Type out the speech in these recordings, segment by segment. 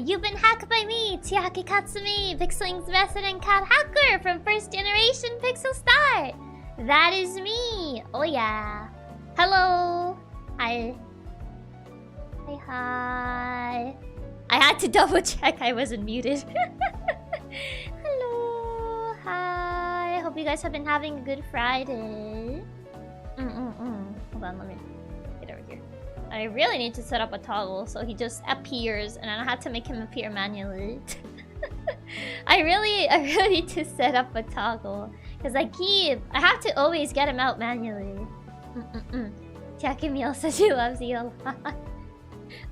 You've been hacked by me, Chiaki Katsumi, PixelLink's resident cat hacker from first generation PixelStart. That is me. Oh yeah. Hello. Hi. Hi. I had to double check I wasn't muted. Hello. Hi. Hope you guys have been having a good Friday. Hold on, let me get over here. I really need to set up a toggle so he just appears and I don't have to make him appear manually. I really need to set up a toggle because I have to always get him out manually. Chiaki Meal says she loves you a lot.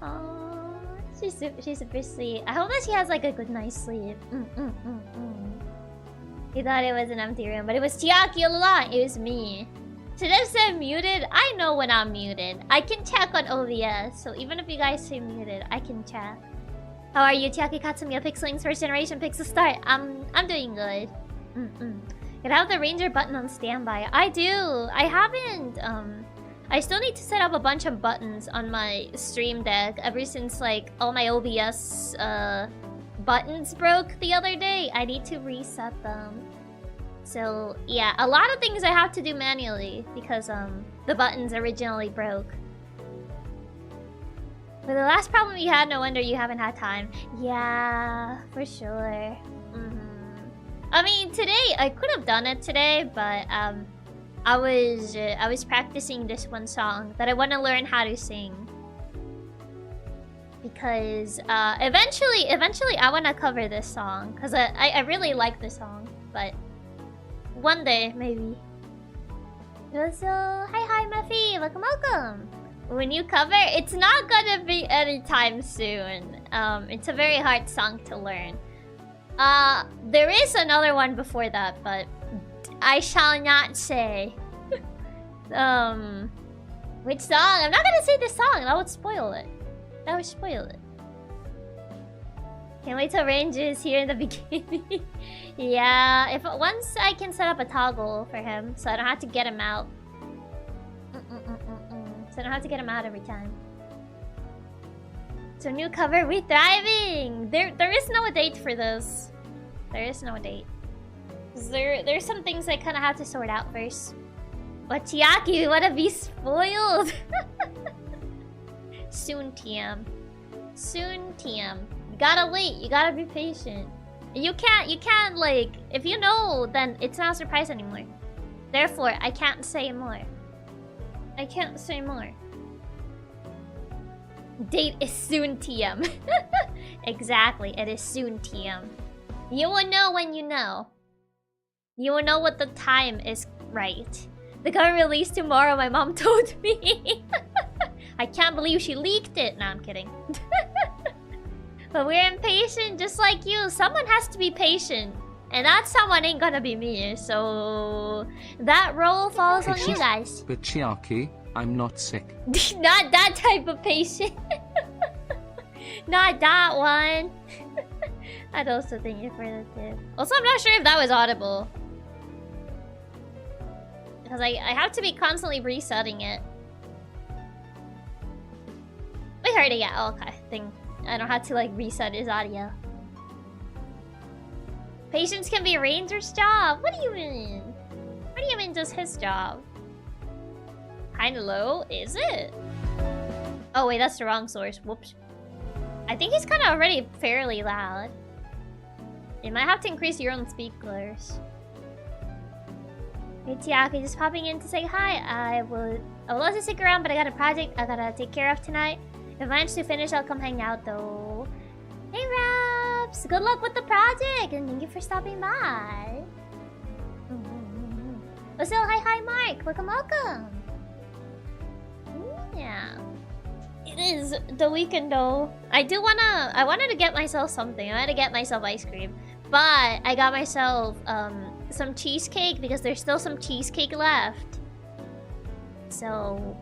Aww, she's super sweet. I hope that she has like a good night's sleep. He thought it was an empty room, but it was Chiaki a lot. It was me. Should I say muted? I know when I'm muted. I can check on OBS, so even if you guys say muted, I can check. How are you, Chiaki Katsumi, PixelLink's first generation PixelStart? I'm doing good. Could I have the Ranger button on standby? I do. I haven't. I still need to set up a bunch of buttons on my stream deck ever since like all my OBS buttons broke the other day. I need to reset them. So yeah, a lot of things I have to do manually because the buttons originally broke. For the last problem we had, no wonder you haven't had time. Yeah, for sure. I mean, today I could have done it today, but I was practicing this one song that I want to learn how to sing. Because eventually I want to cover this song because I really like this song, but one day maybe. So hi Muffy, welcome. When you cover, it's not gonna be anytime soon. It's a very hard song to learn. There is another one before that, but I shall not say. Which song? I'm not gonna say the song. That would spoil it. Can't wait till Ranger is here in the beginning. Yeah, if once I can set up a toggle for him, so I don't have to get him out. So I don't have to get him out every time. So new cover, we thriving. There is no date for this. There is no date. There's some things I kind of have to sort out first. But Chiaki, we wanna be spoiled. Soon, TM. Soon, TM. You gotta wait. You gotta be patient. You can't like, if you know, then it's not a surprise anymore. Therefore, I can't say more. I can't say more. Date is soon, TM. Exactly, it is soon, TM. You will know when you know. You will know what the time is right. The cover released tomorrow, my mom told me. I can't believe she leaked it. No, I'm kidding. But we're impatient just like you. Someone has to be patient. And that someone ain't gonna be me. So that role falls on you guys. But Chiaki, I'm not sick. Not that type of patient. Not that one. I'd also thank you for the tip. Also, I'm not sure if that was audible. Because I have to be constantly resetting it. We heard it, yeah. Oh, okay. I don't have to like reset his audio. Patience can be Ranger's job. What do you mean? What do you mean just his job? Kinda low, is it? Oh wait, that's the wrong source. Whoops. I think he's kind of already fairly loud. You might have to increase your own speakers. Hey Chiaki, just popping in to say hi. I would love to stick around, but I got a project I gotta take care of tonight. If I manage to finish, I'll come hang out though. Hey Raps! Good luck with the project, and thank you for stopping by. Also, hi Mark! Welcome! Yeah. It is the weekend though. I wanted to get myself something. I wanted to get myself ice cream. But I got myself some cheesecake because there's still some cheesecake left. So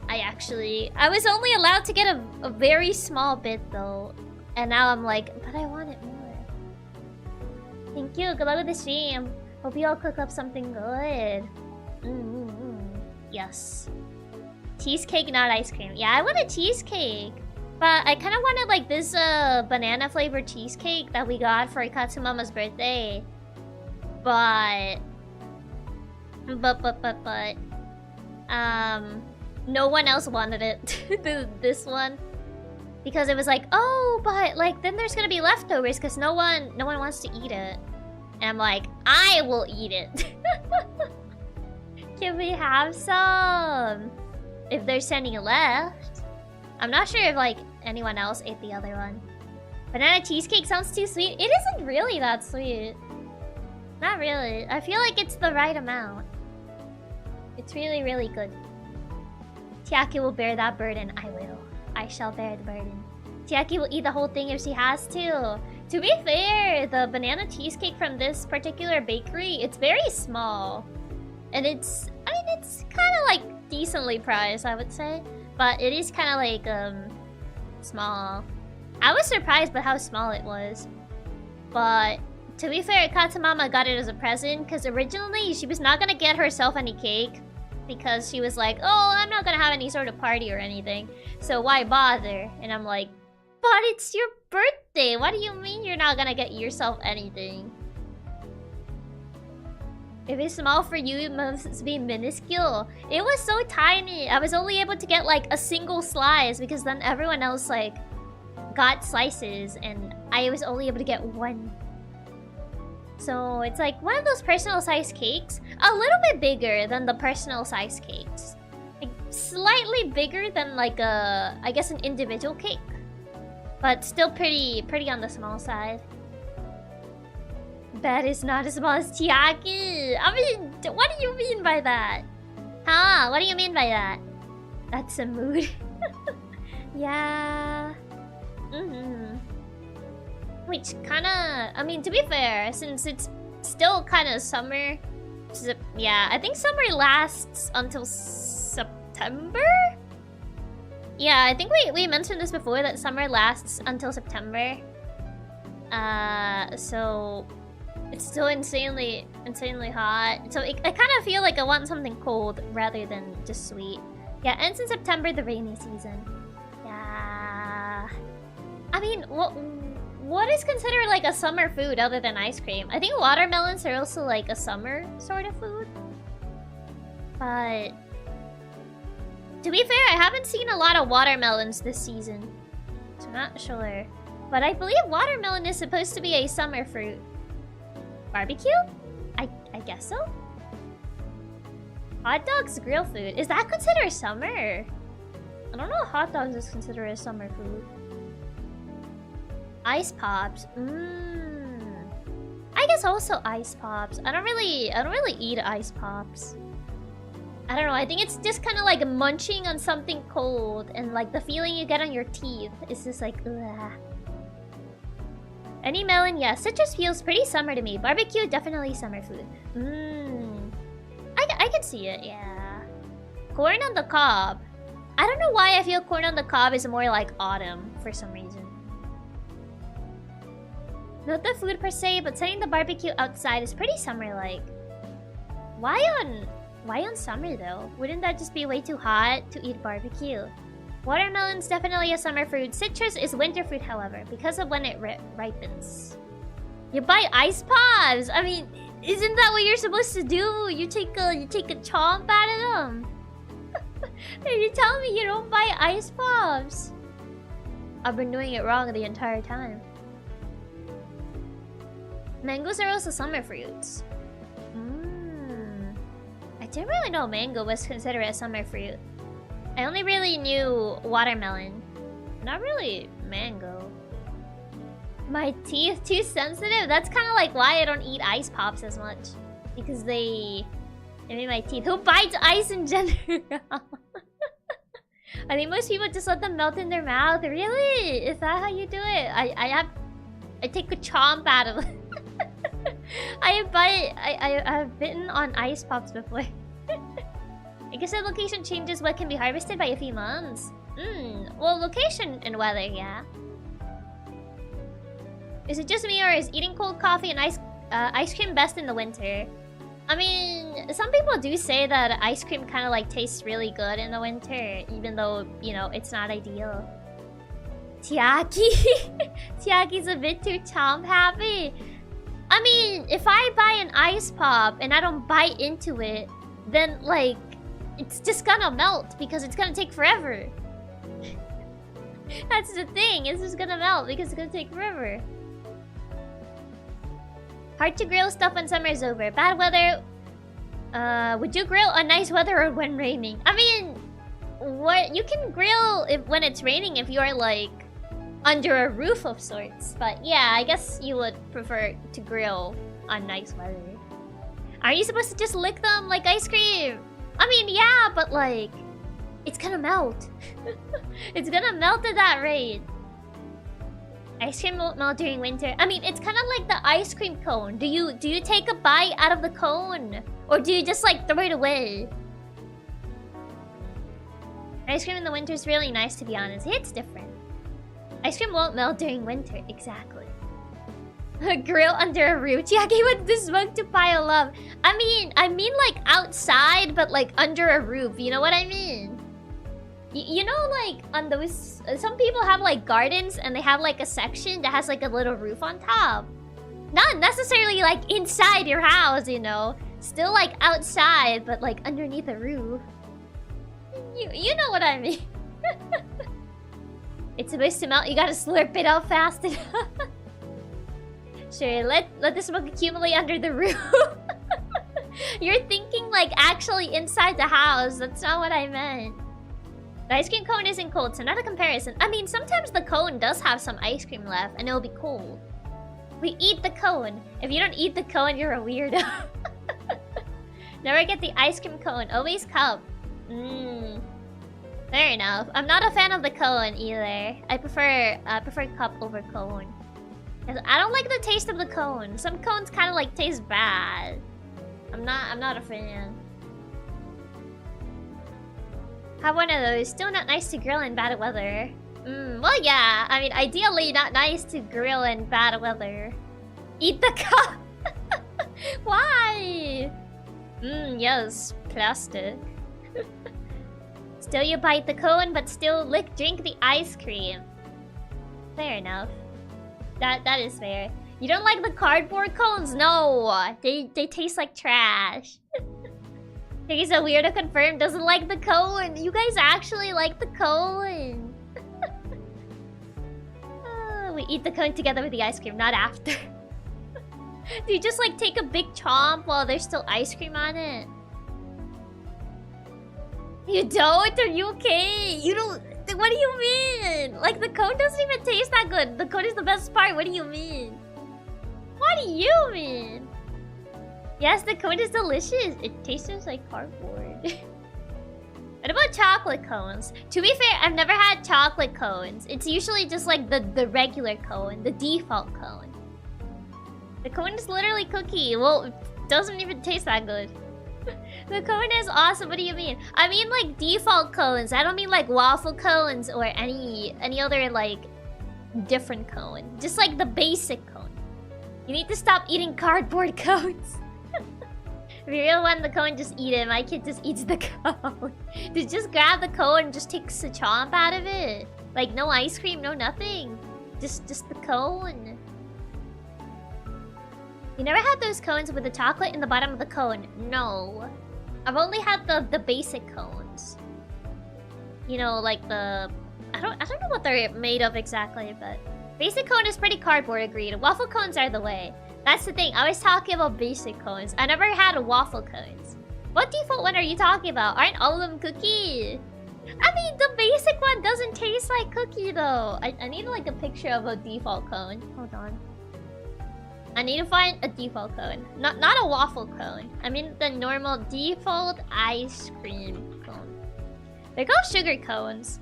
I was only allowed to get a very small bit though. And now I'm like, but I want it more. Thank you. Good luck with the stream. Hope you all cook up something good. Yes. Cheesecake, not ice cream. Yeah, I want a cheesecake. But I kind of wanted like this banana flavored cheesecake that we got for Katsumama's birthday. But no one else wanted it. This one. Because it was like, oh, but like then there's gonna be leftovers because no one wants to eat it. And I'm like, I will eat it. Can we have some? If there's any left. I'm not sure if like anyone else ate the other one. Banana cheesecake sounds too sweet. It isn't really that sweet. Not really. I feel like it's the right amount. It's really, really good. Chiaki will bear that burden. I will. I shall bear the burden. Chiaki will eat the whole thing if she has to. To be fair, the banana cheesecake from this particular bakery, it's very small. And it's kind of like decently priced, I would say. But it is kind of like, small. I was surprised by how small it was. But to be fair, Katsumama got it as a present because originally she was not gonna get herself any cake. Because she was like, oh, I'm not gonna have any sort of party or anything. So why bother? And I'm like, but it's your birthday. What do you mean you're not gonna get yourself anything? If it's small for you, it must be minuscule. It was so tiny. I was only able to get like a single slice because then everyone else like got slices and I was only able to get one. So it's like one of those personal size cakes. A little bit bigger than the personal size cakes. Like slightly bigger than like a, I guess an individual cake. But still pretty on the small side. That is not as small as Chiaki. I mean, what do you mean by that? Huh? What do you mean by that? That's a mood. Yeah. Which kinda... I mean, to be fair, since it's still kinda summer... Yeah, I think summer lasts until September? Yeah, I think we mentioned this before, that summer lasts until September. So... It's still insanely hot. So I kind of feel like I want something cold rather than just sweet. Yeah, ends in September, the rainy season. Yeah... I mean, what is considered like a summer food other than ice cream? I think watermelons are also like a summer sort of food. But... to be fair, I haven't seen a lot of watermelons this season. So I'm not sure. But I believe watermelon is supposed to be a summer fruit. Barbecue? I guess so. Hot dogs, grill food. Is that considered summer? I don't know if hot dogs is considered a summer food. Ice pops. I guess also ice pops. I don't really eat ice pops. I don't know. I think it's just kind of like munching on something cold, and like the feeling you get on your teeth is just like, ugh. Any melon, yeah. Citrus feels pretty summer to me. Barbecue, definitely summer food. I can see it, yeah. Corn on the cob. I don't know why I feel corn on the cob is more like autumn for some reason. Not the food per se, but setting the barbecue outside is pretty summer-like. Why on summer though? Wouldn't that just be way too hot to eat barbecue? Watermelon's definitely a summer fruit. Citrus is winter fruit, however, because of when it ripens. You buy ice pops! I mean, isn't that what you're supposed to do? You take a chomp out of them. You tell me you don't buy ice pops. I've been doing it wrong the entire time. Mangoes are also summer fruits. I didn't really know mango was considered a summer fruit. I only really knew watermelon. Not really mango. My teeth too sensitive? That's kind of like why I don't eat ice pops as much. Because they make my teeth. Who bites ice in general? I think most people just let them melt in their mouth. Really? Is that how you do it? I take a chomp out of it. I've bitten on ice pops before. I guess the location changes what can be harvested by a few months. Well, location and weather, yeah. Is it just me, or is eating cold coffee and ice cream best in the winter? I mean, some people do say that ice cream kind of like tastes really good in the winter, even though, you know, it's not ideal. Chiaki. Chiaki's a bit too chomp happy. I mean, if I buy an ice pop and I don't bite into it, then like, it's just gonna melt because it's gonna take forever. That's the thing, it's just gonna melt because it's gonna take forever. Hard to grill stuff when summer's over. Bad weather. Would you grill on nice weather or when raining? I mean, what you can grill when it's raining if you're like under a roof of sorts. But yeah, I guess you would prefer to grill on nice weather. Are you supposed to just lick them like ice cream? I mean, yeah, but like, it's gonna melt. It's gonna melt at that rate. Ice cream won't melt during winter. I mean, it's kind of like the ice cream cone. Do you take a bite out of the cone? Or do you just like throw it away? Ice cream in the winter is really nice, to be honest. It's different. Ice cream won't melt during winter. Exactly. Grill under a roof. Chiaki wants the smoke to pile up. I mean like outside, but like under a roof. You know what I mean? You know, like on those, some people have like gardens and they have like a section that has like a little roof on top. Not necessarily like inside your house, you know. Still like outside, but like underneath a roof. You know what I mean. It's supposed to melt, you gotta slurp it out fast enough. Sure, let the smoke accumulate under the roof. You're thinking like actually inside the house. That's not what I meant. The ice cream cone isn't cold, so not a comparison. I mean, sometimes the cone does have some ice cream left and it'll be cold. We eat the cone. If you don't eat the cone, you're a weirdo. Never get the ice cream cone, always cup. Fair enough. I'm not a fan of the cone either. I prefer cup over cone. Cause I don't like the taste of the cone. Some cones kind of like taste bad. I'm not a fan. Have one of those. Still not nice to grill in bad weather. Well, yeah. I mean, ideally not nice to grill in bad weather. Eat the cup. Why? Yes, plastic. Still you bite the cone, but still drink the ice cream. Fair enough. That is fair. You don't like the cardboard cones? No, they taste like trash. He's a weirdo confirmed doesn't like the cone. You guys actually like the cone. We eat the cone together with the ice cream, not after. Do you just like take a big chomp while there's still ice cream on it? You don't? Are you okay? You don't... What do you mean? Like, the cone doesn't even taste that good. The cone is the best part. What do you mean? What do you mean? Yes, the cone is delicious. It tastes like cardboard. What about chocolate cones? To be fair, I've never had chocolate cones. It's usually just like the regular cone, the default cone. The cone is literally cookie. Well, it doesn't even taste that good. The cone is awesome. What do you mean? I mean like default cones. I don't mean like waffle cones or any other like different cone. Just like the basic cone. You need to stop eating cardboard cones. If you really want the cone, just eat it. My kid just eats the cone. Just grab the cone and just takes a chomp out of it. Like no ice cream, no nothing. Just the cone. You never had those cones with the chocolate in the bottom of the cone? No. I've only had the basic cones. You know, like the... I don't know what they're made of exactly, but... Basic cone is pretty cardboard, agreed. Waffle cones are the way. That's the thing. I was talking about basic cones. I never had waffle cones. What default one are you talking about? Aren't all of them cookie? I mean, the basic one doesn't taste like cookie, though. I need like a picture of a default cone. Hold on. I need to find a default cone. Not a waffle cone. I mean the normal default ice cream cone. They're called sugar cones.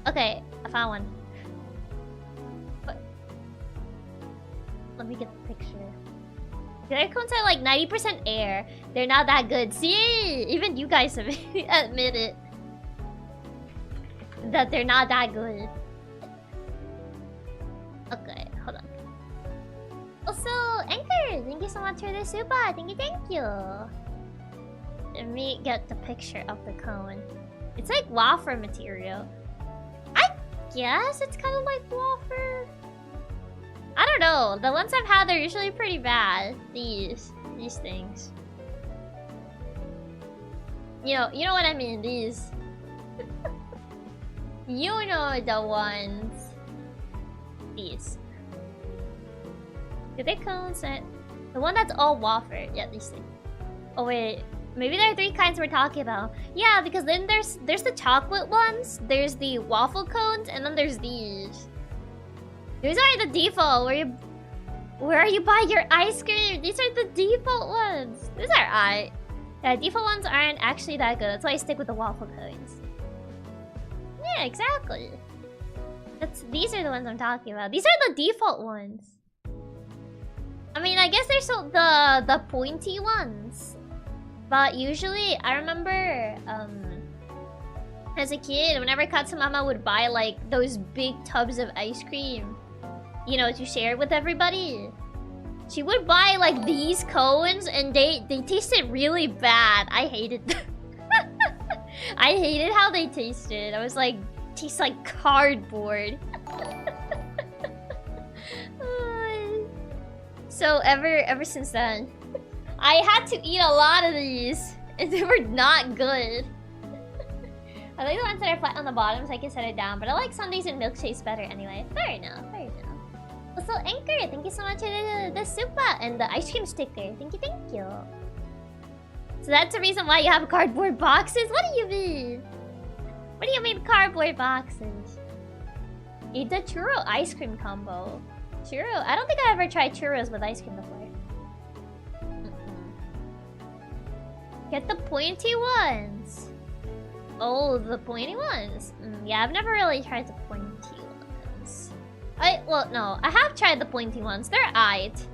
Okay, I found one. But let me get the picture. The other cones are like 90% air. They're not that good. See? Even you guys have admit it. That they're not that good. Okay, hold on. Also, Anchor, thank you so much for the super. Thank you. Let me get the picture of the cone. It's like wafer material. guess it's kind of like wafer. I don't know. The ones I've had, they're usually pretty bad. These things. You know what I mean. These. You know the ones. These. Do they cones? The one that's all wafer. Yeah, these things. Oh wait. Maybe there are 3 kinds we're talking about. Yeah, because then there's the chocolate ones, there's the waffle cones, and then there's these. These are the default. Where you buy your ice cream? These are the default ones. These are alright. Yeah, default ones aren't actually that good. That's why I stick with the waffle cones. Yeah, exactly. These are the ones I'm talking about. These are the default ones. I mean, I guess there's the pointy ones. But usually, I remember, as a kid, whenever Katsumama would buy, like, those big tubs of ice cream, you know, to share with everybody, she would buy, like, these cones, and they tasted really bad. I hated them. I hated how they tasted. I was like, tastes like cardboard. So, ever since then, I had to eat a lot of these, and they were not good. I like the ones that are flat on the bottom so I can set it down, but I like sundaes and milkshakes better anyway. Fair enough, fair enough. Also, Anchor, thank you so much for the supa and the ice cream sticker. Thank you. So that's the reason why you have cardboard boxes? What do you mean? What do you mean cardboard boxes? Eat the churro ice cream combo. Churro? I don't think I ever tried churros with ice cream before. Get the pointy ones. Oh, the pointy ones. Yeah, I've never really tried the pointy ones. Well, no. I have tried the pointy ones. They're aight.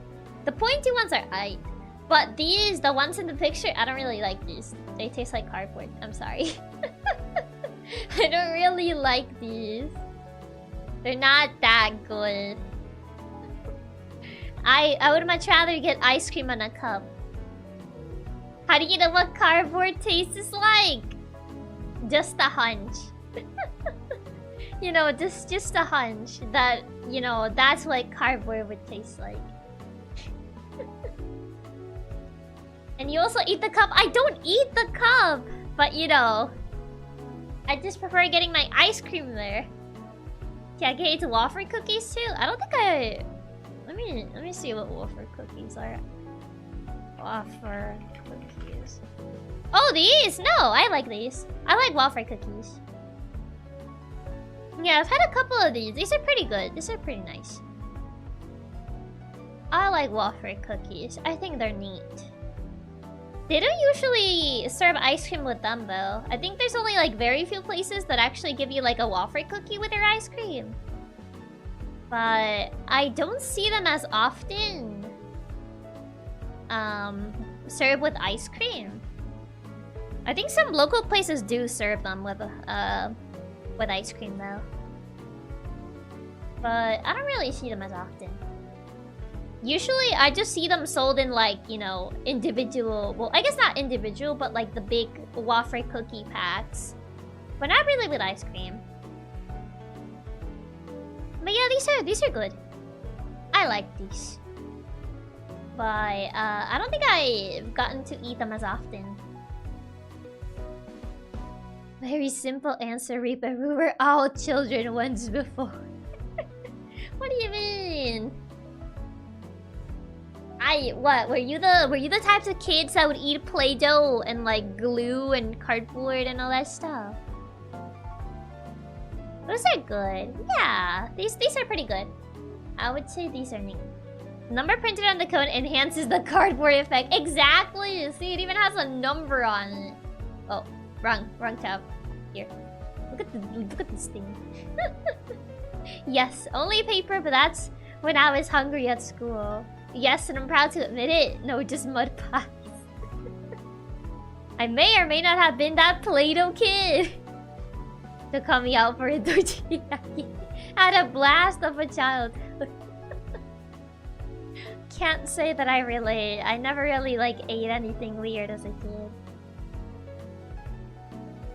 The pointy ones are aight. But these, the ones in the picture, I don't really like these. They taste like cardboard. I'm sorry. I don't really like these. They're not that good. I would much rather get ice cream in a cup. How do you know what cardboard tastes like? Just a hunch. You know, just a hunch that, you know, that's what cardboard would taste like. And you also eat the cup. I don't eat the cup, but you know, I just prefer getting my ice cream there. Yeah, I can eat wafer cookies too. I don't think I. Let me see what wafer cookies are. Wafer cookies. Oh, these? No, I like these. I like wafer cookies. Yeah, I've had a couple of these. These are pretty good. These are pretty nice. I like wafer cookies. I think they're neat. They don't usually serve ice cream with them though. I think there's only like very few places that actually give you like a wafer cookie with their ice cream. But I don't see them as often served with ice cream. I think some local places do serve them with ice cream though. But I don't really see them as often. Usually I just see them sold in like, you know, individual, well, I guess not individual, but like the big wafer cookie packs. But not really with ice cream. But yeah, these are good. I like these. But I don't think I've gotten to eat them as often. Very simple answer, Reaper. We were all children once before. What do you mean? What? Were you the types of kids that would eat Play-Doh and like glue and cardboard and all that stuff? Those are good. Yeah, these are pretty good. I would say these are neat. Number printed on the cone enhances the cardboard effect. Exactly. See, it even has a number on it. Oh, wrong tab. Here, look at this thing. Yes, only paper, but that's when I was hungry at school. Yes, and I'm proud to admit it. No, just mud pies. I may or may not have been that Play-Doh kid to call me out for a dorayaki. Had a blast of a childhood. Can't say that I relate. I never really like ate anything weird as a kid.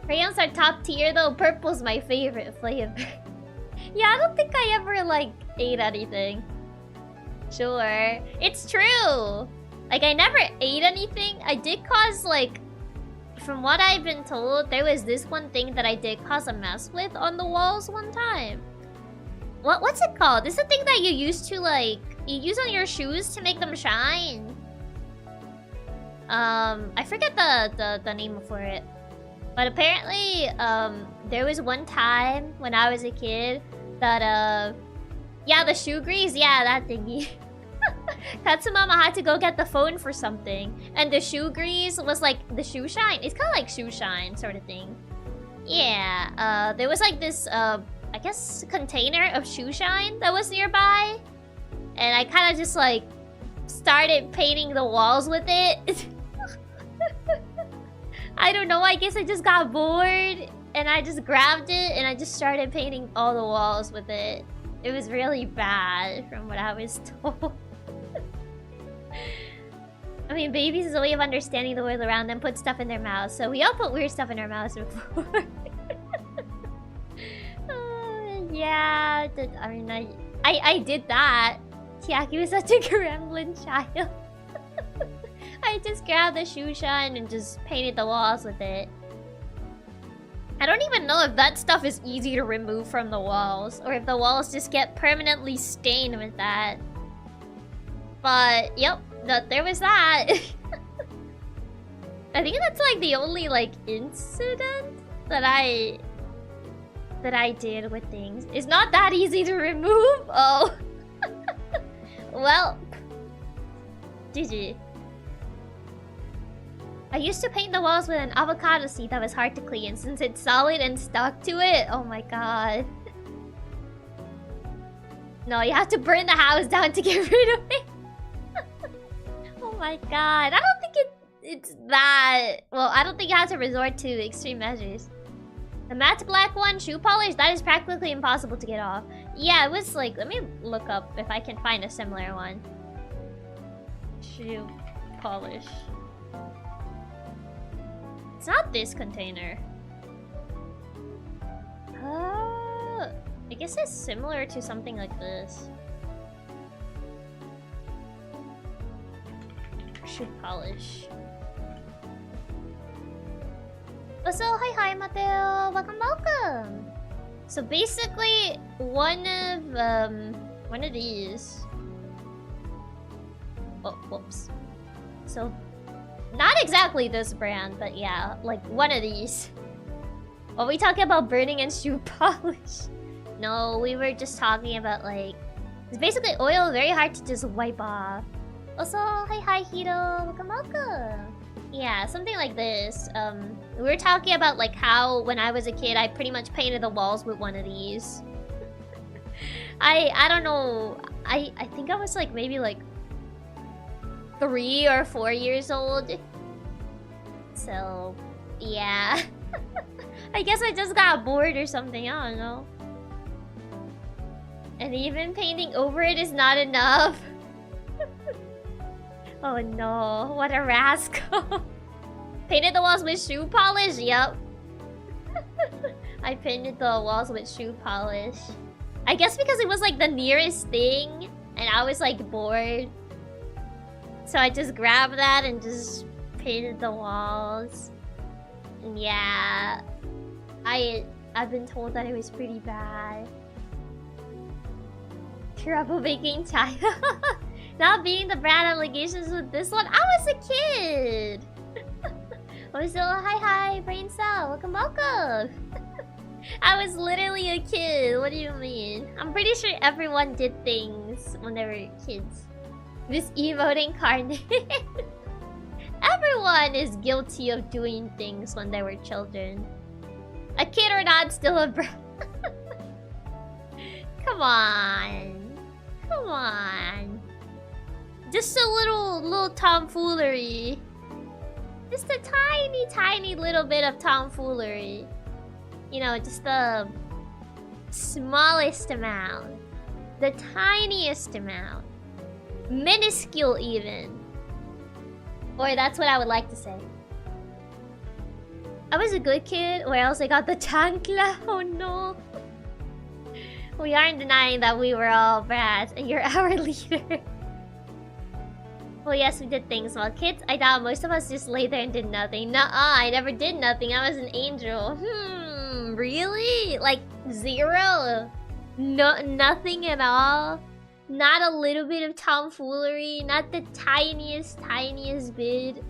Crayons are top tier though. Purple's my favorite flavor. Yeah, I don't think I ever, like, ate anything. Sure. It's true! Like, I never ate anything. I did cause, like... From what I've been told, there was this one thing that I did cause a mess with on the walls one time. What's it called? This is the thing that you use to, like... You use on your shoes to make them shine. I forget the name for it. But apparently, there was one time when I was a kid that, yeah, the shoe grease, yeah, that thingy. Katsumama had to go get the phone for something. And the shoe grease was like the shoe shine. It's kind of like shoe shine sort of thing. Yeah, there was like this, I guess, container of shoe shine that was nearby. And I kind of just like started painting the walls with it. I don't know, I guess I just got bored and I just grabbed it and I just started painting all the walls with it. It was really bad from what I was told. I mean, babies is a way of understanding the world around them, put stuff in their mouths. So we all put weird stuff in our mouths before. Yeah, I mean, I did that. Chiaki was such a gremlin child. I just grabbed the shoe shine and just painted the walls with it. I don't even know if that stuff is easy to remove from the walls, or if the walls just get permanently stained with that. But, yep, there was that. I think that's like the only like incident that I did with things. It's not that easy to remove. Oh. Well, GG. I used to paint the walls with an avocado seed that was hard to clean since it's solid and stuck to it. Oh my god. No, you have to burn the house down to get rid of it. Oh my god. I don't think it's that... Well, I don't think you have to resort to extreme measures. The matte black one, shoe polish, that is practically impossible to get off. Yeah, it was like... Let me look up if I can find a similar one. Shoe polish. It's not this container. I guess it's similar to something like this. Shoe polish. Also, hi Mateo, welcome. So basically, one of these. Oh, whoops. So. Not exactly this brand, but yeah, like one of these. Are we talking about burning and shoe polish? No, we were just talking about like... It's basically oil, very hard to just wipe off. Also, hi Hito, welcome. Yeah, something like this. We were talking about like how when I was a kid, I pretty much painted the walls with one of these. I don't know. I think I was like maybe like 3 or 4 years old. So, yeah. I guess I just got bored or something, I don't know. And even painting over it is not enough. Oh no, what a rascal. Painted the walls with shoe polish? Yep. I painted the walls with shoe polish. I guess because it was like the nearest thing and I was like bored. So I just grabbed that and just painted the walls. And yeah, I've been told that it was pretty bad. Troublemaking China. Not beating the brand allegations with this one. I was a kid. Also, hi brain cell, welcome. I was literally a kid. What do you mean? I'm pretty sure everyone did things when they were kids. This emote incarnate. Everyone is guilty of doing things when they were children. A kid or not, still a bro. Come on. Come on. Just a little tomfoolery. Just a tiny little bit of tomfoolery. You know, just the smallest amount. The tiniest amount. Minuscule even. Or that's what I would like to say. I was a good kid or else I got the chancla. Oh no. We aren't denying that we were all brats and you're our leader. Well, yes, we did things while kids. I doubt most of us just lay there and did nothing. Nuh-uh, I never did nothing. I was an angel. Really? Like, zero? No, nothing at all? Not a little bit of tomfoolery? Not the tiniest bit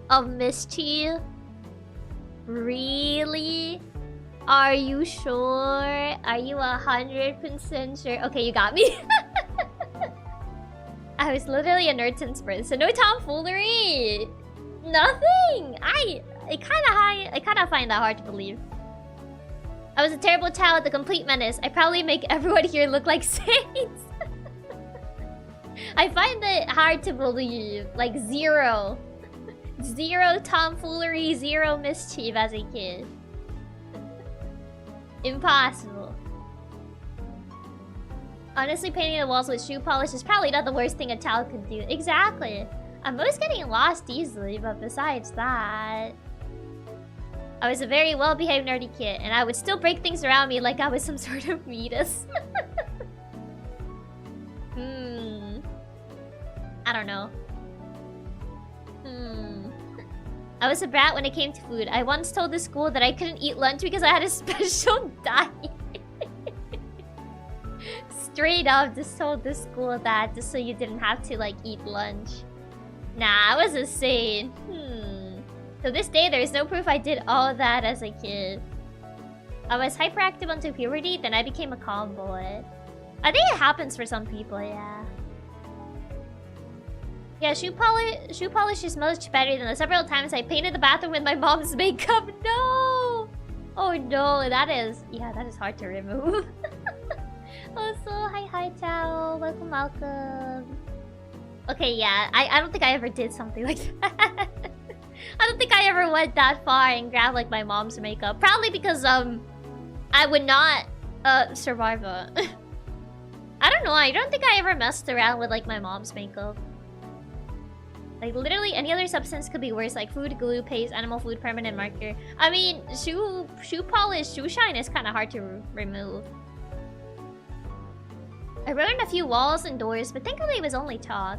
of mischief? Really? Are you sure? Are you 100% sure? Okay, you got me. I was literally a nerd since birth, so no tomfoolery. Nothing. I kind of find that hard to believe. I was a terrible child, a complete menace. I probably make everyone here look like saints. I find it hard to believe. Like zero tomfoolery, zero mischief as a kid. Impossible. Honestly, painting the walls with shoe polish is probably not the worst thing a child could do. Exactly. I'm always getting lost easily, but besides that... I was a very well-behaved nerdy kid, and I would still break things around me like I was some sort of fetus. I don't know. I was a brat when it came to food. I once told the school that I couldn't eat lunch because I had a special diet. Straight up just told the school that just so you didn't have to like eat lunch. Nah, I was a saint. To this day, there is no proof I did all of that as a kid. I was hyperactive until puberty, then I became a calm boy. I think it happens for some people, yeah. Yeah, shoe polish is much better than the several times I painted the bathroom with my mom's makeup. No! Oh no, that is hard to remove. Also, hi Chao. Welcome. Okay, yeah, I don't think I ever did something like that. I don't think I ever went that far and grabbed like my mom's makeup. Probably because I would not survive it. I don't know, I don't think I ever messed around with like my mom's makeup. Like literally any other substance could be worse, like food, glue, paste, animal food, permanent marker. I mean, shoe polish, shoe shine is kind of hard to remove. I ruined a few walls and doors, but thankfully it was only chalk.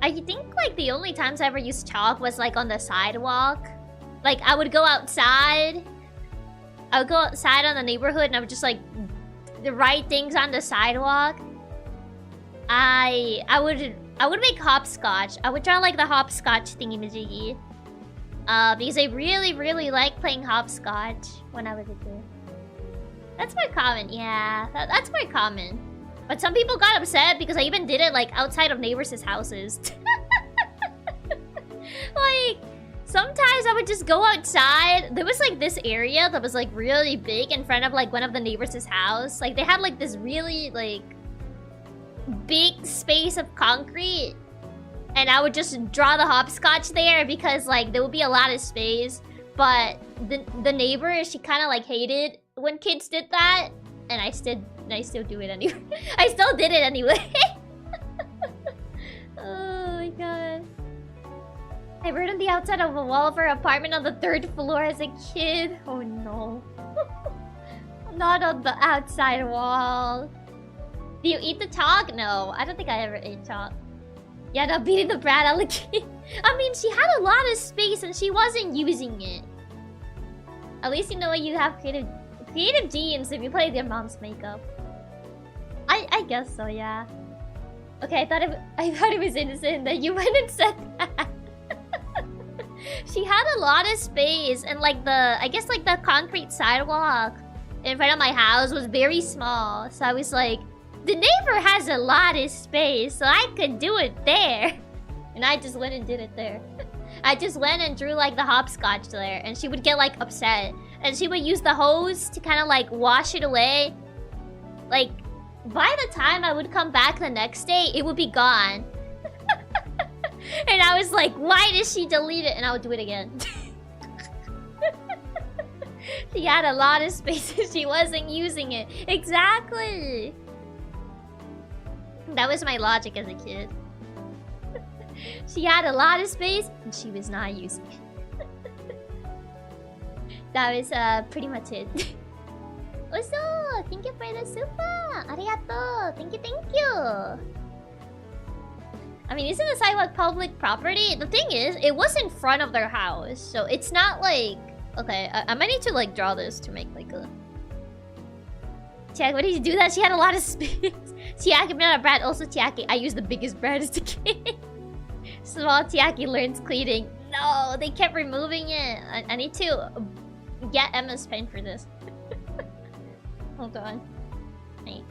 I think like the only times I ever used chalk was like on the sidewalk. Like I would go outside. I would go outside on the neighborhood and I would just like write things on the sidewalk. I would make hopscotch. I would draw like the hopscotch thingy-majiggy. Because I really liked playing hopscotch when I was a kid. That's more common, yeah. That's more common. But some people got upset because I even did it like outside of neighbors' houses. Like, sometimes I would just go outside. There was like this area that was like really big in front of like one of the neighbors' house. Like they had like this really like big space of concrete. And I would just draw the hopscotch there because like there would be a lot of space. But the neighbor, she kind of like hated when kids did that. And I still do it anyway. I still did it anyway. Oh my god. I wrote on the outside of a wall of our apartment on the 3rd floor as a kid. Oh no. Not on the outside wall. Do you eat the chalk? No, I don't think I ever ate chalk. Yeah, not beating the brat alligator. I mean, she had a lot of space and she wasn't using it. At least you know you have creative genes if you play with your mom's makeup. I guess so, yeah. Okay, I thought it was innocent that you went and said that. She had a lot of space and like I guess like the concrete sidewalk in front of my house was very small. So I was like, the neighbor has a lot of space, so I could do it there. And I just went and did it there. I just went and drew like the hopscotch there, and she would get like upset. And she would use the hose to kind of like wash it away. Like, by the time I would come back the next day, it would be gone. And I was like, why did she delete it? And I would do it again. She had a lot of space and she wasn't using it. Exactly. That was my logic as a kid. She had a lot of space and she was not using it. That was pretty much it. Uso! Thank you for the super! Arigato! Thank you, thank you! I mean, isn't the sidewalk public property? The thing is, it was in front of their house. So it's not like... Okay, I might need to like draw this to make like a... Chiaki, what did you do that? She had a lot of space. Chiaki, but not a brat. Also Chiaki, I use the biggest brat as the kid. Small Chiaki learns cleaning. No, they kept removing it. I need to get Emma's paint for this. Hold on. Wait.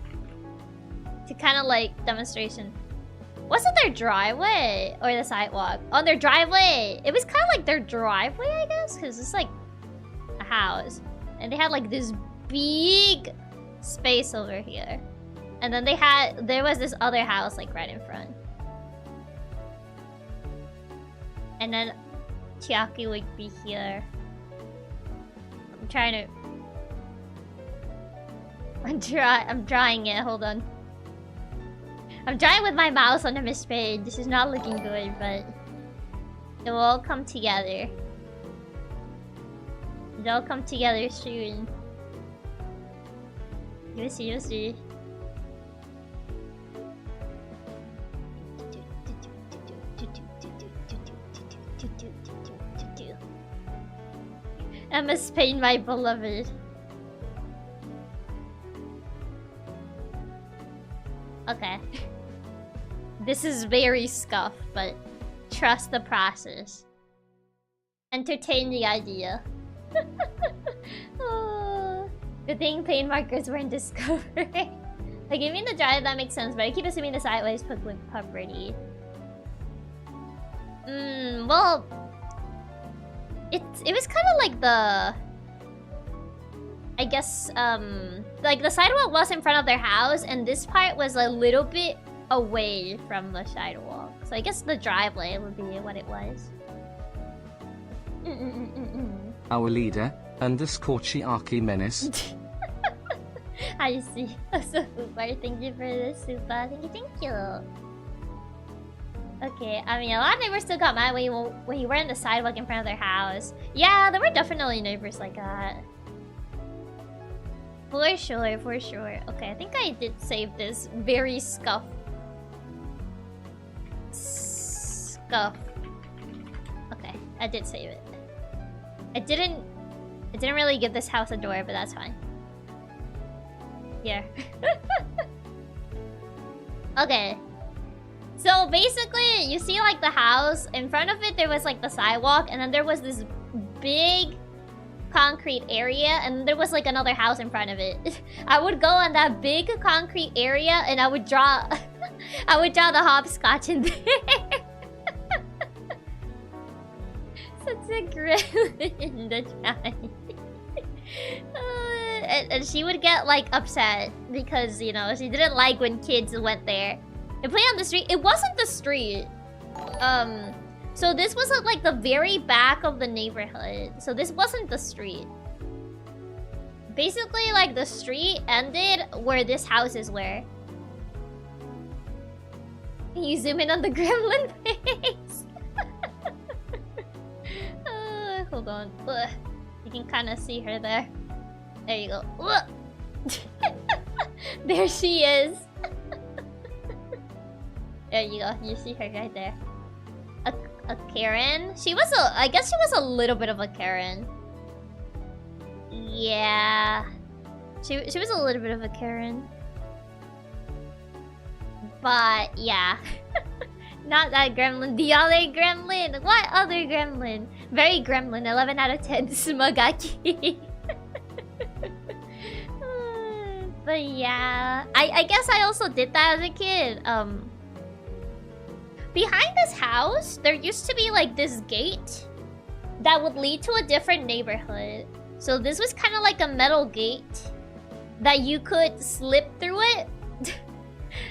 To kind of like demonstration. Wasn't their driveway or the sidewalk? On their driveway. It was kind of like their driveway, I guess, because it's like a house, and they had like this big space over here, and then there was this other house like right in front, and then Chiaki would be here. I'm drawing it. Hold on. I'm drawing with my mouse on the page. This is not looking good, but it will all come together. It'll all come together soon. You'll see, you'll see. Emma's pain, my beloved. Okay. This is very scuffed, but trust the process. Entertain the idea. Oh, good thing paint markers weren't discovered. Like, even the drive, that makes sense, but I keep assuming the sideways public property. Well... It was kind of like the... I guess, like the sidewalk was in front of their house, and this part was a little bit away from the sidewalk. So I guess the driveway would be what it was. Our leader, underscore Chiaki Menace. I see. So super. Thank you for the super. Thank you. Okay, I mean, a lot of neighbors still got mad when you were in the sidewalk in front of their house. Yeah, there were definitely neighbors like that. For sure, for sure. Okay, I think I did save this very scuff. Okay, I did save it. I didn't really give this house a door, but that's fine. Here. Okay. So basically, you see like the house, in front of it there was like the sidewalk, and then there was this big concrete area, and there was like another house in front of it. I would go on that big concrete area and I would draw I would draw the hopscotch in there. Such a gremlin, the child. And she would get like upset because, you know, she didn't like when kids went there and play on the street. It wasn't the street. So this was at like the very back of the neighborhood. So this wasn't the street. Basically, like the street ended where this houses were. Can you zoom in on the gremlin face? Hold on. Ugh. You can kind of see her there. There you go. There she is. There you go. You see her right there. A Karen? I guess she was a little bit of a Karen. Yeah. She was a little bit of a Karen. But, yeah. Not that gremlin. The other gremlin. What other gremlin? Very gremlin. 11 out of 10. Smugaki. But yeah. I guess I also did that as a kid. Behind this house, there used to be like this gate that would lead to a different neighborhood. So this was kind of like a metal gate that you could slip through it.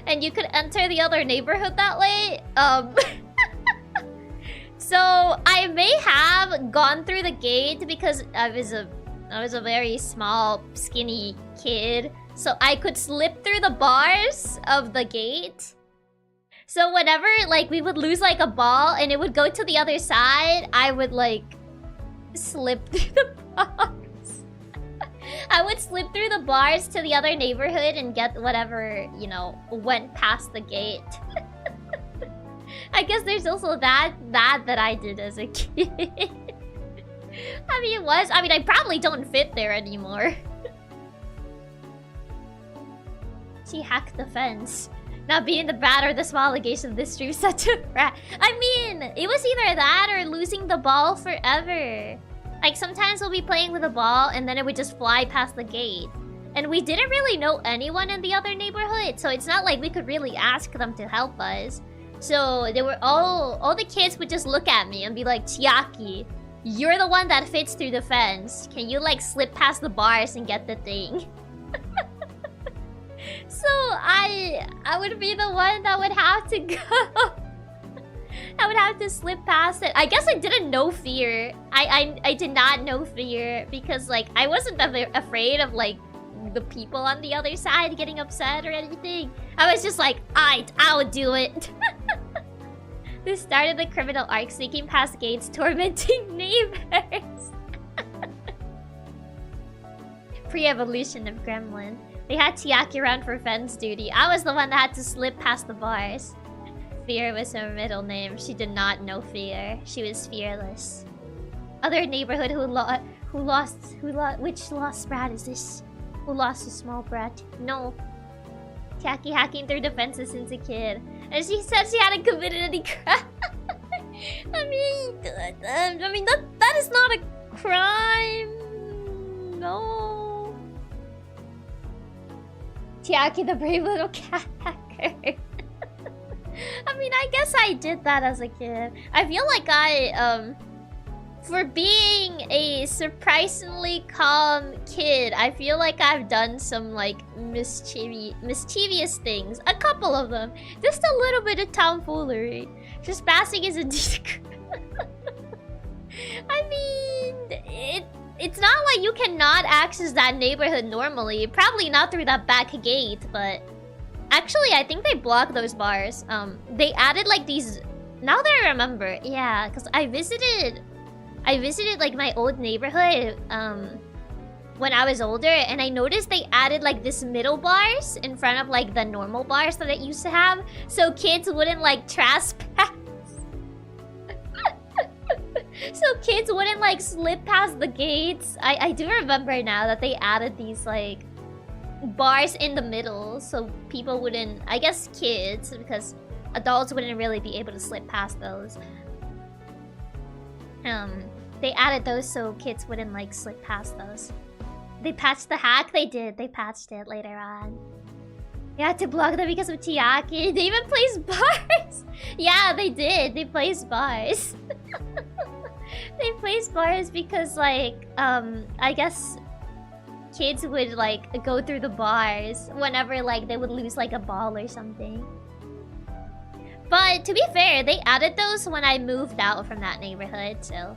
And you could enter the other neighborhood that way. So I may have gone through the gate because I was a very small, skinny kid. So I could slip through the bars of the gate. So whenever like we would lose like a ball and it would go to the other side, I would like slip through the bars. I would slip through the bars to the other neighborhood and get whatever, you know, went past the gate. I guess there's also that I did as a kid. I mean, I probably don't fit there anymore. She hacked the fence. Not being the bad or the small allegation of this stream such a rat. I mean, it was either that or losing the ball forever. Like, sometimes we'll be playing with a ball and then it would just fly past the gate. And we didn't really know anyone in the other neighborhood, so it's not like we could really ask them to help us. So they were all the kids would just look at me and be like, Chiaki, you're the one that fits through the fence. Can you like slip past the bars and get the thing? So I would be the one that would have to go. I would have to slip past it. I guess I didn't know fear. I did not know fear because like I wasn't afraid of like the people on the other side getting upset or anything. I was just like, I'll do it. This started the criminal arc, sneaking past gates, tormenting neighbors. Pre-evolution of Gremlin. They had Chiaki around for fence duty. I was the one that had to slip past the bars. Fear was her middle name. She did not know fear. She was fearless. Other neighborhood which lost brat is this? Who lost a small brat? No. Chiaki hacking through defenses since a kid. And she said she hadn't committed any crime. I mean that is not a crime. No. Chiaki the brave little cat hacker. I mean, I guess I did that as a kid. I feel like for being a surprisingly calm kid, I feel like I've done some like mischievous things. A couple of them. Just a little bit of tomfoolery. Trespassing is indeed. I mean, it's not like you cannot access that neighborhood normally. Probably not through that back gate, but actually I think they blocked those bars. They added like these. Now that I remember, yeah, because I visited like my old neighborhood when I was older, and I noticed they added like this middle bars in front of like the normal bars that it used to have, so kids wouldn't like trespass. So kids wouldn't like slip past the gates. I do remember now that they added these like bars in the middle so people wouldn't, I guess kids, because adults wouldn't really be able to slip past those. They added those so kids wouldn't like slip past those. They patched the hack? They did. They patched it later on. You had to block them because of Chiaki. They even placed bars. Yeah, they did. They placed bars. They placed bars because like I guess kids would like go through the bars whenever like they would lose like a ball or something. But to be fair, they added those when I moved out from that neighborhood, so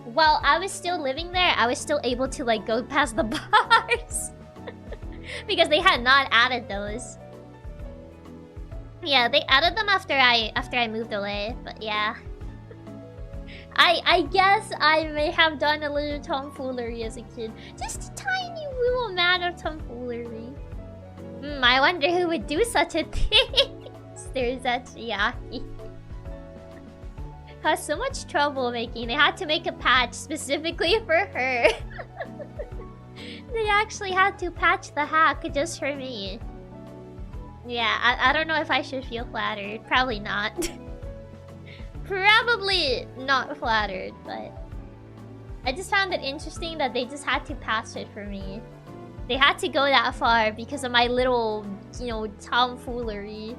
while I was still living there, I was still able to like go past the bars. Because they had not added those. Yeah, they added them after I moved away, but yeah. I guess I may have done a little tomfoolery as a kid. Just a tiny little amount of tomfoolery. I wonder who would do such a thing. Stares at Chiaki. Has so much trouble making. They had to make a patch specifically for her. They actually had to patch the hack just for me. Yeah, I don't know if I should feel flattered. Probably not. Probably not flattered, but I just found it interesting that they just had to patch it for me. They had to go that far because of my little, you know, tomfoolery.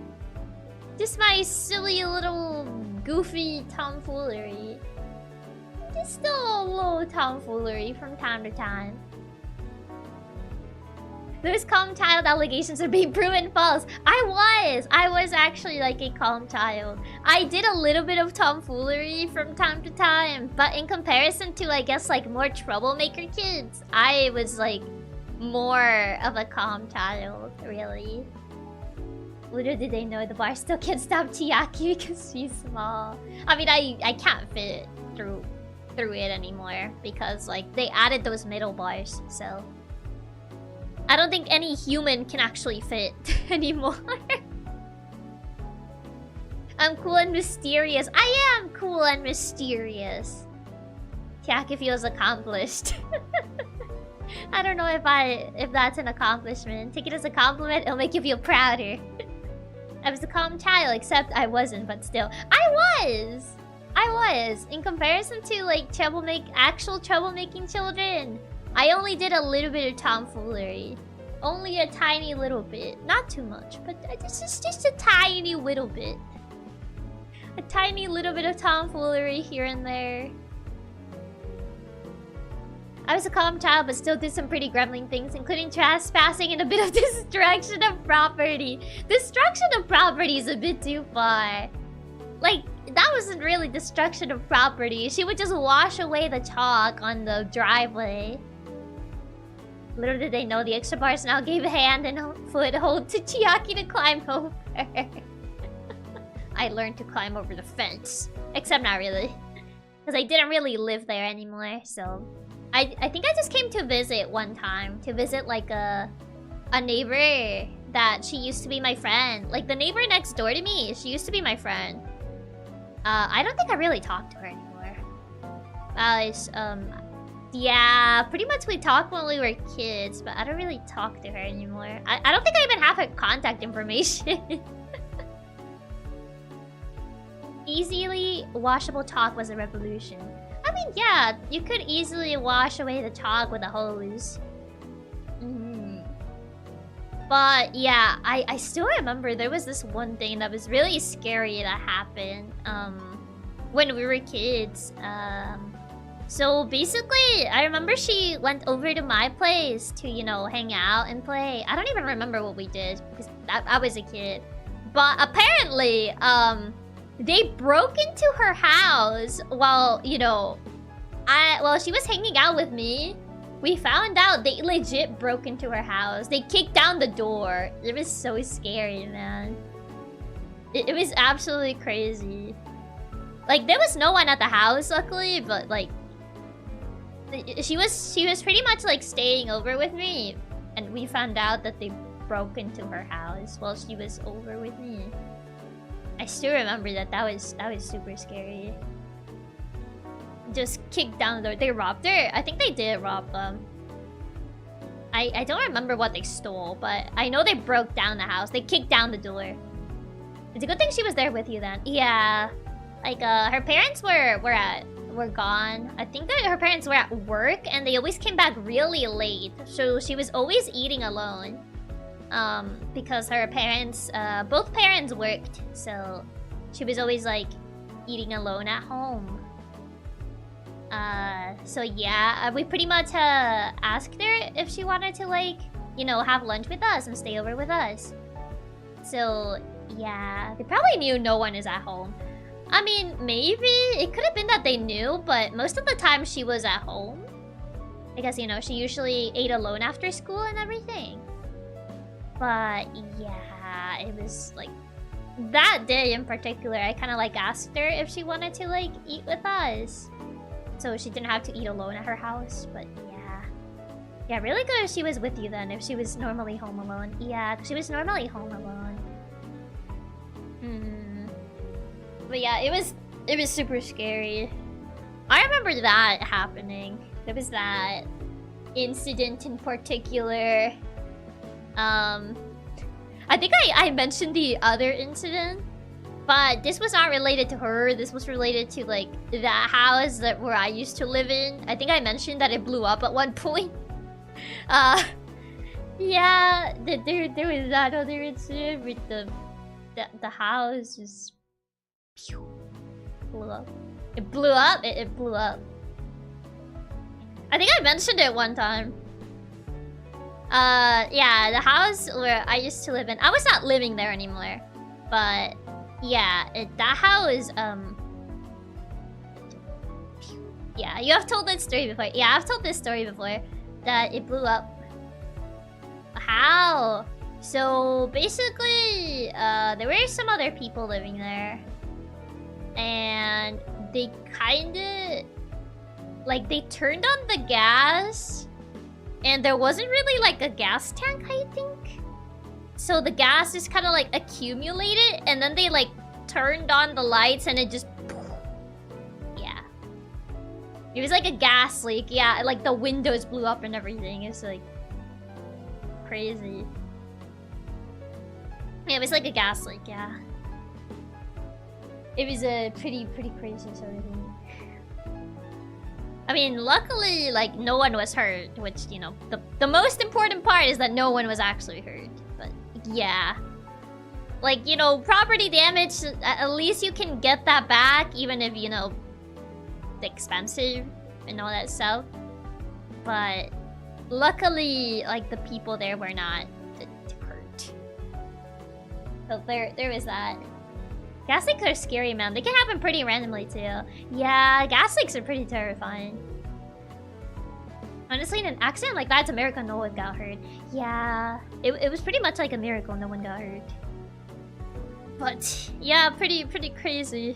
Just my silly little goofy tomfoolery. Just a little tomfoolery from time to time. Those calm child allegations are being proven false. I was actually like a calm child. I did a little bit of tomfoolery from time to time, but in comparison to, I guess, like more troublemaker kids, I was like more of a calm child, really. Little did they know the bar still can't stop Chiaki because she's small. I mean, I can't fit through through it anymore because like they added those middle bars, so I don't think any human can actually fit anymore. I'm cool and mysterious. I am cool and mysterious. Chiaki feels accomplished. I don't know if that's an accomplishment. Take it as a compliment, it'll make you feel prouder. I was a calm child, except I wasn't, but still. I was! In comparison to like actual troublemaking children. I only did a little bit of tomfoolery. Only a tiny little bit. Not too much, but just a tiny little bit. A tiny little bit of tomfoolery here and there. I was a calm child, but still did some pretty gremlin things, including trespassing and a bit of destruction of property. Destruction of property is a bit too far. Like, that wasn't really destruction of property. She would just wash away the chalk on the driveway. Little did they know the extra bars now gave a hand and foothold to Chiaki to climb over. I learned to climb over the fence. Except not really. Because I didn't really live there anymore, so... I think I just came to visit one time. To visit like a neighbor that she used to be my friend. Like the neighbor next door to me, she used to be my friend. I don't think I really talked to her anymore. Yeah, pretty much we talked when we were kids, but I don't really talk to her anymore. I don't think I even have her contact information. Easily washable chalk was a revolution. I mean, yeah, you could easily wash away the chalk with a hose. But yeah, I still remember there was this one thing that was really scary that happened when we were kids. So basically, I remember she went over to my place to, you know, hang out and play. I don't even remember what we did because I was a kid. But apparently, they broke into her house while, you know, while she was hanging out with me. We found out they legit broke into her house. They kicked down the door. It was so scary, man. It was absolutely crazy. Like, there was no one at the house, luckily, but like... She was pretty much like staying over with me. And we found out that they broke into her house while she was over with me. I still remember that was super scary. Just kicked down the door. They robbed her? I think they did rob them. I don't remember what they stole, but I know they broke down the house. They kicked down the door. It's a good thing she was there with you then. Yeah. Like, her parents were gone. I think that her parents were at work and they always came back really late. So she was always eating alone. Because her parents, both parents worked, so she was always like eating alone at home. So yeah, we pretty much asked her if she wanted to like, you know, have lunch with us and stay over with us. So yeah, they probably knew no one is at home. I mean, maybe it could have been that they knew, but most of the time she was at home. Because, you know, she usually ate alone after school and everything. But yeah, it was like that day in particular, I kind of like asked her if she wanted to like eat with us, so she didn't have to eat alone at her house. But yeah, really good if she was with you then. If she was normally home alone, yeah, she was normally home alone. But yeah, it was super scary. I remember that happening. There was that incident in particular. I think I mentioned the other incident, but this was not related to her. This was related to like that house where I used to live in. I think I mentioned that it blew up at one point. Yeah, there was that other incident with the house just blew up. It blew up. It blew up. I think I mentioned it one time. Yeah, the house where I used to live in. I was not living there anymore. But, yeah, that house, yeah, you have told that story before. Yeah, I've told this story before. That it blew up. How? So, basically, there were some other people living there. And they kinda... like they turned on the gas and there wasn't really like a gas tank, I think. So the gas just kind of like accumulated and then they like turned on the lights and it just... Yeah. It was like a gas leak. Yeah, like the windows blew up and everything. It's like... crazy. Yeah, it was like a gas leak, yeah. It was a pretty crazy sort of thing. I mean, luckily, like, no one was hurt, which, you know, the most important part is that no one was actually hurt. But, yeah. Like, you know, property damage, at least you can get that back, even if, you know, it's expensive and all that stuff. But, luckily, like, the people there were not hurt. So, there was that. Gas leaks are scary, man. They can happen pretty randomly, too. Yeah, gas leaks are pretty terrifying. Honestly, in an accident like that, it's a miracle no one got hurt. Yeah, it was pretty much like a miracle no one got hurt. But, yeah, pretty crazy.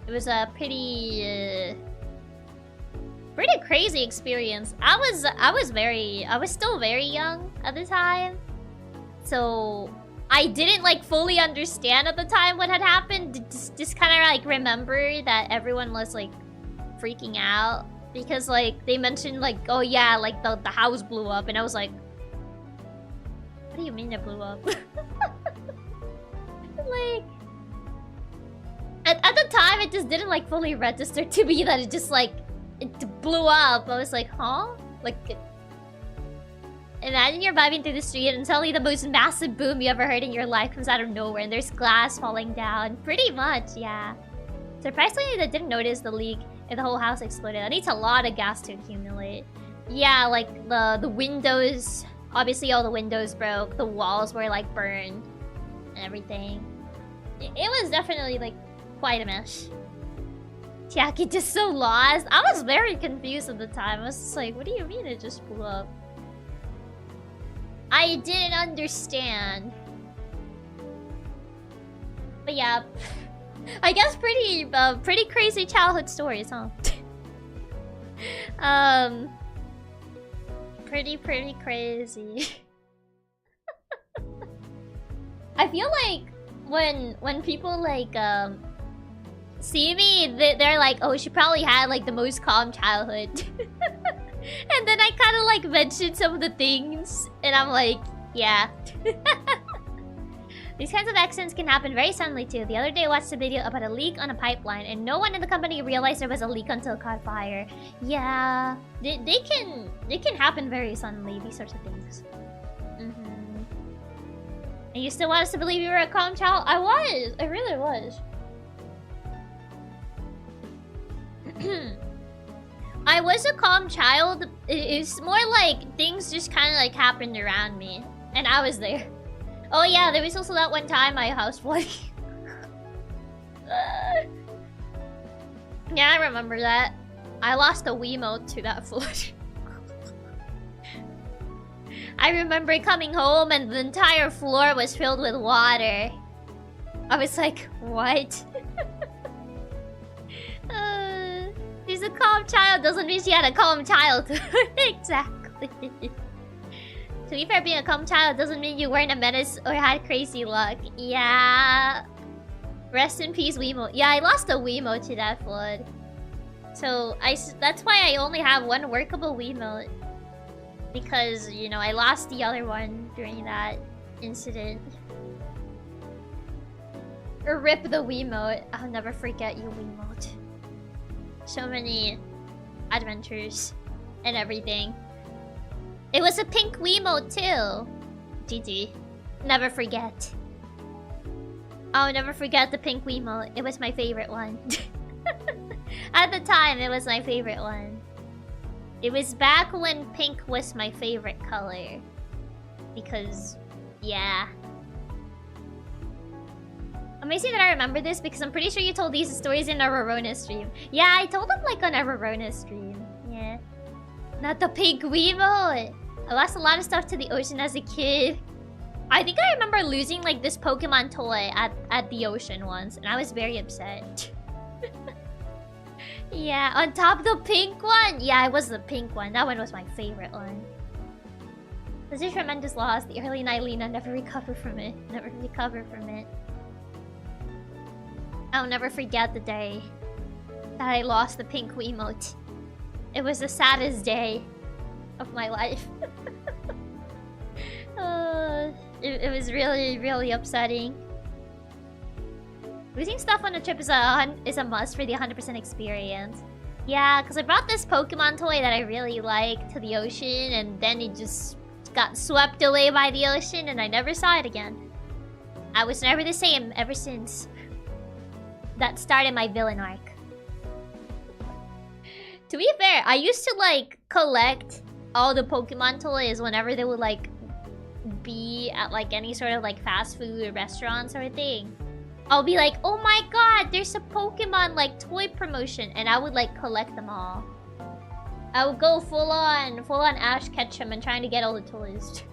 It was a pretty crazy experience. I was still very young at the time. So... I didn't like fully understand at the time what had happened. Just kind of like remember that everyone was like freaking out because like they mentioned like, oh yeah, like the house blew up, and I was like, what do you mean it blew up? Like at the time it just didn't like fully register to me that it just like it blew up. I was like, huh? Like. Imagine you're vibing through the street and suddenly the most massive boom you ever heard in your life comes out of nowhere and there's glass falling down. Pretty much, yeah. Surprisingly, I didn't notice the leak and the whole house exploded. That needs a lot of gas to accumulate. Yeah, like the windows... Obviously all the windows broke. The walls were like burned and everything. It was definitely like quite a mess. Chiaki just so lost. I was very confused at the time. I was just like, what do you mean it just blew up? I didn't understand. But yeah, I guess pretty crazy childhood stories, huh? Pretty crazy. I feel like when people like see me, they're like, oh, she probably had like the most calm childhood. And then I kind of like mentioned some of the things, and I'm like, yeah. These kinds of accidents can happen very suddenly too. The other day I watched a video about a leak on a pipeline, and no one in the company realized there was a leak until it caught fire. Yeah, they can happen very suddenly, these sorts of things. And you still want us to believe you were a calm child? I was. I really was. I was a calm child. It's more like things just kind of like happened around me, and I was there. Oh yeah, there was also that one time my house flooded. Yeah, I remember that. I lost a Wiimote to that flood. I remember coming home and the entire floor was filled with water. I was like, what? She's a calm child doesn't mean she had a calm childhood. Exactly. To be fair, being a calm child doesn't mean you weren't a menace or had crazy luck. Yeah. Rest in peace, Wiimote. Yeah, I lost a Wiimote to that flood. So, that's why I only have one workable Wiimote. Because, you know, I lost the other one during that incident. Or rip the Wiimote. I'll never forget you, Wiimote. So many adventures and everything. It was a pink Wiimote too. GG. Never forget. I'll never forget the pink Wiimote. It was my favorite one. At the time, it was my favorite one. It was back when pink was my favorite color. Because, yeah. Amazing that I remember this because I'm pretty sure you told these stories in a Rorona stream. Yeah, I told them like on a Rorona stream. Yeah. Not the pink Wiimote. I lost a lot of stuff to the ocean as a kid. I think I remember losing like this Pokemon toy at the ocean once, and I was very upset. Yeah, on top of the pink one. Yeah, it was the pink one. That one was my favorite one. This is tremendous loss. The early Nylina never recovered from it. Never recovered from it. I'll never forget the day that I lost the pink Wiimote. It was the saddest day of my life. It was really, really upsetting. Losing stuff on a trip is a must for the 100% experience. Yeah, because I brought this Pokemon toy that I really like to the ocean, and then it just got swept away by the ocean, and I never saw it again. I was never the same ever since. That started my villain arc. To be fair, I used to like collect all the Pokemon toys whenever they would like be at like any sort of like fast food restaurant sort of thing. I'll be like, oh my god, there's a Pokemon like toy promotion, and I would like collect them all. I would go full on Ash Ketchum and trying to get all the toys.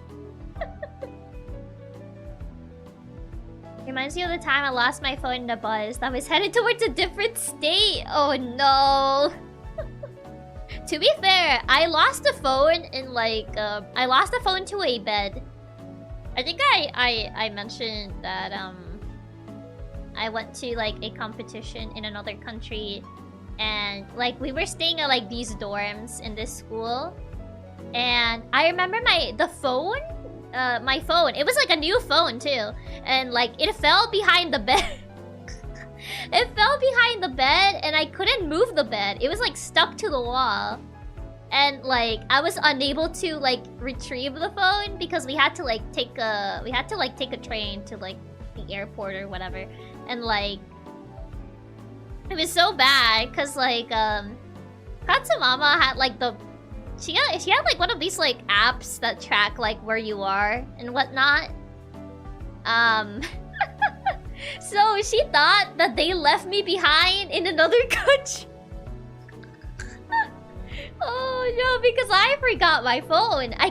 Reminds me of the time I lost my phone in the bus. I was headed towards a different state. Oh no. To be fair, I lost the phone in like I lost the phone to a bed. I think I mentioned that I went to like a competition in another country, and like we were staying at like these dorms in this school, and I remember my phone, it was like a new phone too, and like it fell behind the bed. It fell behind the bed, and I couldn't move the bed. It was like stuck to the wall. And like I was unable to like retrieve the phone because we had to like take a train to like the airport or whatever. And like it was so bad because like Katsumama had like she had like one of these like apps that track like where you are and whatnot. So she thought that they left me behind in another country. Oh no, because I forgot my phone. I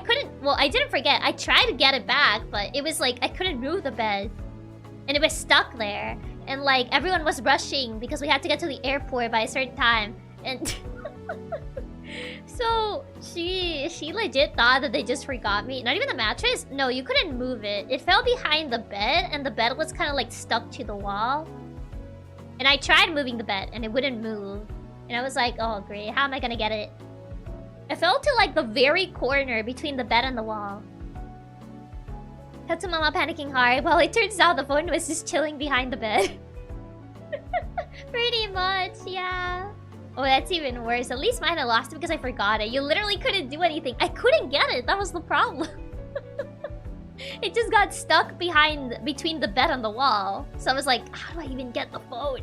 didn't forget. I tried to get it back, but it was like I couldn't move the bed. And it was stuck there. And like everyone was rushing because we had to get to the airport by a certain time. And so she legit thought that they just forgot me. Not even the mattress? No, you couldn't move it. It fell behind the bed, and the bed was kind of like stuck to the wall. And I tried moving the bed, and it wouldn't move. And I was like, oh great, how am I gonna get it? I fell to like the very corner between the bed and the wall. Katsumama panicking hard. Well, it turns out the phone was just chilling behind the bed. Pretty much, yeah. Oh, that's even worse. At least mine I lost it because I forgot it. You literally couldn't do anything. I couldn't get it. That was the problem. It just got stuck between the bed and the wall. So I was like, how do I even get the phone?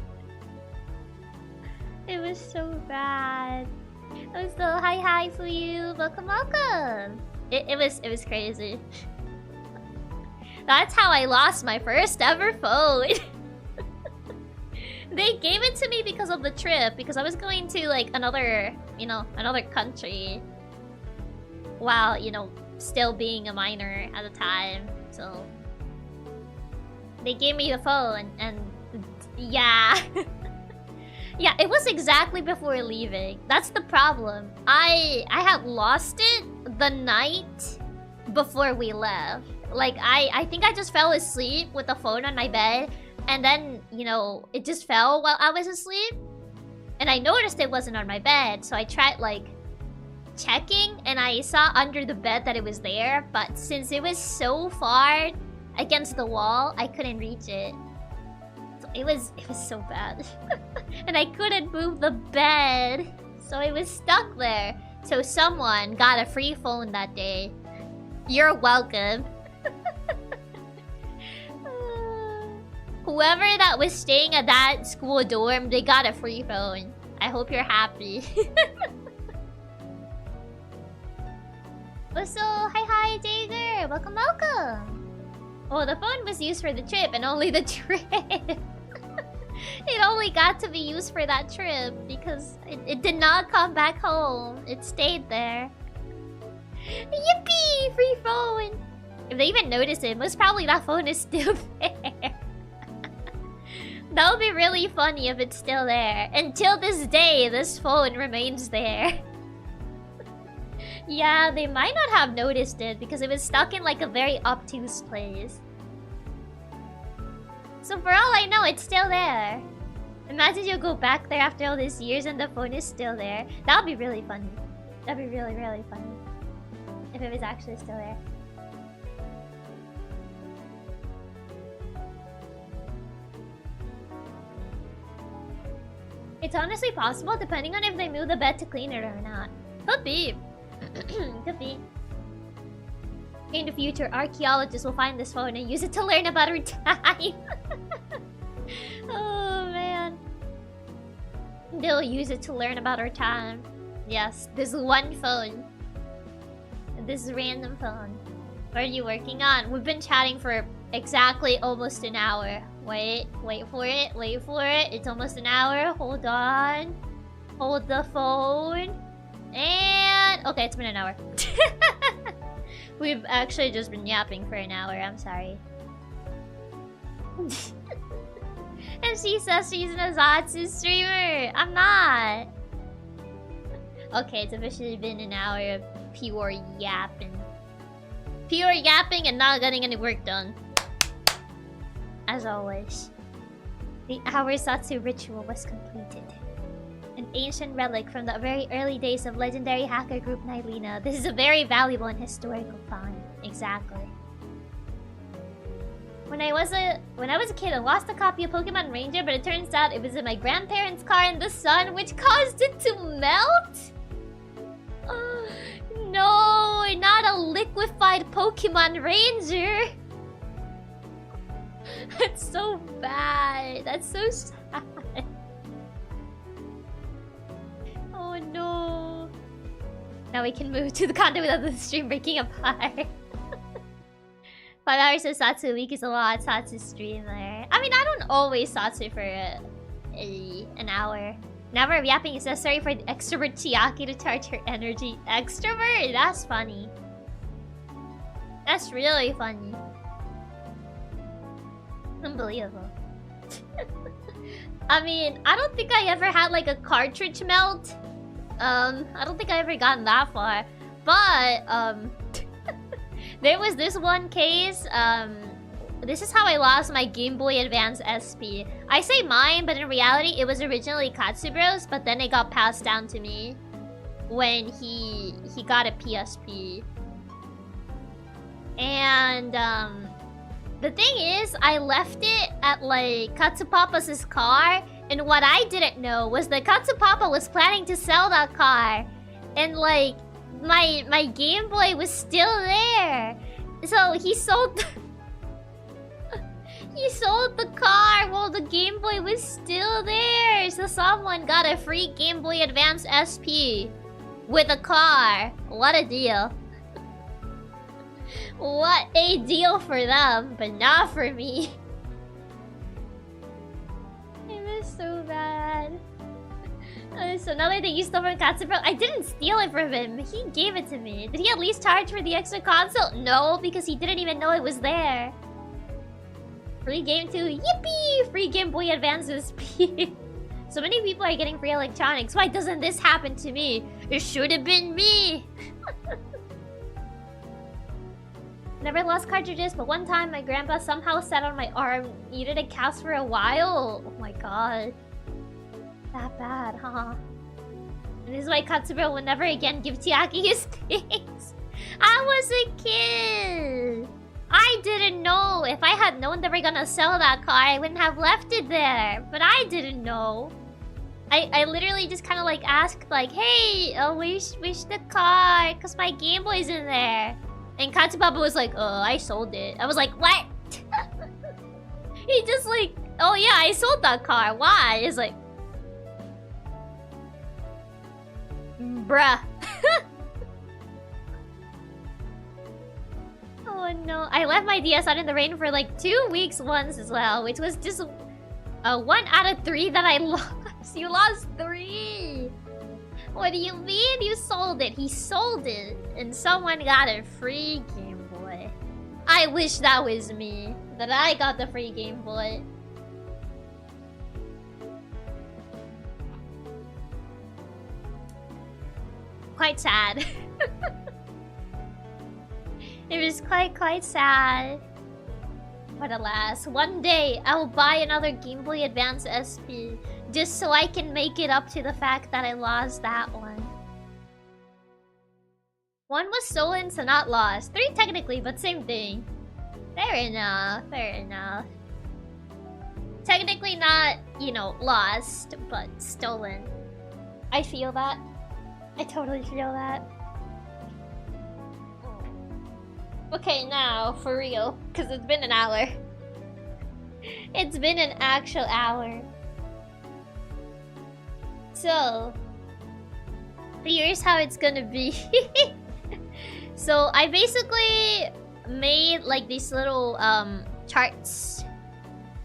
It was so bad. I was so hi for you. Welcome. It was crazy. That's how I lost my first ever phone. They gave it to me because of the trip, because I was going to like another country while, still being a minor at the time. So they gave me the phone, and yeah. Yeah, it was exactly before leaving. That's the problem. I had lost it the night before we left. Like, I think I just fell asleep with the phone on my bed. And then, it just fell while I was asleep. And I noticed it wasn't on my bed. So I tried, like, checking. And I saw under the bed that it was there. But since it was so far against the wall, I couldn't reach it. So it was so bad. And I couldn't move the bed. So it was stuck there. So someone got a free phone that day. You're welcome. Whoever that was staying at that school dorm, they got a free phone. I hope you're happy. Also, hi Jager! Welcome. Oh, the phone was used for the trip and only the trip. It only got to be used for that trip because it did not come back home. It stayed there. Yippee! Free phone! If they even noticed it, most probably that phone is still there. That would be really funny if it's still there. Until this day, this phone remains there. Yeah, they might not have noticed it because it was stuck in like a very obtuse place. So for all I know, it's still there. Imagine you go back there after all these years and the phone is still there. That would be really funny. That'd be really, really funny. If it was actually still there. It's honestly possible depending on if they move the bed to clean it or not. Could be. Could be. In the future, archaeologists will find this phone and use it to learn about our time. Oh man. They'll use it to learn about our time. Yes, this one phone. This random phone. What are you working on? We've been chatting for exactly almost an hour. Wait for it, wait for it. It's almost an hour. Hold on. Hold the phone. And... okay, it's been an hour. We've actually just been yapping for an hour. I'm sorry. And she says she's an Azatsu streamer. I'm not. Okay, it's officially been an hour of pure yapping. Pure yapping and not getting any work done. As always. The hour Satsu ritual was completed. An ancient relic from the very early days of legendary hacker group Nylina. This is a very valuable and historical find. Exactly. When I was a kid, I lost a copy of Pokemon Ranger, but it turns out it was in my grandparents' car in the sun, which caused it to melt? No, not a liquefied Pokemon Ranger. That's so bad. That's so sad. Oh no. Now we can move to the content without the stream breaking apart. 5 hours of Satsu a week is a lot. Satsu streamer. I mean, I don't always Satsu for an hour. Never of yapping is necessary for the extrovert Chiaki to charge her energy. Extrovert? That's funny. That's really funny. Unbelievable. I mean, I don't think I ever had like a cartridge melt. I don't think I ever gotten that far. But, there was this one case, this is how I lost my Game Boy Advance SP. I say mine, but in reality, it was originally Katsubro's, but then it got passed down to me when he got a PSP. And, the thing is, I left it at, like, Katsupapa's car, and what I didn't know was that Katsupapa was planning to sell that car. And, like, my Game Boy was still there. So he sold he sold the car while the Game Boy was still there. So someone got a free Game Boy Advance SP with a car. What a deal. What a deal for them, but not for me. It was so bad. So now that you stole from Katsubro, I didn't steal it from him. He gave it to me. Did he at least charge for the extra console? No, because he didn't even know it was there. Free game too. Yippee! Free Game Boy Advance SP. So many people are getting free electronics. Why doesn't this happen to me? It should have been me. Never lost cartridges, but one time my grandpa somehow sat on my arm, needed a cast for a while. Oh my god. That bad, huh? And this is why Katsubro will never again give Chiaki his things. I was a kid. I didn't know. If I had known they were gonna sell that car, I wouldn't have left it there. But I didn't know. I literally just kind of like asked like, hey, wish the car, cause my Game Boy's in there. And Katsupapa was like, I sold it. I was like, what? He just like, oh yeah, I sold that car. Why? It's like, bruh. Oh no. I left my DS out in the rain for like 2 weeks once as well, which was just 1 out of 3 that I lost. You lost 3. What do you mean you sold it? He sold it and someone got a free Game Boy. I wish that was me. That I got the free Game Boy. quite sad. It was quite sad. But alas, one day I will buy another Game Boy Advance SP just so I can make it up to the fact that I lost that one. One was stolen, so not lost. 3 technically, but same thing. Fair enough, fair enough. Technically not, you know, lost, but stolen. I feel that. I totally feel that. Okay, now, for real, because it's been an hour. It's been an actual hour. So, here's how it's gonna be. So, I basically made like these little charts.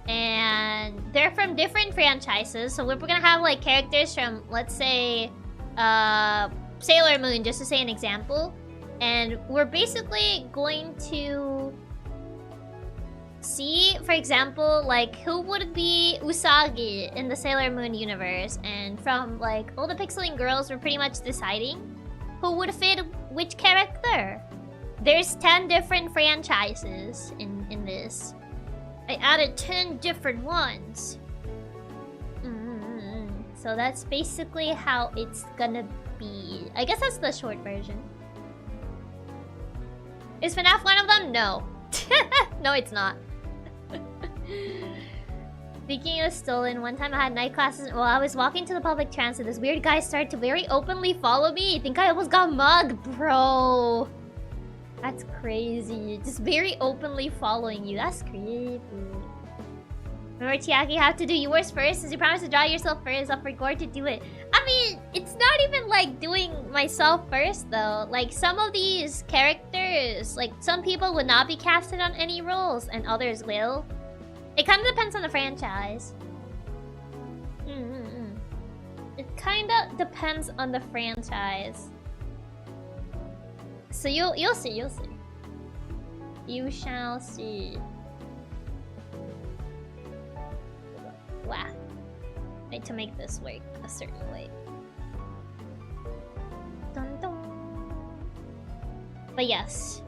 And they're from different franchises. So, we're gonna have like characters from, let's say, Sailor Moon, just to say an example. And we're basically going to see, for example, like who would be Usagi in the Sailor Moon universe. And from like all the PixelLink girls, we're pretty much deciding who would fit which character. There's 10 different franchises in this. I added 10 different ones. So that's basically how it's gonna be. I guess that's the short version. Is FNAF one of them? No. No, it's not. Speaking of stolen, one time I had night classes while I was walking to the public transit. This weird guy started to very openly follow me. I think I almost got mugged, bro. That's crazy. Just very openly following you. That's creepy. Remember, Chiaki, you have to do yours first. Since you promised to draw yourself first, I'll forget to do it. I mean, it's not even like doing myself first, though. Like, some of these characters, like, some people would not be casted on any roles, and others will. It kind of depends on the franchise. It kind of depends on the franchise. So you'll see, you'll see. You shall see. Wow. Need to make this work a certain way. Dun dun. But yes.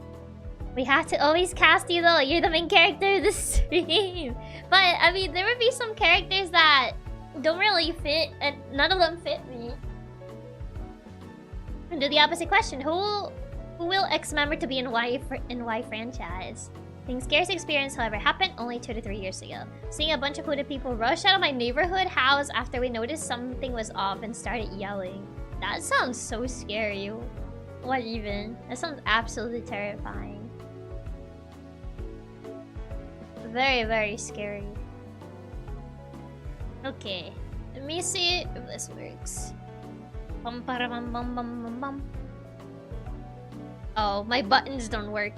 We have to always cast you though. You're the main character of the stream. But I mean, there would be some characters that don't really fit, and none of them fit me. And do the opposite question. Who will X member to be in Y franchise? Things scarce experience, however, happened only 2 to 3 years ago. Seeing a bunch of hooded people rush out of my neighborhood house after we noticed something was off and started yelling. That sounds so scary. What even? That sounds absolutely terrifying. Very, very scary. Okay. Let me see if this works. Bum, bum, bum, bum, bum, bum. Oh, my buttons don't work.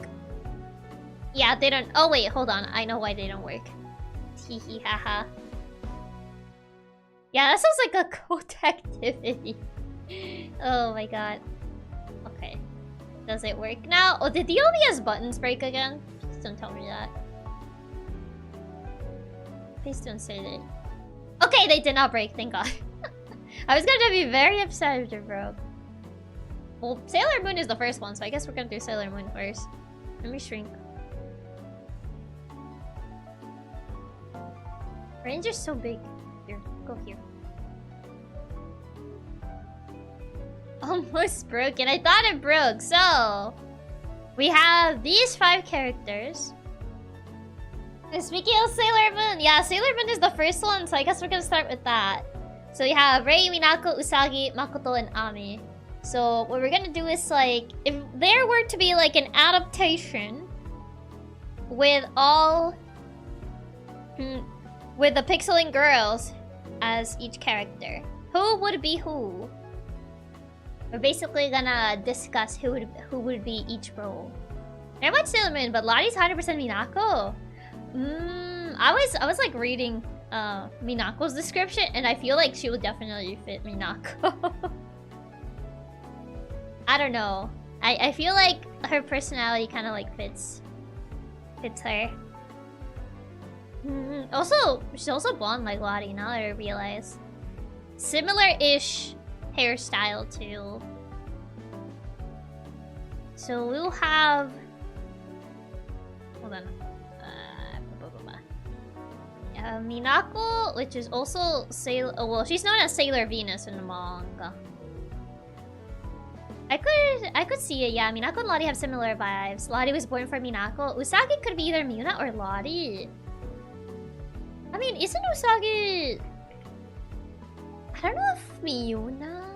Yeah, they don't. Oh, wait, hold on. I know why they don't work. Teehee, haha. Yeah, that sounds like a code activity. Oh my god. Okay. Does it work now? Oh, did the OBS buttons break again? Please don't tell me that. Please don't say that. Okay, they did not break, thank god. I was gonna be very upset if they broke. Well, Sailor Moon is the first one, so I guess we're gonna do Sailor Moon first. Let me shrink. Ranger's so big. Here, go here. Almost broken. I thought it broke. So, we have these 5 characters. And speaking of Sailor Moon, yeah, Sailor Moon is the first one, so I guess we're gonna start with that. So we have Rei, Minako, Usagi, Makoto, and Ami. So what we're gonna do is like, if there were to be like an adaptation with all with the PixelLink girls as each character, who would be who? We're basically gonna discuss who would be each role. Very much Sailor Moon, but Lottie's 100% Minako. I was like reading Minako's description, and I feel like she would definitely fit Minako. I don't know. I feel like her personality kind of like fits her. Also, she's also blonde like Lottie, now that I realize. Similar-ish hairstyle too. So we'll have... Hold on. Minako, which is also Sailor... Oh, well, she's known as Sailor Venus in the manga. I could see it, yeah. Minako and Lottie have similar vibes. Lottie was born for Minako. Usagi could be either Miuna or Lottie. I mean, isn't Usagi... I don't know if Miuna...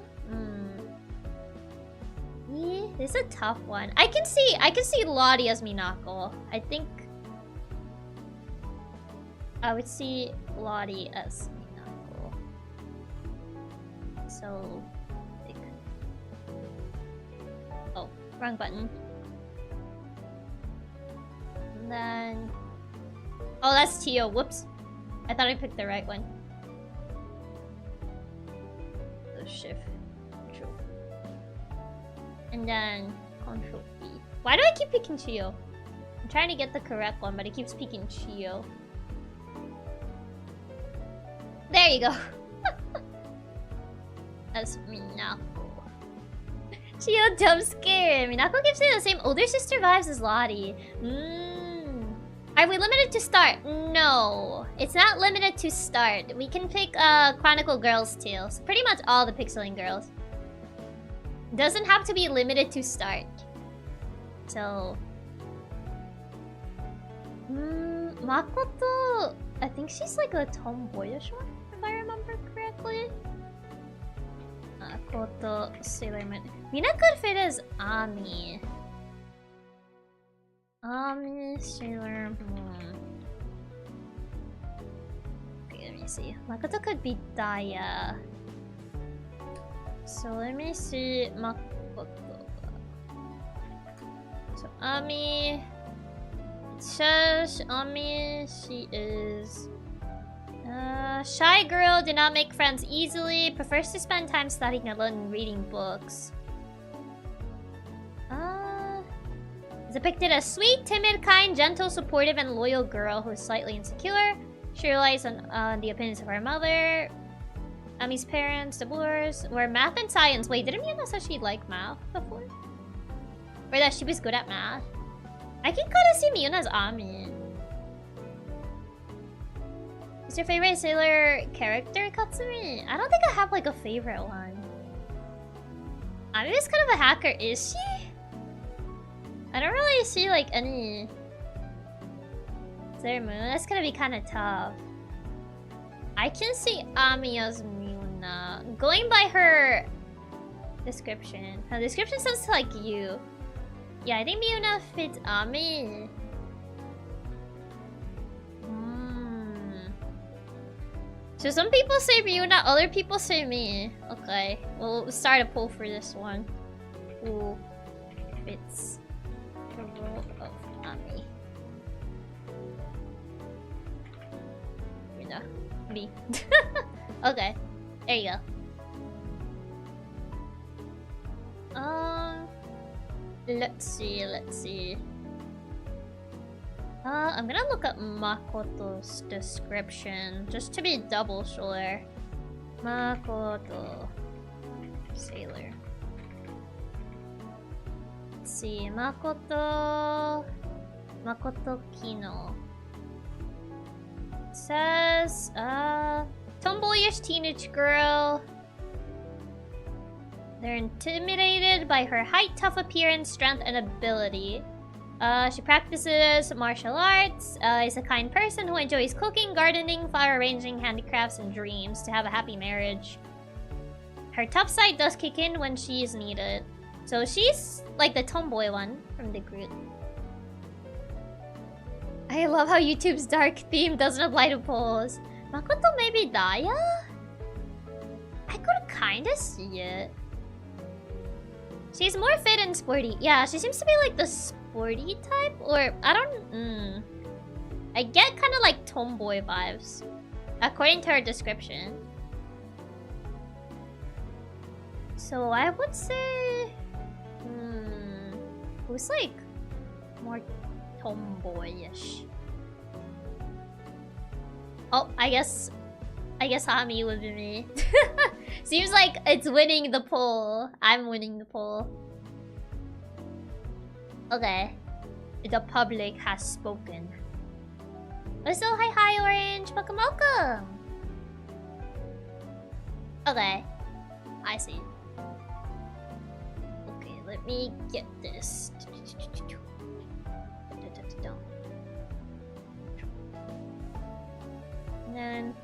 Yeah, this is a tough one. I can see Lottie as Minako. I think I would see Lottie as Minako. So, like... Oh, wrong button. And then... Oh, that's Tio. Whoops. I thought I picked the right one. So shift. Control. And then Control B. Why do I keep picking Chio? I'm trying to get the correct one, but it keeps picking Chio. There you go. That's Minako. Chio jump scare. Minako gives me the same older sister vibes as Lottie. Are we limited to start? No. It's not limited to start. We can pick Chronicle Girls too. So pretty much all the PixelLink girls. Doesn't have to be limited to start. So... Makoto... I think she's like a tomboyish one, if I remember correctly. Makoto, Sailor Moon. Mina could fit as Ami. Ami, Sailor Moon. Okay, let me see. Makoto could be Daya. So let me see Makoto. So Ami... It says Ami, she is... shy girl, did not make friends easily, prefers to spend time studying alone and reading books. Depicted as sweet, timid, kind, gentle, supportive, and loyal girl who is slightly insecure. She relies on the opinions of her mother. Ami's parents, divorced, were math and science. Wait, didn't Miana say she liked math before? Or that she was good at math? I can kind of see Miuna as Ami. What's your favorite Sailor character, Katsumi? I don't think I have like a favorite one. Ami is kind of a hacker, is she? I don't really see like any Sailor Moon. That's gonna be kind of tough. I can see Ami as Miuna. Going by her description. Her description sounds like you. Yeah, I think Miuna fits Ami. So some people say Miuna, other people say me. Okay, we'll start a poll for this one. Who fits the role of Ami? Miuna. Me. Okay, there you go. Let's see. I'm gonna look up Makoto's description just to be double sure. Makoto Sailor. Let's see, Makoto Kino. It says tomboyish teenage girl. They're intimidated by her height, tough appearance, strength, and ability. She practices martial arts, is a kind person who enjoys cooking, gardening, flower arranging, handicrafts, and dreams to have a happy marriage. Her tough side does kick in when she is needed. So she's like the tomboy one from the group. I love how YouTube's dark theme doesn't apply to polls. Makoto maybe Daya? I could kinda see it. She's more fit and sporty. Yeah, she seems to be like the sporty type, or I don't... I get kind of like tomboy vibes, according to her description. So I would say... who's like more tomboyish? Oh, I guess Ami would be me. Seems like it's winning the poll. I'm winning the poll. Okay. The public has spoken. Also, hi Orange! Welcome, welcome! Okay. I see. Okay, let me get this. And then...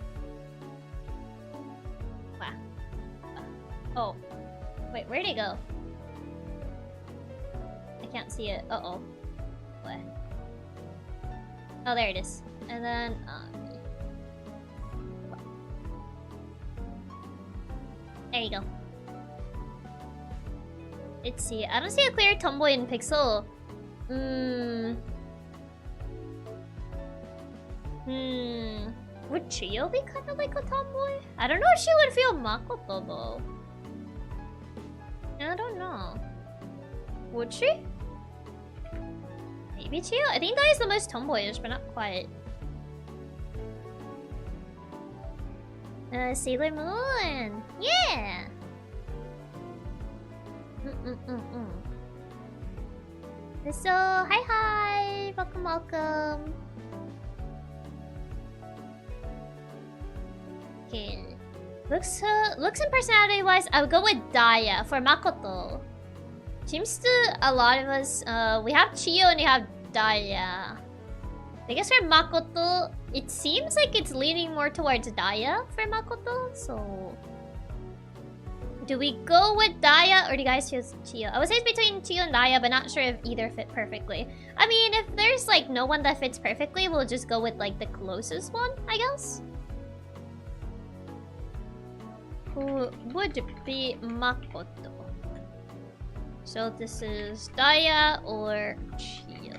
Wow. Oh. Wait, where'd it go? I can't see it. Uh-oh. What? Oh, there it is. And then... there you go. Let's see. I don't see a clear tomboy in Pixel. Would Chio be kind of like a tomboy? I don't know if she would feel Makoto though. I don't know. Would she? Maybe Chio? I think that is the most tomboyish, but not quite. Sailor Moon! Yeah! So, hi! Welcome, welcome! Okay. Looks and personality-wise, I would go with Daya for Makoto. Seems to a lot of us, we have Chio and we have Daya. I guess for Makoto, it seems like it's leaning more towards Daya for Makoto, so... Do we go with Daya or do you guys choose Chio? I would say it's between Chio and Daya, but not sure if either fit perfectly. I mean, if there's like no one that fits perfectly, we'll just go with like the closest one, I guess. Who would be Makoto? So this is Daya or Chio.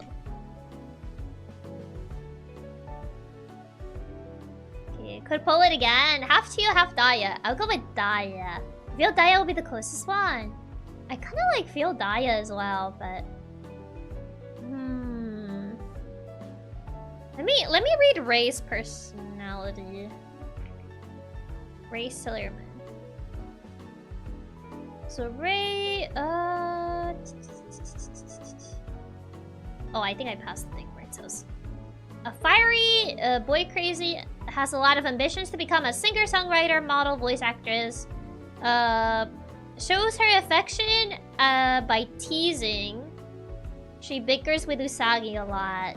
Okay, could pull it again. Half Chio, half Daya. I'll go with Daya. I feel Daya will be the closest one. I kind of like feel Daya as well, but... Let me read Ray's personality. Ray Sillerman. So Ray, oh, I think I passed the thing where it says. A fiery, boy crazy, has a lot of ambitions to become a singer-songwriter, model, voice actress. Shows her affection by teasing. She bickers with Usagi a lot.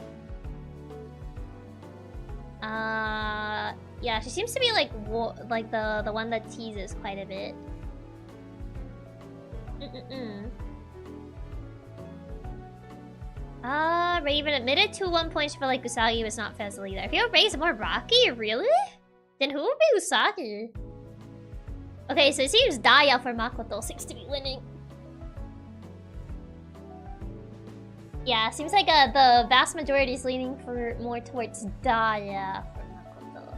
Yeah, she seems to be like the one that teases quite a bit. Ray even admitted to one point she felt like Usagi was not Fizzle either. I feel Ray's more rocky, really? Then who would be Usagi? Okay, so it seems Daya for Makoto seems to be winning. Yeah, seems like the vast majority is leaning more towards Daya for Makoto.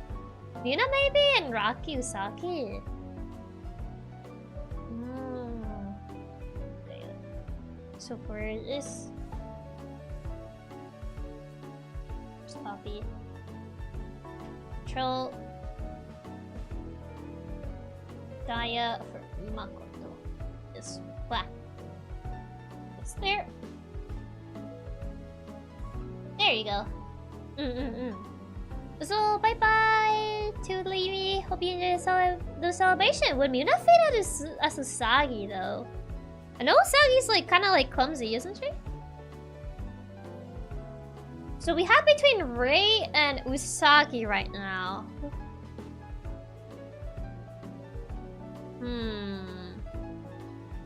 Yuna maybe and Rocky Usagi. Okay. So for this, copy. Control. Daya for Makoto. This black. It's there. There you go. So bye bye to Leamy. Hope you enjoyed the celebration. Would Muna fit as Usagi though? I know Usagi's like kind of like clumsy, isn't she? So we have between Ray and Usagi right now.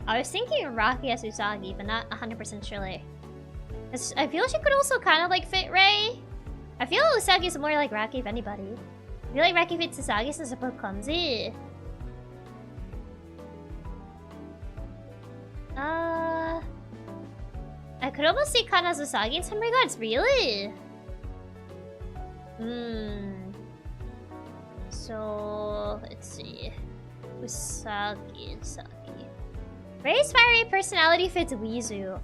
I was thinking Rocky as Usagi, but not 100% sure. I feel she could also kind of like fit Ray. I feel Usagi is more like Rocky if anybody. I feel like Rocky fits Usagi since they're both clumsy. I could almost see Kana as Usagi in some regards, really? So, let's see. Usagi. Ray's fiery personality fits Wizu.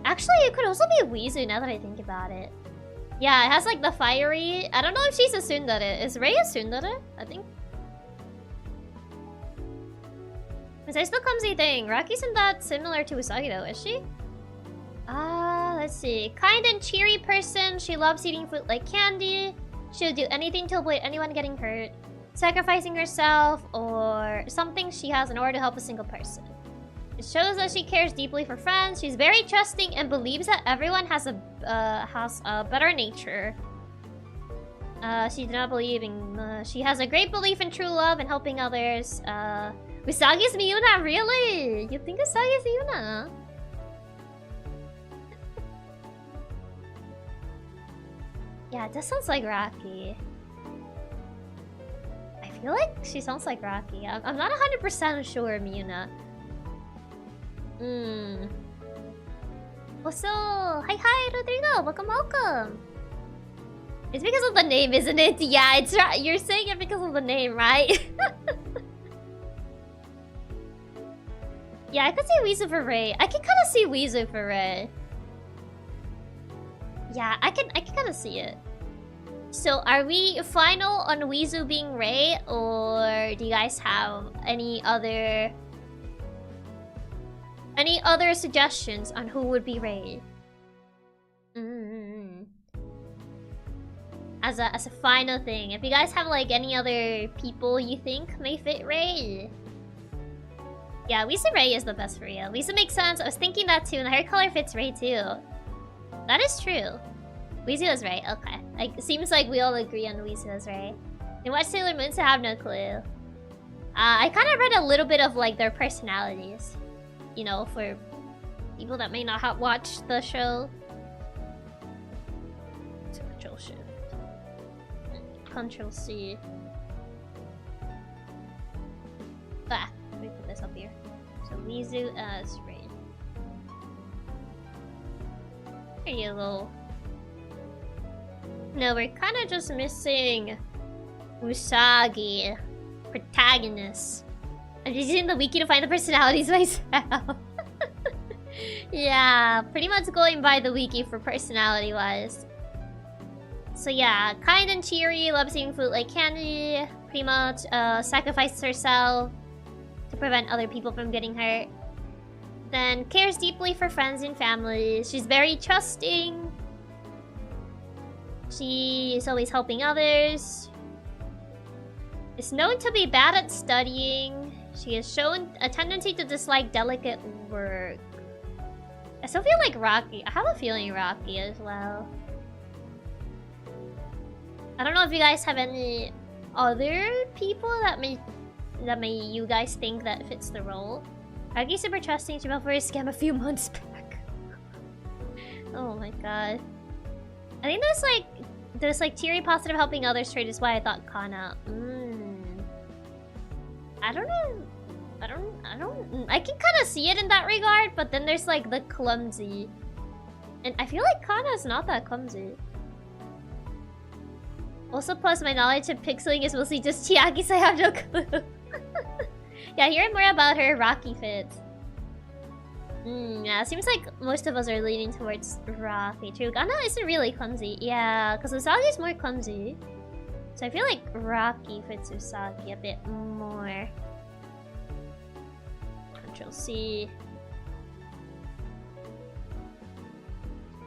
Actually, it could also be Wizu now that I think about it. Yeah, it has like the fiery... I don't know if she's a tsundere. Is Ray a tsundere? I think. Besides the clumsy thing, Raki's not that similar to Usagi though, is she? Let's see. Kind and cheery person. She loves eating food like candy. She'll do anything to avoid anyone getting hurt. Sacrificing herself or something she has in order to help a single person. It shows that she cares deeply for friends. She's very trusting and believes that everyone has a better nature. She does not believe in... she has a great belief in true love and helping others. Usagi's Miyuna, really? You think Usagi's Miyuna? Yeah, that sounds like Rocky. I feel like she sounds like Rocky. I'm not 100% sure, Miyuna. Also, hi, Rodrigo. Welcome. It's because of the name, isn't it? Yeah, it's right. You're saying it because of the name, right? Yeah, I could see Weezu for Ray. I can kind of see Weezu for Ray. Yeah, I can kind of see it. So, are we final on Weezu being Ray, or do you guys have any other suggestions on who would be Ray? As a final thing, if you guys have like any other people you think may fit Ray. Yeah, Weezu Ray is the best for real. Weezu makes sense. I was thinking that too, and the hair color fits Ray too. That is true. Weezu is right. Okay. Like, seems like we all agree on Weezu is right. And watch Sailor Moon, so I have no clue. I kind of read a little bit of like their personalities. You know, for people that may not have watched the show. Control Shift. Control C. Let me put this up here. So Weezu as Ray. There you go. No, we're kind of just missing Usagi, protagonist. I'm just using the wiki to find the personalities myself. Yeah, pretty much going by the wiki for personality-wise. So yeah, kind and cheery, loves eating food like candy. Pretty much sacrifices herself to prevent other people from getting hurt. Then cares deeply for friends and family. She's very trusting. She is always helping others. Is known to be bad at studying. She has shown a tendency to dislike delicate work. I still feel like Rocky. I have a feeling Rocky as well. I don't know if you guys have any other people that may you guys think that fits the role. Rocky's super trusting. She fell for a scam a few months back. Oh my god. I think there's like teary positive helping others trait is why I thought Kana. I don't know. I can kind of see it in that regard, but then there's like the clumsy. And I feel like Kana is not that clumsy. Also, plus my knowledge of PixelLink is mostly just Chiaki, so I have no clue. Yeah, hearing more about her, Rocky fits. Yeah, seems like most of us are leaning towards Rocky. True, Kana isn't really clumsy. Yeah, because Usagi's more clumsy. So I feel like Rocky fits Usagi a bit more. Control C.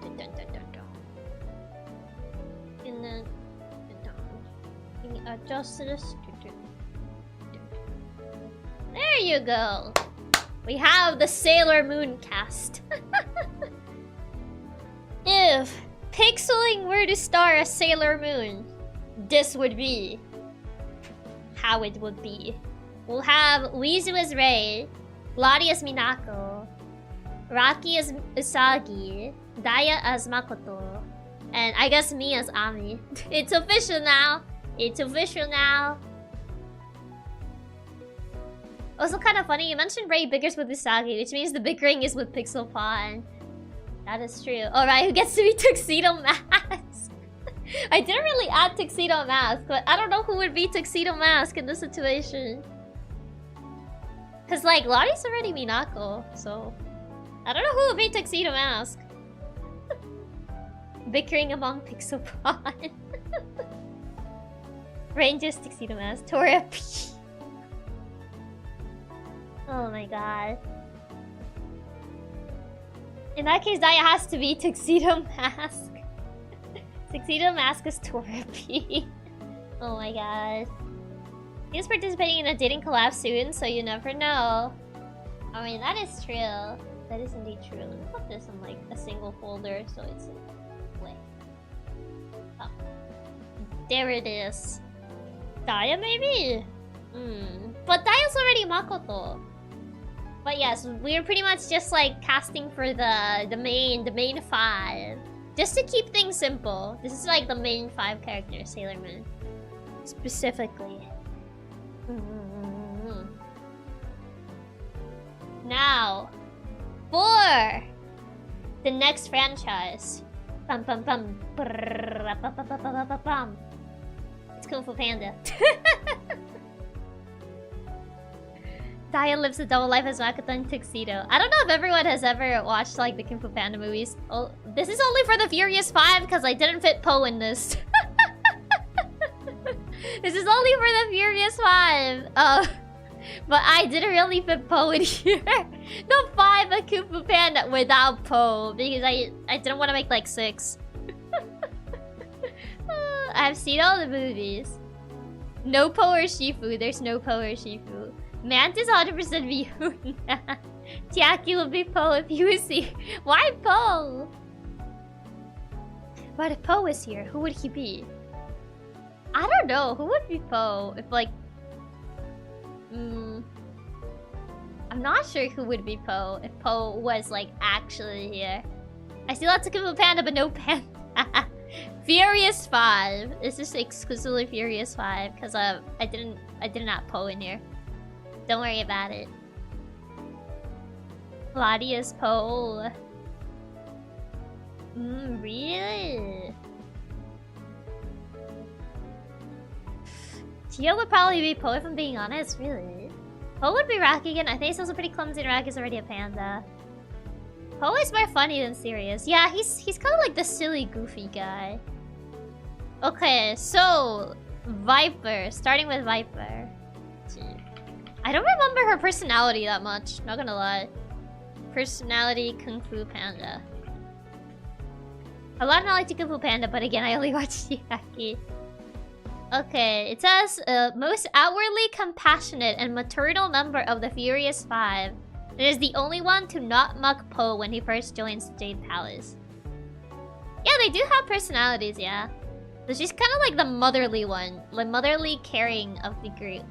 And then adjust this. There you go. We have the Sailor Moon cast. If PixelLink were to star a Sailor Moon, this would be how it would be. We'll have Weezu as Rei, Lottie as Minako, Rocky as Usagi, Daya as Makoto, and I guess me as Ami. It's official now. It's official now. Also kind of funny, you mentioned Ray bickers with Usagi, which means the bickering is with Pixel Pawn. That is true. Alright, who gets to be Tuxedo Mask? I didn't really add Tuxedo Mask, but I don't know who would be Tuxedo Mask in this situation. Cause like, Lottie's already Minako, so... I don't know who would be Tuxedo Mask. Bickering among Pixel Pawn. Rangers Tuxedo Mask, Tora P. Oh my god. In that case, Daya has to be Tuxedo Mask. Tuxedo Mask is Torpy. Oh my god. He's participating in a dating collab soon, so you never know. I mean, that is true. That is indeed true. Let me put this in like a single folder so it's like... Oh. There it is. Daya maybe? But Daya's already Makoto. But yes, we're pretty much just like casting for the main 5. Just to keep things simple. This is like the main 5 characters, Sailor Moon. Specifically. Now, for the next franchise. Bum bum bum. It's Kung Fu Panda. Daya lives a double life as Makoto in Tuxedo. I don't know if everyone has ever watched like the Kung Fu Panda movies. Oh, this is only for the Furious 5 because I didn't fit Poe in this. This is only for the Furious 5. But I didn't really fit Poe in here. No 5 of Kung Fu Panda without Poe because I didn't want to make like 6. I've seen all the movies. No Poe or Shifu. There's no Poe or Shifu. Mantis 100% be Yuna. Chiaki will be Poe if he was here. Why Poe? But if Poe was here, who would he be? I don't know. Who would be Poe? If like... I'm not sure who would be Poe if Poe was like actually here. I see lots of Kung Fu Panda, but no Panda. Furious 5. This is exclusively Furious 5 because I didn't have Poe in here. Don't worry about it. Claudius Poe. Really? Tio would probably be Poe if I'm being honest, really. Poe would be Rakugan. I think he's also pretty clumsy and Rakugan's already a panda. Poe is more funny than serious. Yeah, he's kind of like the silly, goofy guy. Okay, so... Viper. Starting with Viper. I don't remember her personality that much, not gonna lie. Personality, Kung Fu Panda. A lot of knowledge to Kung Fu Panda, but again, I only watched Chiaki. Okay, it says, most outwardly compassionate and maternal member of the Furious 5. It is the only one to not mock Poe when he first joins the Jade Palace. Yeah, they do have personalities, yeah. But she's kind of like the motherly one. Like, motherly caring of the group.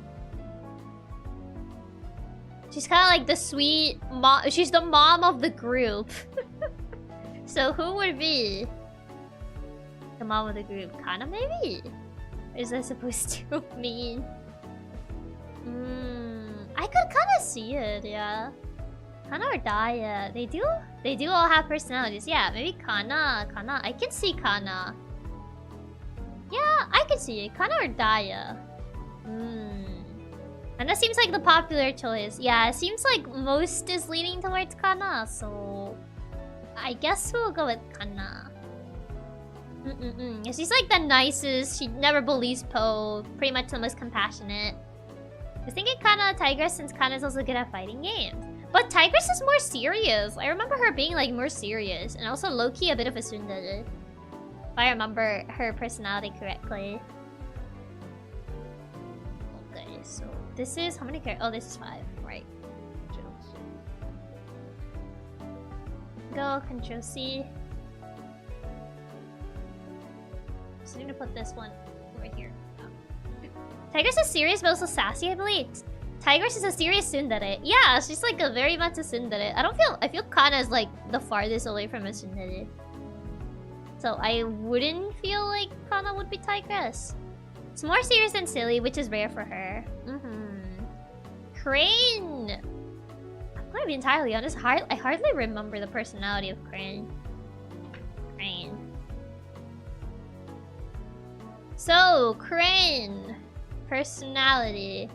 She's kind of like the sweet mom. She's the mom of the group. So who would be the mom of the group? Kana maybe? Or is that supposed to mean? I could kind of see it, yeah. Kana or Daya? They do all have personalities. Yeah, maybe Kana. I can see Kana. Yeah, I can see it. Kana or Daya? And that seems like the popular choice. Yeah, it seems like most is leaning towards Kana, so... I guess we'll go with Kana. She's like the nicest. She never bullies Poe. Pretty much the most compassionate. I was thinking Kana Tigress since Kana is also good at fighting games. But Tigress is more serious. I remember her being like more serious. And also low-key a bit of a tsundere. If I remember her personality correctly. Okay, so... This is... How many characters? Oh, this is 5. Right. Go, Control C. Just need to put this one over here. Oh. Tigress is serious but also sassy, I believe. Tigress is a serious tsundere. Yeah, she's like a very much a tsundere. I feel Kana is like the farthest away from a tsundere. So I wouldn't feel like Kana would be Tigress. It's more serious than silly, which is rare for her. Crane! I'm gonna be entirely honest, I hardly remember the personality of Crane. So, Crane. Personality.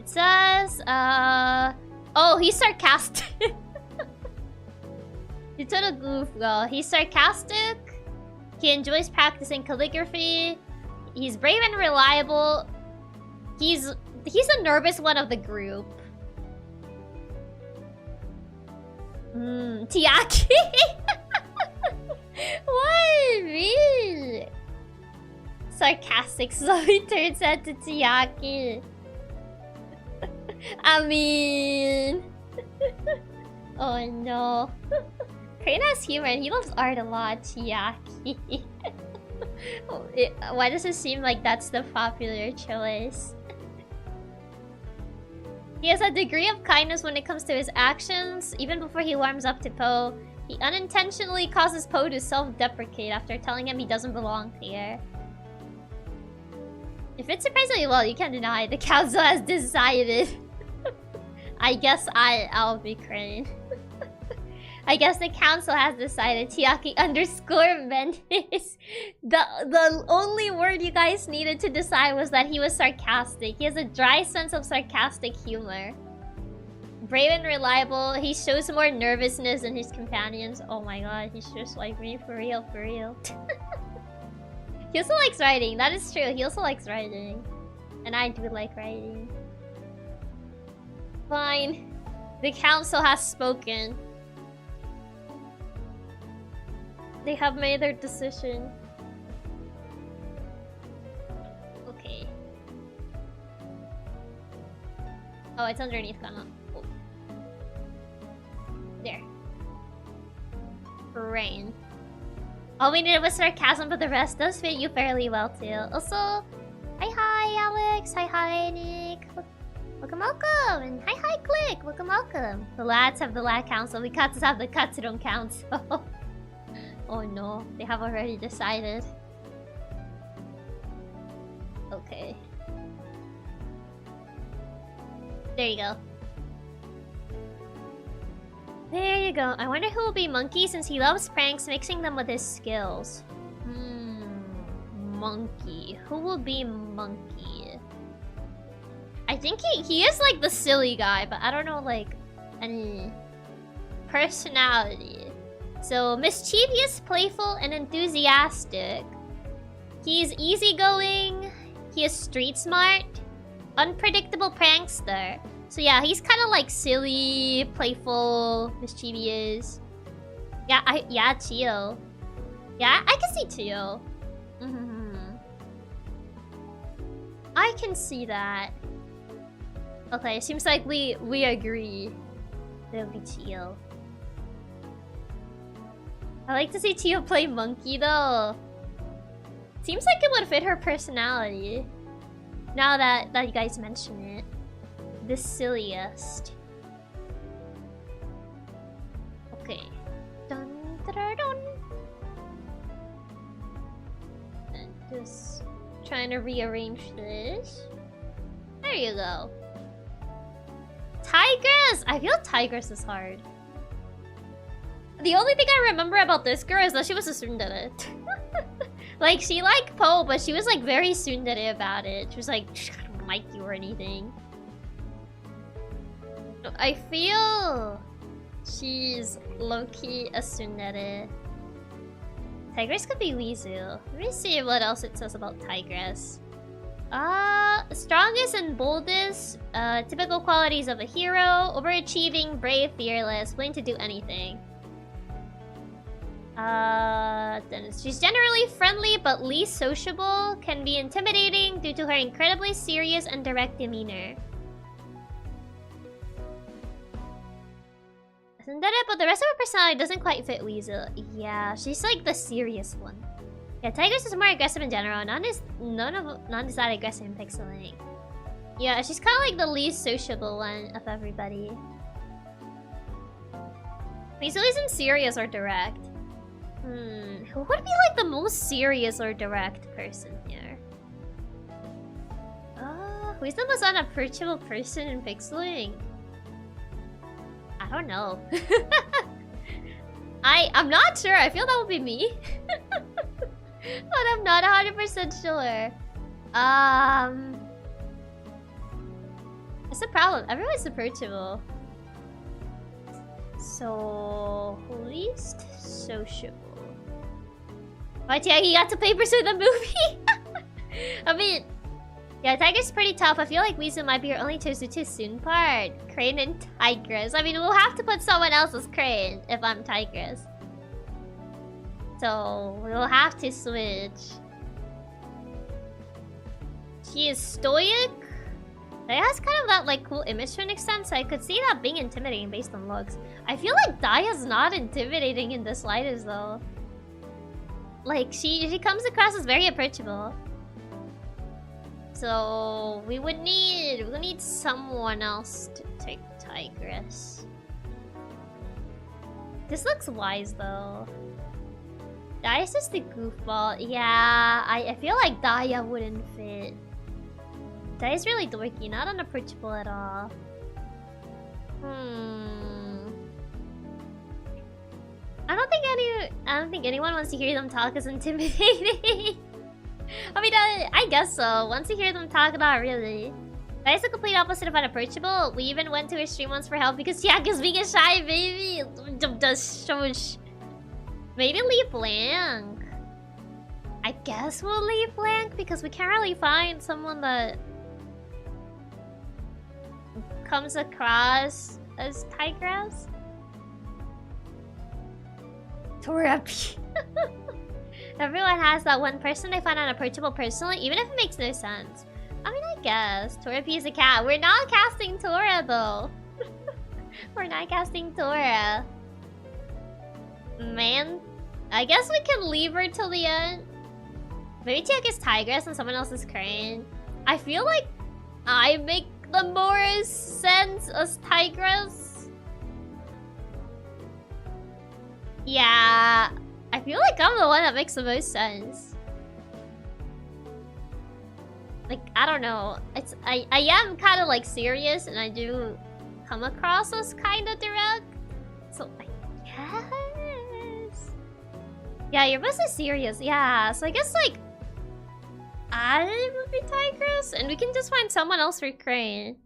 It says, oh, he's sarcastic. He's a goof girl. He's sarcastic. He enjoys practicing calligraphy. He's brave and reliable. He's the nervous one of the group. Chiaki! What? Really? Sarcastic slowly turns into Chiaki. I mean... Oh no. Crane has humor and he loves art a lot, Chiaki. Why does it seem like that's the popular choice? He has a degree of kindness when it comes to his actions. Even before he warms up to Poe, he unintentionally causes Poe to self-deprecate after telling him he doesn't belong here. It fits surprisingly well, you can't deny. The council has decided. I guess I'll be Crane. I guess the council has decided Chiaki _ Menace. The only word you guys needed to decide was that he was sarcastic. He has a dry sense of sarcastic humor. Brave and reliable. He shows more nervousness than his companions. Oh my god, he's just like me. For real, for real. He also likes writing. That is true. He also likes writing. And I do like writing. Fine. The council has spoken. They have made their decision. Okay. Oh, it's underneath Kana. Oh. There. Rain. All we needed was sarcasm, but the rest does fit you fairly well too. Also, hi Alex, hi Nick. Welcome, welcome, and hi Click. Welcome, welcome. The lads have the lad council. We Katsus have the Katsuron council. Oh no, they have already decided. Okay. There you go. There you go. I wonder who will be Monkey since he loves pranks, mixing them with his skills. Monkey. Who will be Monkey? I think he is like the silly guy, but I don't know like any personality. So, mischievous, playful, and enthusiastic. He's easygoing. He is street smart. Unpredictable prankster. So yeah, he's kind of like silly, playful, mischievous. Yeah, Chio. Yeah, I can see Chio. I can see that. Okay, seems like we agree. It'll be Chio. I like to see Chio play Monkey though. Seems like it would fit her personality. Now that you guys mention it. The silliest. Okay. Dun, da, da, dun. And just trying to rearrange this. There you go. Tigress! I feel Tigress is hard. The only thing I remember about this girl is that she was a tsundere. Like, she liked Poe, but she was like very tsundere about it. She was like, I don't like you or anything. I feel she's low-key a tsundere. Tigress could be Wizu. Let me see what else it says about Tigress. Strongest and boldest. Typical qualities of a hero. Overachieving, brave, fearless, willing to do anything. Then she's generally friendly but least sociable. Can be intimidating due to her incredibly serious and direct demeanor. But the rest of her personality doesn't quite fit Weasel. Yeah, she's like the serious one. Yeah, Tigress is more aggressive in general. None is that aggressive in PixelLink. Yeah, she's kind of like the least sociable one of everybody. Weasel isn't serious or direct. Who would be like the most serious or direct person here? Who's the most unapproachable person in PixelLink? I don't know. I'm not sure. I feel that would be me. But I'm not 100% sure. It's a problem. Everyone's approachable. So, least sociable. Oh, yeah, he got to play Pursue the movie. I mean, Yeah, Tiger's pretty tough. I feel like Weezu might be your only choice to soon part. Crane and Tigress. I mean, we'll have to put someone else as Crane if I'm Tigress. So, we'll have to switch. She is stoic. It has kind of that like cool image to an extent, so I could see that being intimidating based on looks. I feel like Daya's not intimidating in the slightest though. Like she comes across as very approachable. So we need someone else to take Tigress. This looks wise though. Daya's just a goofball. Yeah, I feel like Daya wouldn't fit. Daya's really dorky, not unapproachable at all. I don't think anyone wants to hear them talk is intimidating. I mean, I guess so. Once you hear them talk, not really. Daya's the complete opposite of unapproachable. We even went to her stream once for help because Chiaki's being a shy baby. Maybe leave blank. I guess we'll leave blank because we can't really find someone that comes across as Tigress. Torapi. Everyone has that one person they find unapproachable personally, even if it makes no sense. I mean, I guess. Torapi is a cat. We're not casting Tora, though. We're not casting Tora. Man, I guess we can leave her till the end. Maybe Chiaki's Tigress and someone else is Crane. I feel like I make the more sense as Tigress. Yeah, I feel like I'm the one that makes the most sense. Like, I don't know. I am kind of like serious, and I do come across as kind of direct. So I guess. Yeah, you're mostly serious. Yeah, so I guess like I would be Tigress, and we can just find someone else for Crane.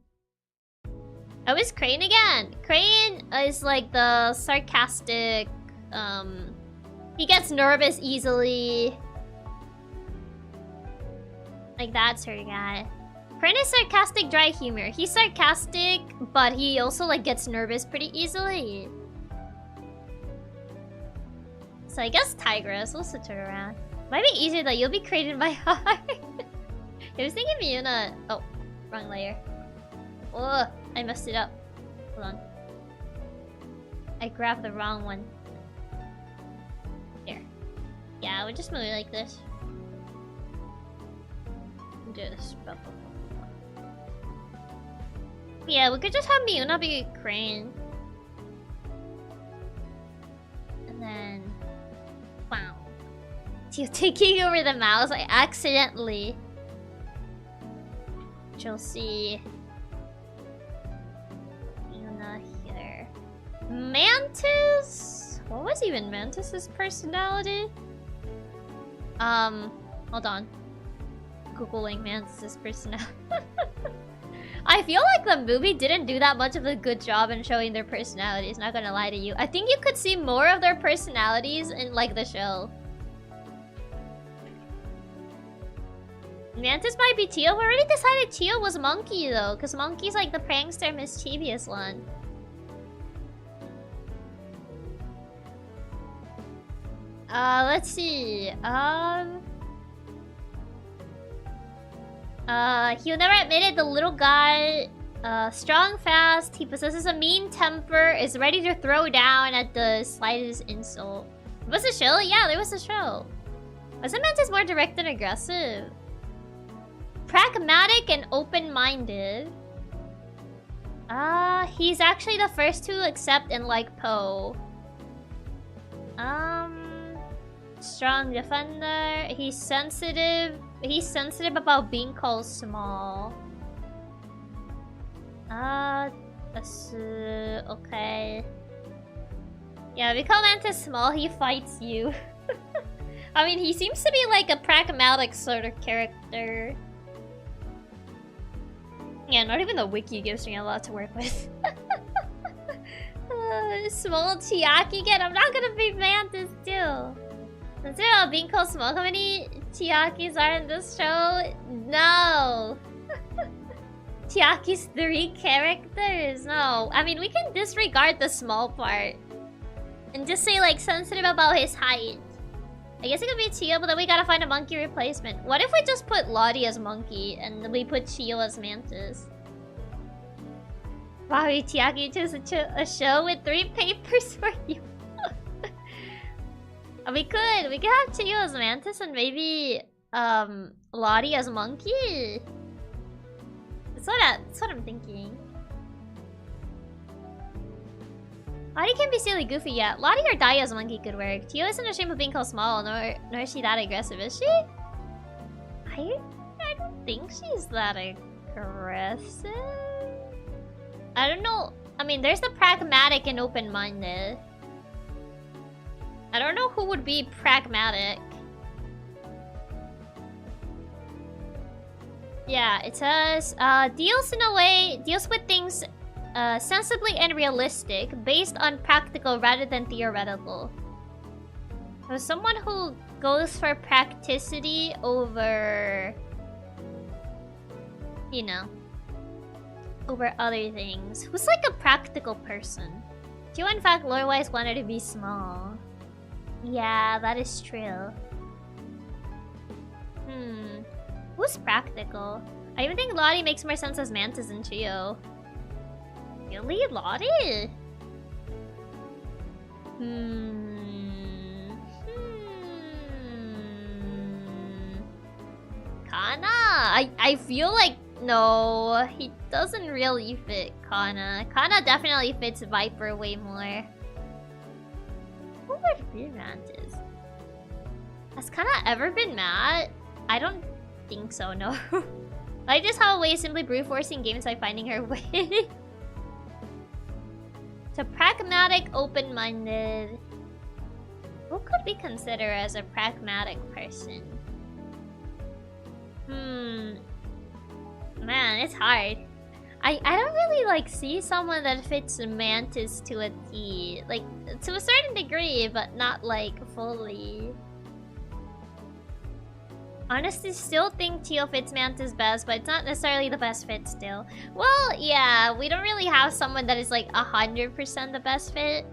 Oh, it's Crane again. Crane is like the sarcastic. He gets nervous easily. Like that sort of guy. Crane is sarcastic, dry humor. He's sarcastic, but he also like gets nervous pretty easily. So I guess Tigress. We'll switch her around. Might be easier though. You'll be created by heart. I was thinking Miyuna. Oh, wrong layer. Oh, I messed it up. Hold on. I grabbed the wrong one. There. Yeah, we'll just move it like this. Do this. Yeah, we could just have Miyuna be Crane. And then... Wow. She's taking over the mouse. I accidentally... You'll see... Miyuna here. Mantis? What was even Mantis's personality? Hold on. Googling Mantis's personality. I feel like the movie didn't do that much of a good job in showing their personalities, not gonna lie to you. I think you could see more of their personalities in like the show. Mantis might be Teal. We already decided Teal was Monkey though, because Monkey's like the prankster mischievous one. Let's see. He'll never admit it, the little guy. Strong, fast, he possesses a mean temper, is ready to throw down at the slightest insult. Was a show? Yeah, there was a show. Wasn't Mantis more direct and aggressive? Pragmatic and open-minded. He's actually the first to accept and like Poe. Strong defender. He's sensitive. He's sensitive about being called small. Okay. Yeah, we call Mantis small, he fights you. I mean, he seems to be like a pragmatic sort of character. Yeah, not even the wiki gives me a lot to work with. Small Chiaki again. I'm not gonna be Mantis too. Consider how being called small, how many Chiakis are in this show? No! Chiaki's 3 characters? No. I mean, we can disregard the small part. And just say, like, sensitive about his height. I guess it could be Chio, but then we gotta find a monkey replacement. What if we just put Lottie as monkey, and we put Chio as mantis? Wow, Chiaki chose a show with 3 papers for you. We could have Chio as mantis and maybe Lottie as monkey. That's what I'm thinking. Lottie can be silly goofy yet. Lottie or Dai as monkey could work. Chio isn't ashamed of being called small, nor is she that aggressive, is she? I don't think she's that aggressive. I don't know. I mean, there's the pragmatic and open-minded. I don't know who would be pragmatic. Yeah, it says, deals with things sensibly and realistic, based on practical rather than theoretical. So someone who goes for practicity over, you know, over other things. Who's like a practical person? Chio, in fact, lore-wise wanted to be small. Yeah, that is true. Who's practical? I even think Lottie makes more sense as Mantis than Chio. Really? Lottie? Kana? I feel like no, he doesn't really fit Kana. Kana definitely fits Viper way more. Who would be Mantis? Has Kana ever been mad? I don't think so, no. I just have a way of simply brute forcing games by finding her way. So pragmatic, open-minded. Who could we consider as a pragmatic person? Man, it's hard. I don't really like see someone that fits Mantis to a T. Like, to a certain degree, but not like fully. Honestly, still think Chio fits Mantis best, but it's not necessarily the best fit still. Well, yeah, we don't really have someone that is like 100% the best fit.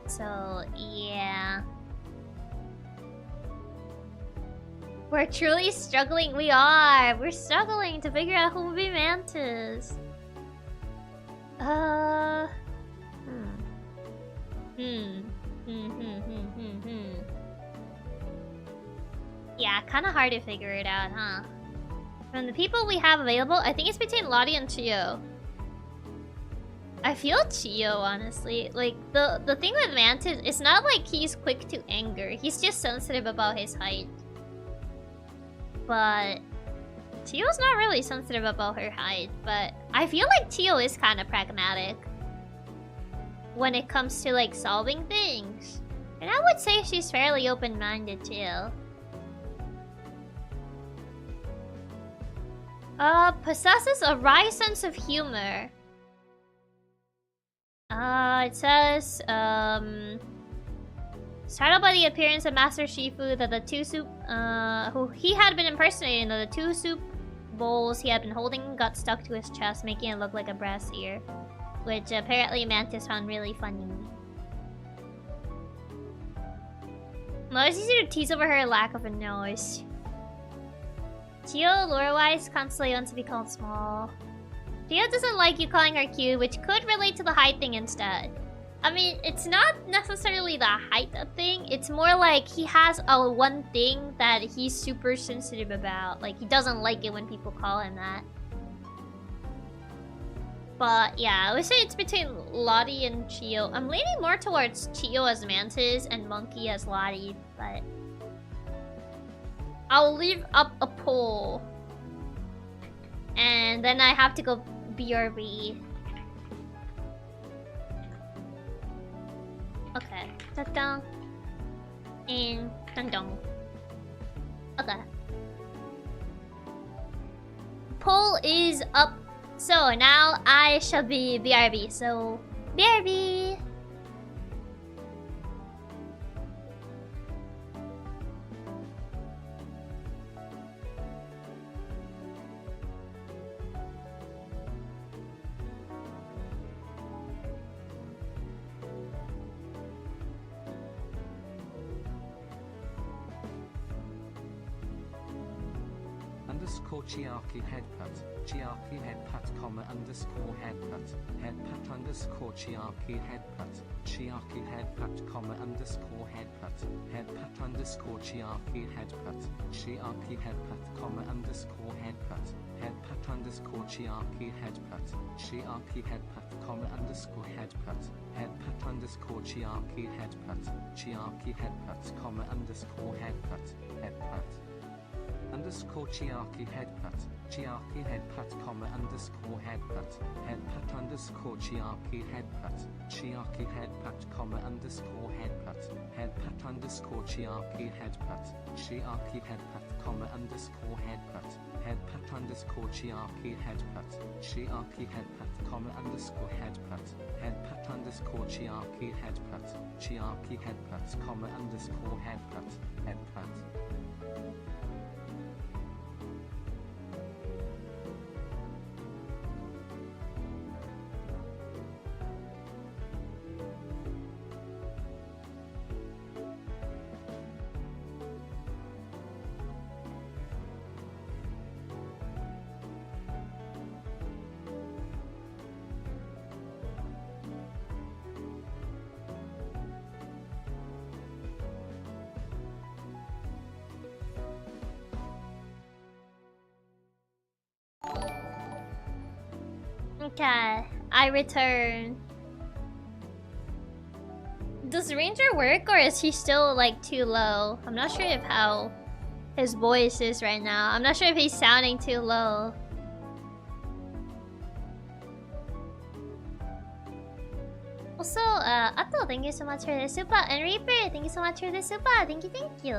So, yeah. We're truly struggling. We are. We're struggling to figure out who will be Mantis. Yeah, kind of hard to figure it out, huh? From the people we have available, I think it's between Lottie and Chio. I feel Chio, honestly. Like, the thing with Mantis, it's not like he's quick to anger. He's just sensitive about his height. But Chio's not really sensitive about her height. But I feel like Chio is kind of pragmatic when it comes to, like, solving things. And I would say she's fairly open-minded, too. Possesses a wry sense of humor. It says, startled by the appearance of Master Shifu that the two soup, who he had been impersonating, that the 2 soup bowls he had been holding got stuck to his chest, making it look like a brass ear. Which apparently Mantis found really funny. Well, it's easy to tease over her lack of a nose. Chio, lore-wise, constantly wants to be called small. Chio doesn't like you calling her cute, which could relate to the height thing instead. I mean, it's not necessarily the height thing. It's more like he has a one thing that he's super sensitive about. Like, he doesn't like it when people call him that. But yeah, I would say it's between Lottie and Chio. I'm leaning more towards Chio as Mantis and Monkey as Lottie, but I'll leave up a poll. And then I have to go BRB. Okay. Ta-dang. And dun-dong. Okay. Poll is up. So now I shall be BRB. So BRB. Chiaki headput. Chiaki headput, underscore headput. Headput underscore Chiaki headput. Chiaki headput, underscore headput. Headput underscore Chiaki headput. Chiaki headput, underscore headput. Headput underscore Chiaki headput. Chiaki headput, underscore headput. Headput underscore Chiaki headput. Chiaki headput, underscore headput. Headput underscore Chiaki headput. Chiaki headput, underscore headput. Headput underscore Chiaki headput. Chiaki headput, underscore headput. Headput underscore Chiaki headput. Chiaki headput, underscore headput. Headput underscore Chiaki headput. Chiaki headput, underscore headput. Headput underscore Chiaki headput. Chiaki headput, underscore headput. Headput. Okay, I return. Does Ranger work or is he still like too low? I'm not sure if how his voice is right now. I'm not sure if he's sounding too low. Also, Atto, thank you so much for the super. And Reaper, thank you so much for the super. Thank you, thank you.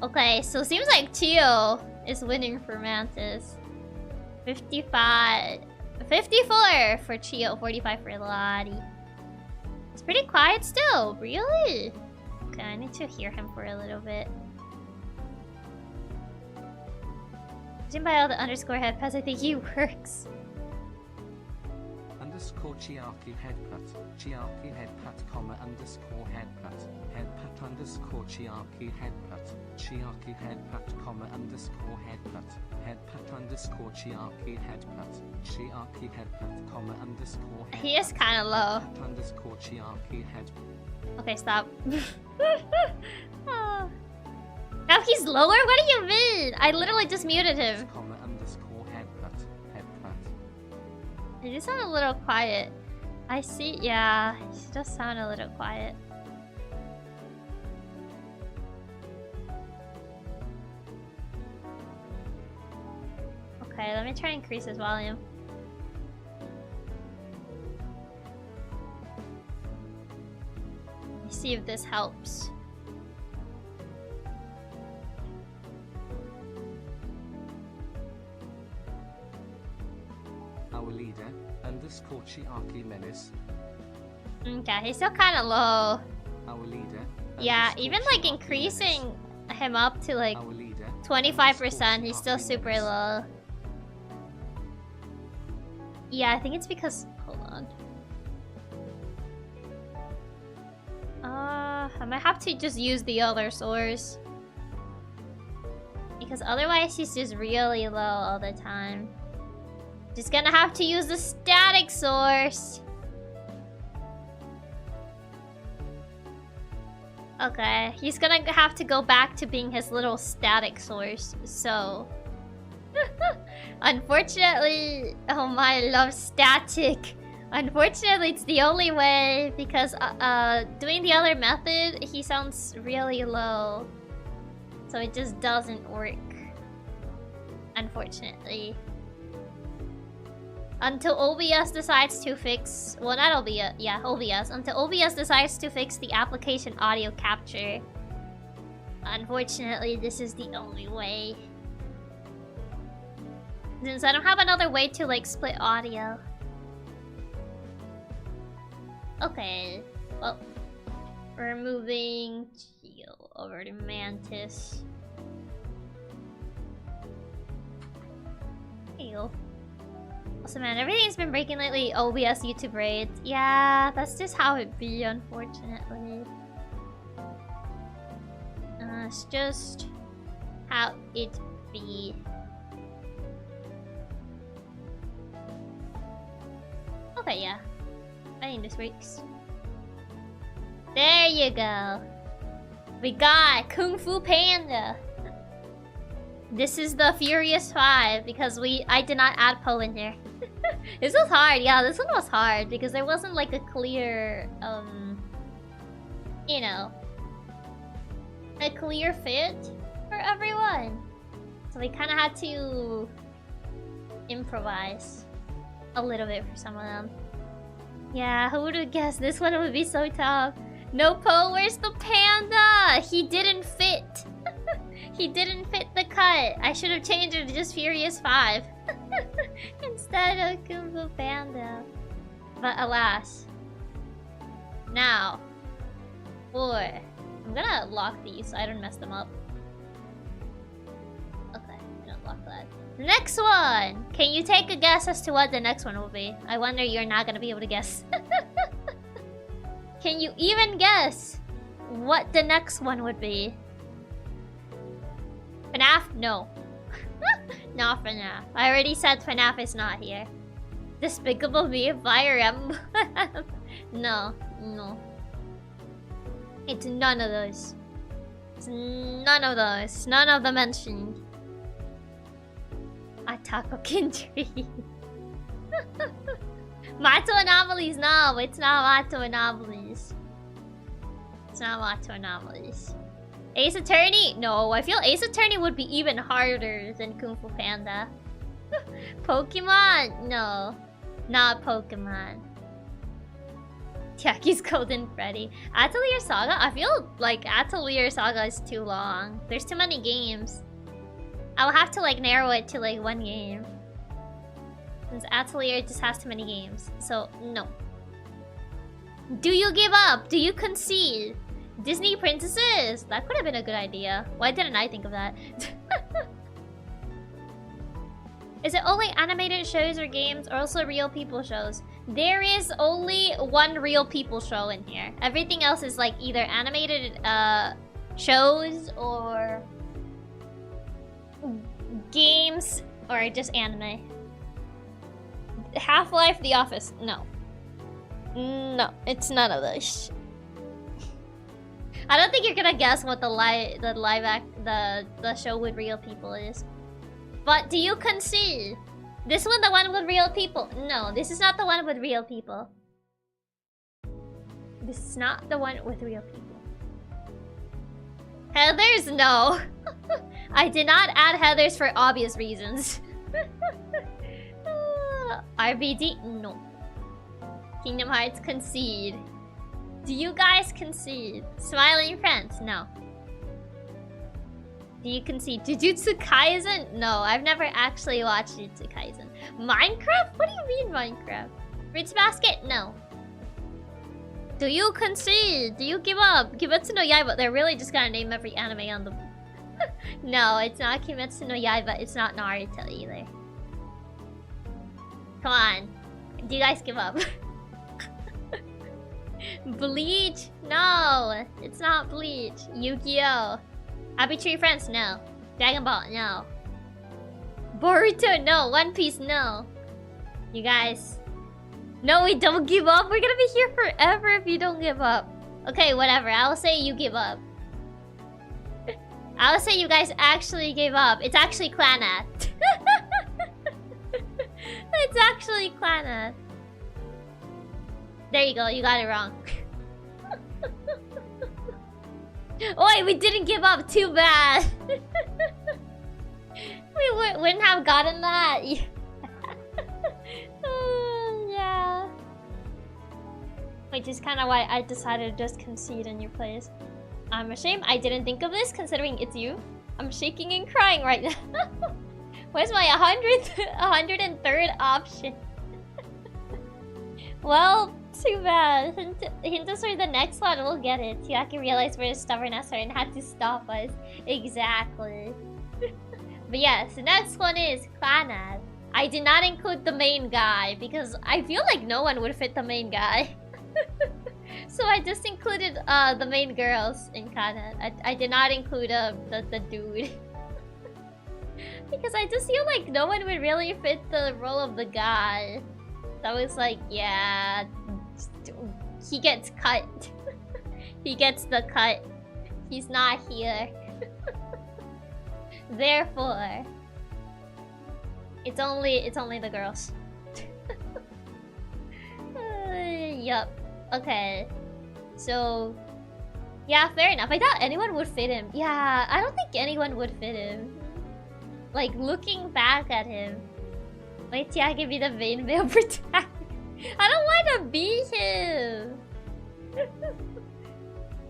Okay, so seems like Chio is winning for Mantis. 54 for Chio, 45 for Lottie. It's pretty quiet still, really? Okay, I need to hear him for a little bit. Jim by all the underscore headpads, I think he works. Underscore Chiaki headput. Chiaki headput, underscore headput. Headput underscore Chiaki headput. Chiaki headput, underscore headput. Headput underscore Chiaki headput. Chiaki headput, underscore headput. He is kind of low. Headput underscore Chiaki headput. Okay, stop. Oh. Now he's lower? What do you mean? I literally just muted him. Underscore headput. Headput. It just sound a little quiet. I see, yeah, he does sound a little quiet. Okay, let me try and increase his volume. Let me see if this helps. Our leader, underscore Chiaki menace. Okay, he's still kind of low. Our leader. Yeah, even like increasing him up to like 25%, he's still super low. Yeah, I think it's because... Hold on. I might have to just use the other source. Because otherwise he's just really low all the time. Just gonna have to use the static source. Okay, he's gonna have to go back to being his little static source, so... Unfortunately, oh my, I love static. Unfortunately, it's the only way because doing the other method, he sounds really low. So it just doesn't work. Unfortunately. Until OBS decides to fix... Well, not OBS. Yeah, OBS. Until OBS decides to fix the application audio capture. Unfortunately, this is the only way. Since I don't have another way to, like, split audio. Okay. Well, we're moving over to Mantis. There you go. Also, man, everything's been breaking lately. OBS YouTube raids. Yeah, that's just how it be, unfortunately. It's just how it be. Okay, yeah. I think this works. There you go. We got Kung Fu Panda. This is the Furious 5 because I did not add Poe in here. This was hard, yeah, this one was hard because there wasn't like a clear, you know, a clear fit for everyone. So we kind of had to improvise a little bit for some of them. Yeah, who would have guessed this one would be so tough? No Poe, where's the panda? He didn't fit. He didn't fit the cut. I should have changed it to just Furious 5 instead of Kung Fu Panda. But alas. Now, 4. I'm gonna lock these so I don't mess them up. Okay, I don't lock that. Next one! Can you take a guess as to what the next one will be? I wonder you're not gonna be able to guess. Can you even guess what the next one would be? FNAF? No. Not FNAF. I already said FNAF is not here. Despicable Me, Fire Emblem. No, no. It's none of those. It's none of those. None of the mentioned. Atako Kintri. Mato Anomalies, no, it's not Mato Anomalies. It's not Mato Anomalies. Ace Attorney? No, I feel Ace Attorney would be even harder than Kung Fu Panda. Pokemon? No, not Pokemon. Chiaki's Golden Freddy. Atelier Saga? I feel like Atelier Saga is too long. There's too many games. I'll have to like narrow it to like one game. Since Atelier just has too many games. So, no. Do you give up? Do you concede? Disney princesses? That could have been a good idea. Why didn't I think of that? Is it only animated shows or games or also real people shows? There is only one real people show in here. Everything else is like either animated shows or games or just anime. Half-Life, The Office, no. No, it's none of those. I don't think you're gonna guess what the show with real people is. But do you concede? This one, the one with real people? No, this is not the one with real people. This is not the one with real people. Heathers? No. I did not add Heathers for obvious reasons. RBD? No. Kingdom Hearts? Concede. Do you guys concede? Smiling Friends? No. Do you concede? Jujutsu Kaisen? No, I've never actually watched Jujutsu Kaisen. Minecraft? What do you mean Minecraft? Fruits Basket? No. Do you concede? Do you give up? Kimetsu no Yaiba. They're really just gonna name every anime on the... No, it's not Kimetsu no Yaiba. It's not Naruto either. Come on. Do you guys give up? Bleach? No. It's not Bleach. Yu-Gi-Oh! Happy Tree Friends? No. Dragon Ball? No. Boruto? No. One Piece? No. You guys... No, we don't give up. We're gonna be here forever if you don't give up. Okay, whatever. I'll say you give up. I'll say you guys actually gave up. It's actually Clannad. It's actually Clannad. There you go. You got it wrong. Oi, we didn't give up. Too bad. We wouldn't have gotten that. Yeah. Which is kind of why I decided to just concede in your place. I'm ashamed I didn't think of this, considering it's you. I'm shaking and crying right now. Where's my 103rd option? Well, too bad. Hint us for the next one, we'll get it. Chiaki realized we're stubborn as her and had to stop us. Exactly. But yes, the next one is Clannad. I did not include the main guy because I feel like no one would fit the main guy. So I just included the main girls in Clannad. I did not include the dude. Because I just feel like no one would really fit the role of the guy. That was like, yeah, he gets cut. He gets the cut. He's not here. Therefore, it's only the girls. Yup. Okay. So, yeah, fair enough. I thought anyone would fit him. Yeah, I don't think anyone would fit him. Like, looking back at him. Wait, Chiaki be the vein veil protector. I don't want to be him.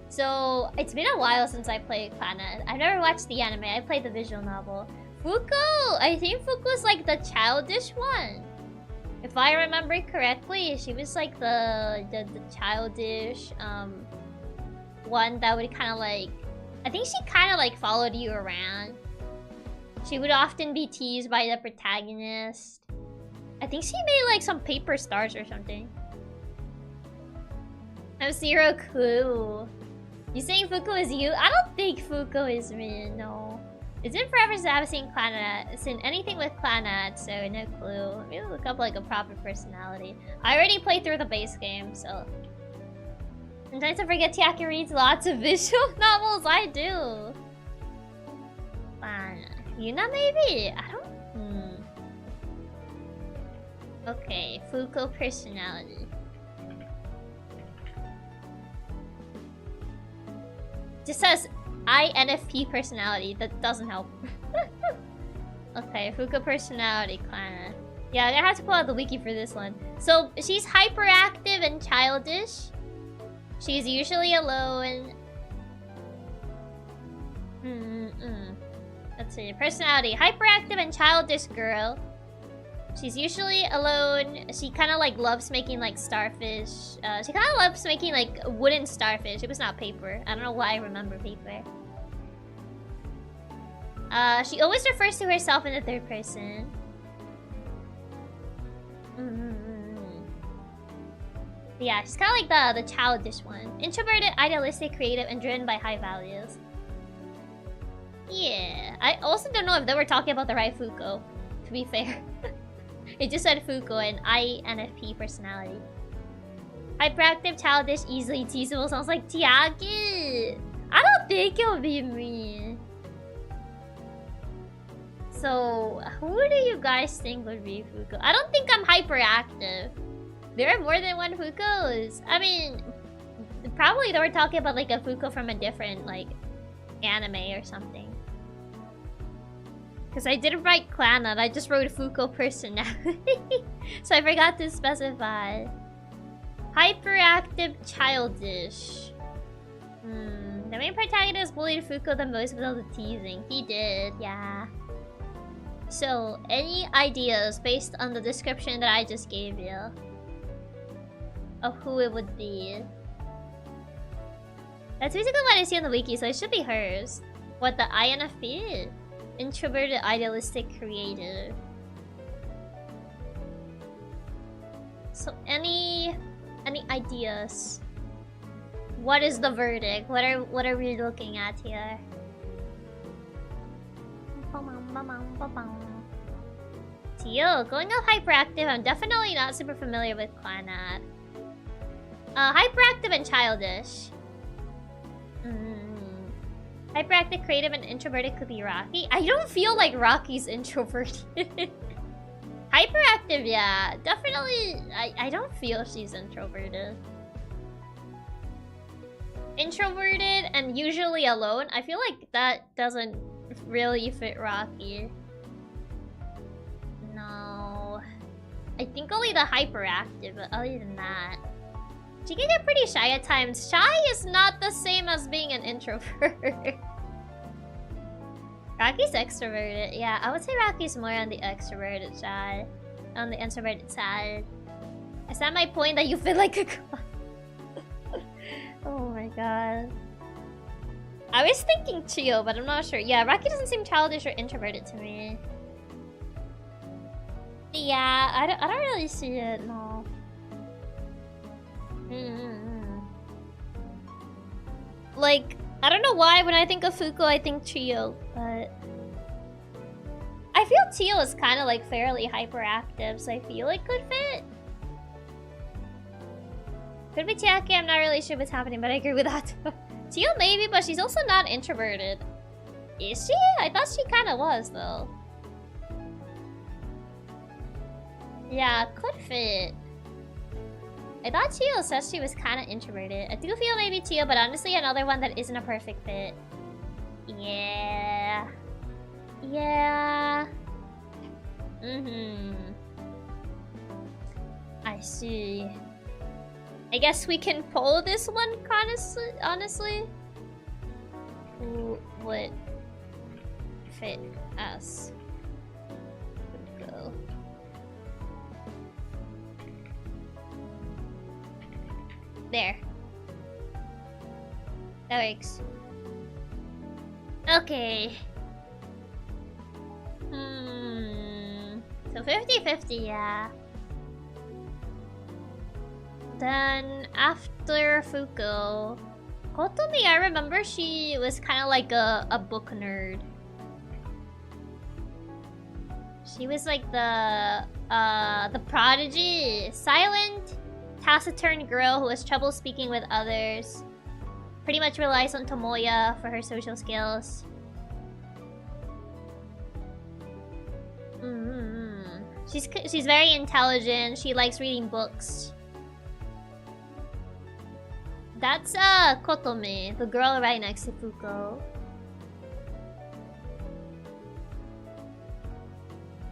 So, it's been a while since I played Planet. I've never watched the anime. I played the visual novel. Fuko! I think Fuko's like the childish one. If I remember correctly, she was like the childish one that would kind of like... I think she kind of like followed you around. She would often be teased by the protagonist. I think she made like some paper stars or something. I have zero clue. You saying Fuko is you? I don't think Fuko is me, no. It's been forever since I've seen anything with Clannad, so no clue. Let me look up like a proper personality. I already played through the base game, so... Sometimes I forget Chiaki reads lots of visual novels. I do. Yuna maybe? I don't... Okay, Fuko personality. Just says INFP personality. That doesn't help. Okay, Fuko personality, Clan. Yeah, I'm gonna have to pull out the wiki for this one. So, she's hyperactive and childish. She's usually alone. Let's see. Personality. Hyperactive and childish girl. She's usually alone. She kind of like loves making like starfish. She kind of loves making like wooden starfish. It was not paper. I don't know why I remember paper. She always refers to herself in the third person. Yeah, she's kind of like the childish one. Introverted, idealistic, creative, and driven by high values. Yeah. I also don't know if they were talking about the right Fuko, to be fair. It just said Fuko and INFP personality. Hyperactive, childish, easily teasable. Sounds like Chiaki. I don't think it'll be me. So, who do you guys think would be Fuko? I don't think I'm hyperactive. There are more than one Fukos. I mean, probably they were talking about like a Fuko from a different like anime or something. Because I didn't write Clannad, I just wrote Fuko personality. So I forgot to specify. Hyperactive, childish. The main protagonist bullied Fuko the most with all the teasing. He did, yeah. So, any ideas based on the description that I just gave you? Of who it would be? That's basically what I see on the wiki, so it should be hers. What, the INFP? Introverted, idealistic, creative. So any ideas? What is the verdict? What are we looking at here? Teal, going off hyperactive. I'm definitely not super familiar with Clannad. Hyperactive and childish. Hyperactive, creative, and introverted could be Rocky. I don't feel like Rocky's introverted. Hyperactive, yeah. Definitely, I don't feel she's introverted. Introverted and usually alone. I feel like that doesn't really fit Rocky. No. I think only the hyperactive, but other than that... She can get pretty shy at times. Shy is not the same as being an introvert. Rocky's extroverted. Yeah, I would say Rocky's more on the extroverted side. On the introverted side. Is that my point that you feel like a girl? Oh my god. I was thinking Chio, but I'm not sure. Yeah, Rocky doesn't seem childish or introverted to me. Yeah, I don't really see it, no. Like, I don't know why when I think of Fuko I think Chio, but I feel Chio is kind of like fairly hyperactive, so I feel it could fit. Could be Chiaki, I'm not really sure what's happening, but I agree with that. Tio maybe, but she's also not introverted. Is she? I thought she kinda was, though. Yeah, could fit. I thought Tio said she was kinda introverted. I do feel maybe Tio, but honestly another one that isn't a perfect fit. Yeah. Yeah. I see. I guess we can poll this one, honestly. Who would fit us? Go. There. That works. Okay. So 50-50, yeah. Then after Fuko, Kotomi, I remember she was kind of like a book nerd. She was like the prodigy, silent, taciturn girl who has trouble speaking with others. Pretty much relies on Tomoya for her social skills. She's very intelligent. She likes reading books. That's Kotomi, the girl right next to Fuko.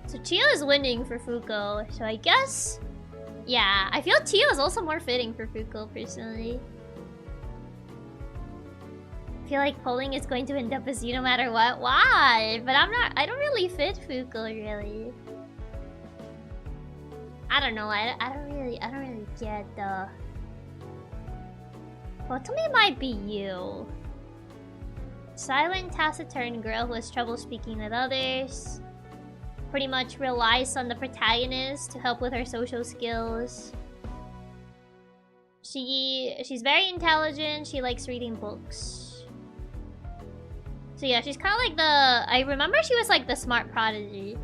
So Chio is winning for Fuko, so I guess... Yeah, I feel Chio is also more fitting for Fuko, personally. I feel like polling is going to end up as you no matter what. Why? But I don't really fit Fuko, really. I don't know, I don't really get the... Kotomi might be you. Silent, taciturn girl who has trouble speaking with others. Pretty much relies on the protagonist to help with her social skills. She's very intelligent. She likes reading books. So yeah, she's kind of like the... I remember she was like the smart prodigy.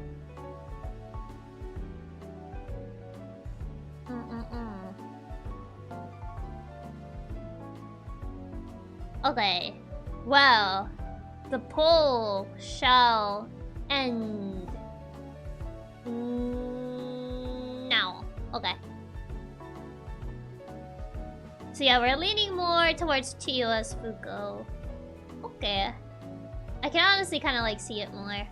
Okay. Well, the poll shall end now. Okay. So yeah, we're leaning more towards Chiyo as Fuko. Okay. I can honestly kind of like see it more.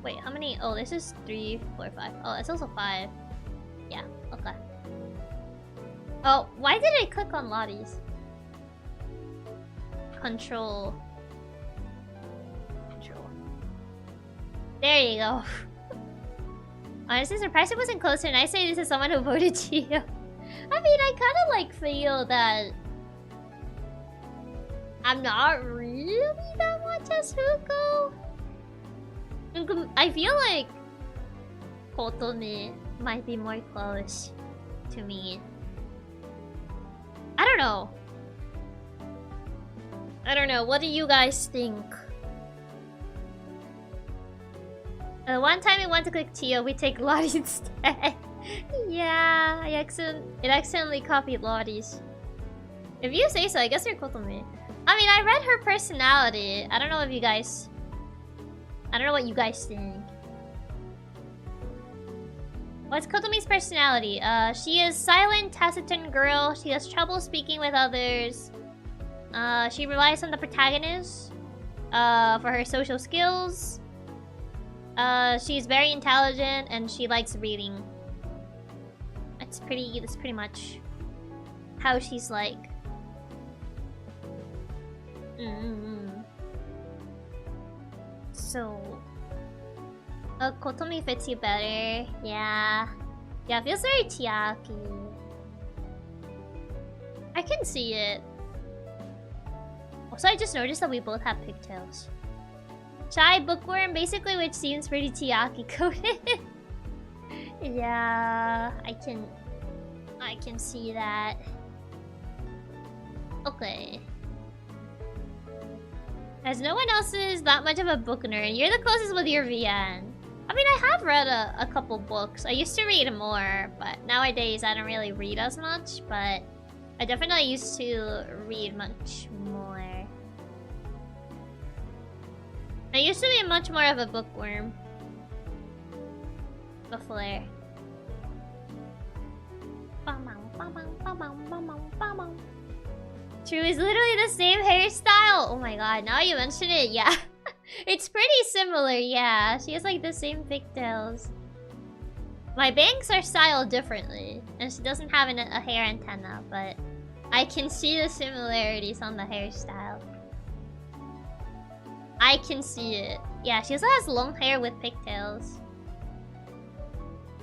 Wait, how many? Oh, this is 3, 4, 5. Oh, it's also 5. Yeah, okay. Oh, why did I click on Lottie's? Control. There you go. Honestly surprised it wasn't closer, and I say this is someone who voted Chiyo. I mean, I kind of like feel that I'm not really that much as Fuko. I feel like Kotomi might be more close to me. I don't know. I don't know. What do you guys think? One time we want to click Chiyo, we take Lottie instead. Yeah, it accidentally copied Lottie's. If you say so, I guess you're Kotomi. I mean, I read her personality. I don't know if you guys... I don't know what you guys think. What's Kotomi's personality? She is silent, taciturn girl. She has trouble speaking with others. She relies on the protagonist for her social skills. She's very intelligent and she likes reading. That's pretty much how she's like. So, Kotomi fits you better. Yeah, it feels very Chiaki. I can see it. Also, I just noticed that we both have pigtails. Shy bookworm, basically, which seems pretty Chiaki coded. Yeah, I can see that. Okay. As no one else is that much of a book nerd, you're the closest with your VN. I mean, I have read a couple books. I used to read more, but nowadays I don't really read as much, but I definitely used to read much more. I used to be much more of a bookworm before. True is literally the same hairstyle. Oh my god, now you mention it, yeah. It's pretty similar, yeah. She has like the same pigtails. My bangs are styled differently, and she doesn't have a hair antenna, but I can see the similarities on the hairstyle. I can see it. Yeah, she also has long hair with pigtails.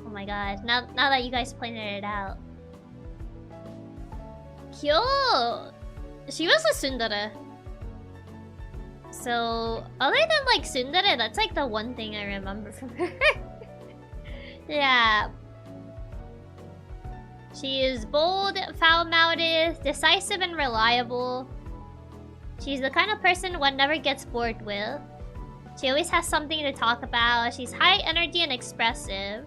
Oh my god, now that you guys pointed it out. Kyo! She was a tsundere. So, other than like tsundere, that's like the one thing I remember from her. Yeah. She is bold, foul-mouthed, decisive, and reliable. She's the kind of person one never gets bored with. She always has something to talk about. She's high energy and expressive.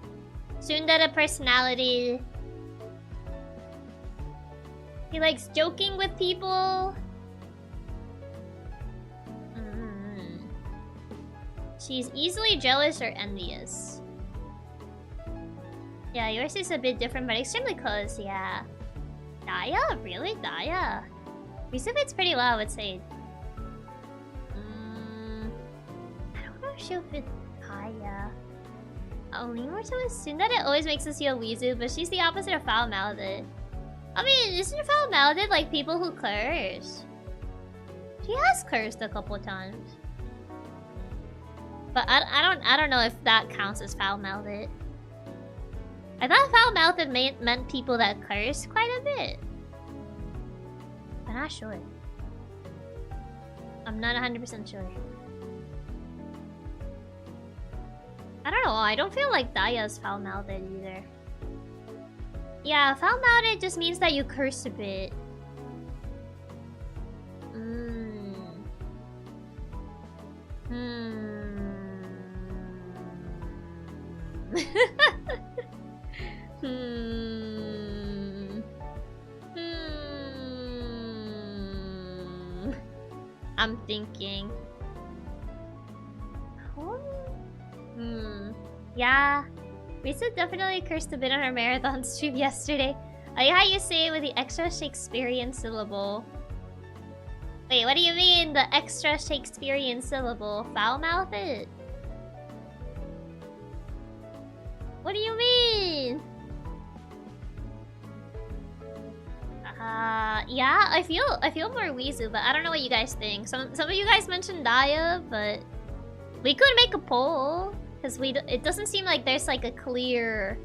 Tsundere personality. He likes joking with people. She's easily jealous or envious. Yeah, yours is a bit different, but extremely close, yeah. Daya? Really? Daya? It's pretty low, I would say. I don't know if she'll fit Daya. Only more so is Tsundere always makes us feel Wizu, but she's the opposite of foul-mouthed. I mean, isn't foul-mouthed like people who curse? She has cursed a couple times. But I don't know if that counts as foul-mouthed. I thought foul-mouthed meant people that curse quite a bit. I'm not sure. I'm not 100% sure. I don't know, I don't feel like Daya's foul-mouthed either. Yeah, foul-mouthed just means that you curse a bit. I'm thinking. Yeah. Risa definitely cursed a bit on her marathon stream yesterday. I like how you say it with the extra Shakespearean syllable. Wait, what do you mean the extra Shakespearean syllable? Foul-mouthed? What do you mean? Yeah, I feel more Wizu, but I don't know what you guys think. Some of you guys mentioned Daya, but we could make a poll because it doesn't seem like there's like a clear,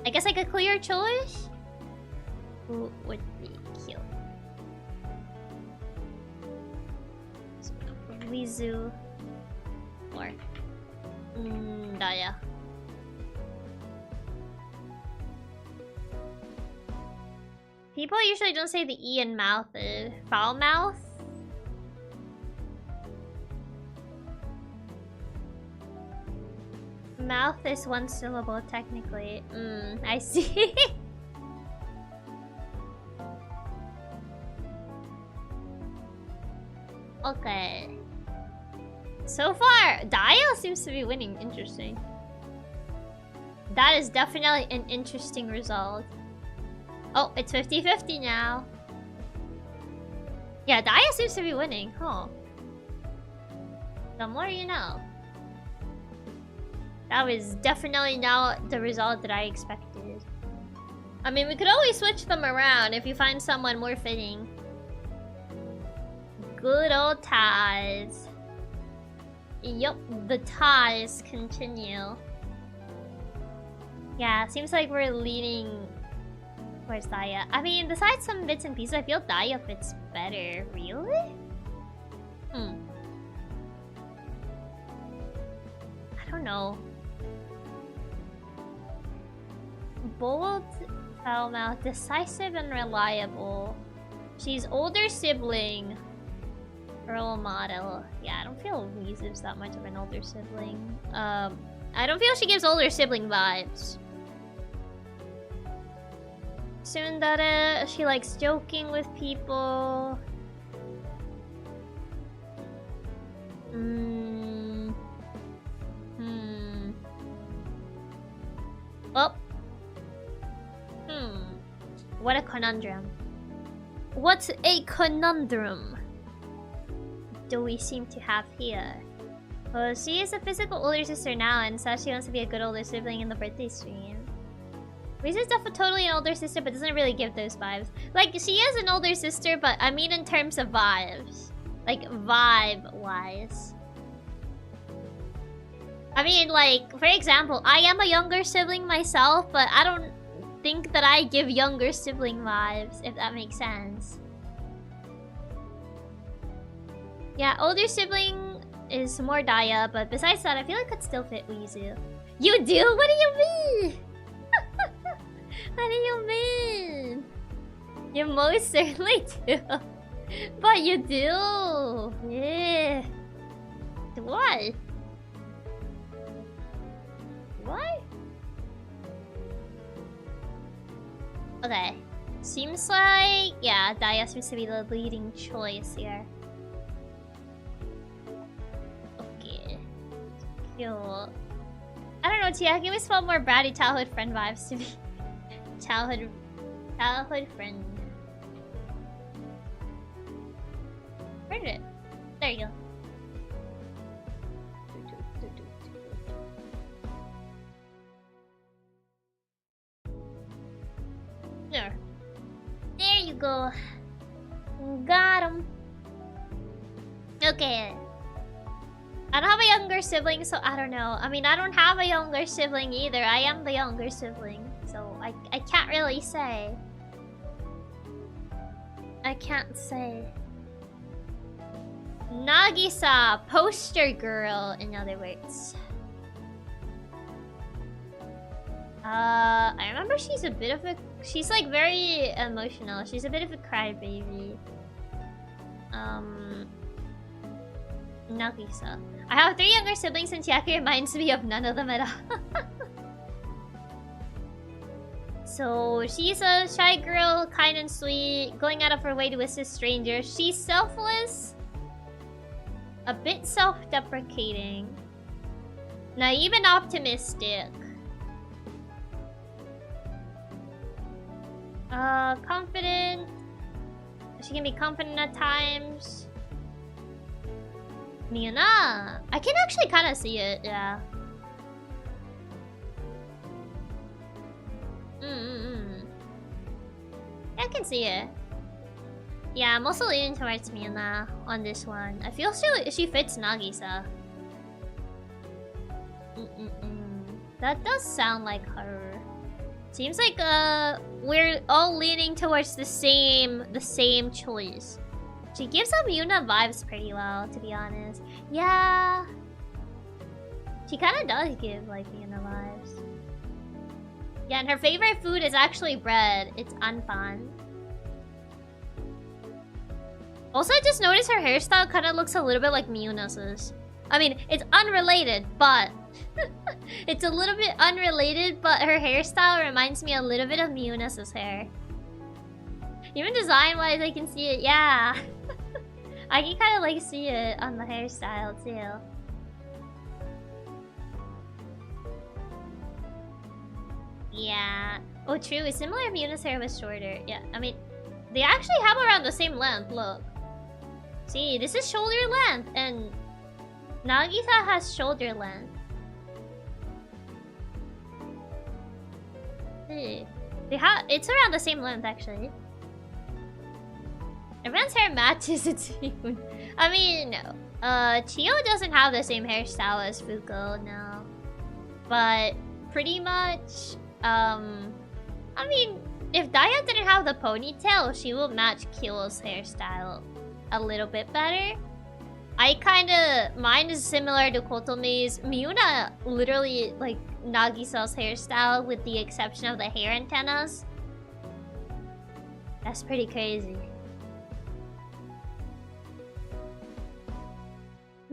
I guess like a clear choice. Who would be cute? Wizu or Daya. People usually don't say the E in mouth. Foul mouth? Mouth is one syllable technically. I see. Okay. So far, Daya seems to be winning. Interesting. That is definitely an interesting result. Oh, it's 50-50 now. Yeah, Daya seems to be winning, huh? The more you know. That was definitely not the result that I expected. I mean, we could always switch them around if you find someone more fitting. Good old ties. Yup, the ties continue. Yeah, seems like we're leaning towards Daya. I mean, besides some bits and pieces, I feel Daya fits better. Really? I don't know. Bold, foul-mouthed, decisive, and reliable. She's older sibling. Role model. Yeah, I don't feel Weezu's that much of an older sibling. I don't feel she gives older sibling vibes. Tsundere, she likes joking with people. Well. What a conundrum. What a conundrum do we seem to have here? Well, she is a physical older sister now and says she wants to be a good older sibling in the birthday stream. Risa's definitely totally an older sister, but doesn't really give those vibes. Like, she is an older sister, but I mean in terms of vibes. Like, vibe-wise. I mean, like, for example, I am a younger sibling myself, but I don't think that I give younger sibling vibes, if that makes sense. Yeah, older sibling is more Daya, but besides that, I feel like it could still fit Weezu. You do? What do you mean? What do you mean? You most certainly do. But you do. Yeah. What? What? Okay. Seems like... yeah, Daya seems to be the leading choice here. Okay. Cute. I don't know, Chiaki always felt more bratty childhood friend vibes to me. Childhood friend. Where did it? There you go. There. There you go. Got him. Okay. I don't have a younger sibling, so I don't know. I mean, I don't have a younger sibling either. I am the younger sibling, so I can't really say. I can't say. Nagisa, poster girl, in other words. I remember she's a bit of a... she's like very emotional. She's a bit of a crybaby. Nagisa. I have 3 younger siblings and Chiaki reminds me of none of them at all. So, she's a shy girl, kind and sweet, going out of her way to assist strangers. She's selfless, a bit self-deprecating, naive and optimistic. Confident. She can be confident at times. Miuna. I can actually kind of see it, yeah. I can see it. Yeah, I'm also leaning towards Miuna on this one. I feel she fits Nagisa. That does sound like her. Seems like we're all leaning towards the same choice. She gives up Miuna vibes pretty well, to be honest. Yeah. She kind of does give like Miuna vibes. Yeah, and her favorite food is actually bread. It's anpan. Also, I just noticed her hairstyle kind of looks a little bit like Miuna's. I mean, it's unrelated, but... it's a little bit unrelated, but her hairstyle reminds me a little bit of Miuna's hair. Even design-wise, I can see it, yeah. I can kind of like see it on the hairstyle, too. Yeah. Oh, true. It's similar if Miuna's hair was shorter. Yeah, I mean, they actually have around the same length, look. See, this is shoulder length, and Nagisa has shoulder length. See, it's around the same length, actually. Everyone's hair matches its tune. I mean, Chio doesn't have the same hairstyle as Fuko, no. But pretty much, I mean, if Daya didn't have the ponytail, she would match Kyo's hairstyle a little bit better. Mine is similar to Kotomi's. Miuna literally like Nagisa's hairstyle with the exception of the hair antennas. That's pretty crazy.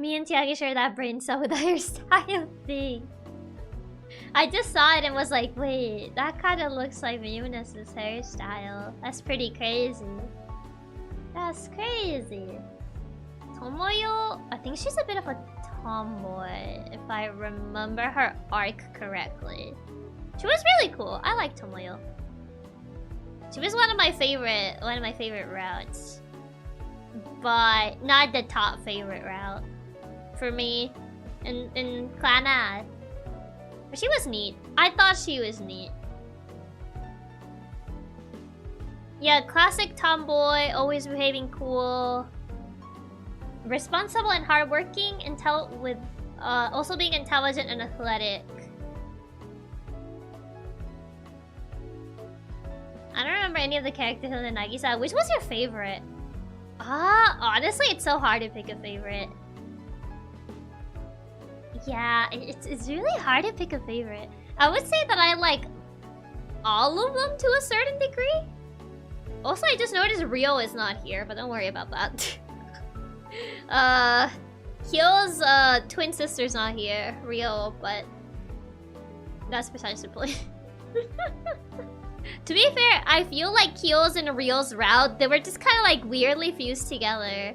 Me and Chiaki share that brain cell with the hairstyle thing. I just saw it and was like, wait, that kind of looks like Eunice's hairstyle. That's pretty crazy. That's crazy. Tomoyo, I think she's a bit of a tomboy, if I remember her arc correctly. She was really cool. I like Tomoyo. She was one of my favorite routes. But not the top favorite route for me in Clannad. But she was neat. I thought she was neat. Yeah, classic tomboy, always behaving cool. Responsible and hardworking, also being intelligent and athletic. I don't remember any of the characters in the Nagisa. Which was your favorite? Honestly, it's so hard to pick a favorite. Yeah, it's really hard to pick a favorite. I would say that I like all of them to a certain degree. Also, I just noticed Rio is not here, but don't worry about that. Kyo's twin sister's not here, Rio, but that's besides the point. To be fair, I feel like Kyo's and Rio's route, they were just kind of like weirdly fused together.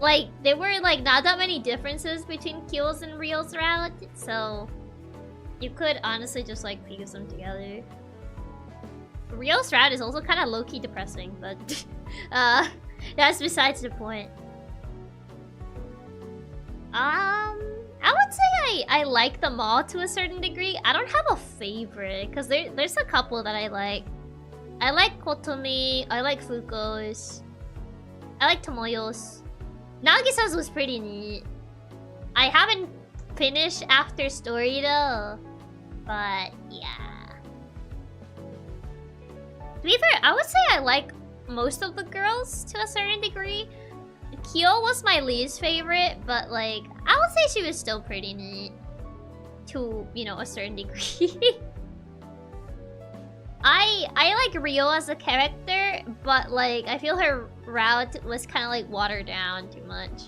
Like, there were like not that many differences between Kyo's and Rio's route, so you could honestly just like fuse them together. Rio's route is also kind of low-key depressing, but that's besides the point. I would say I like them all to a certain degree. I don't have a favorite, because there's a couple that I like. I like Kotomi, I like Fuko's, I like Tomoyo's. Nagisa's was pretty neat. I haven't finished after story though, but yeah. To be fair, I would say I like most of the girls to a certain degree. Kyo was my least favorite, but like, I would say she was still pretty neat to, you know, a certain degree. I like Rio as a character, but like, I feel her route was kind of like watered down too much.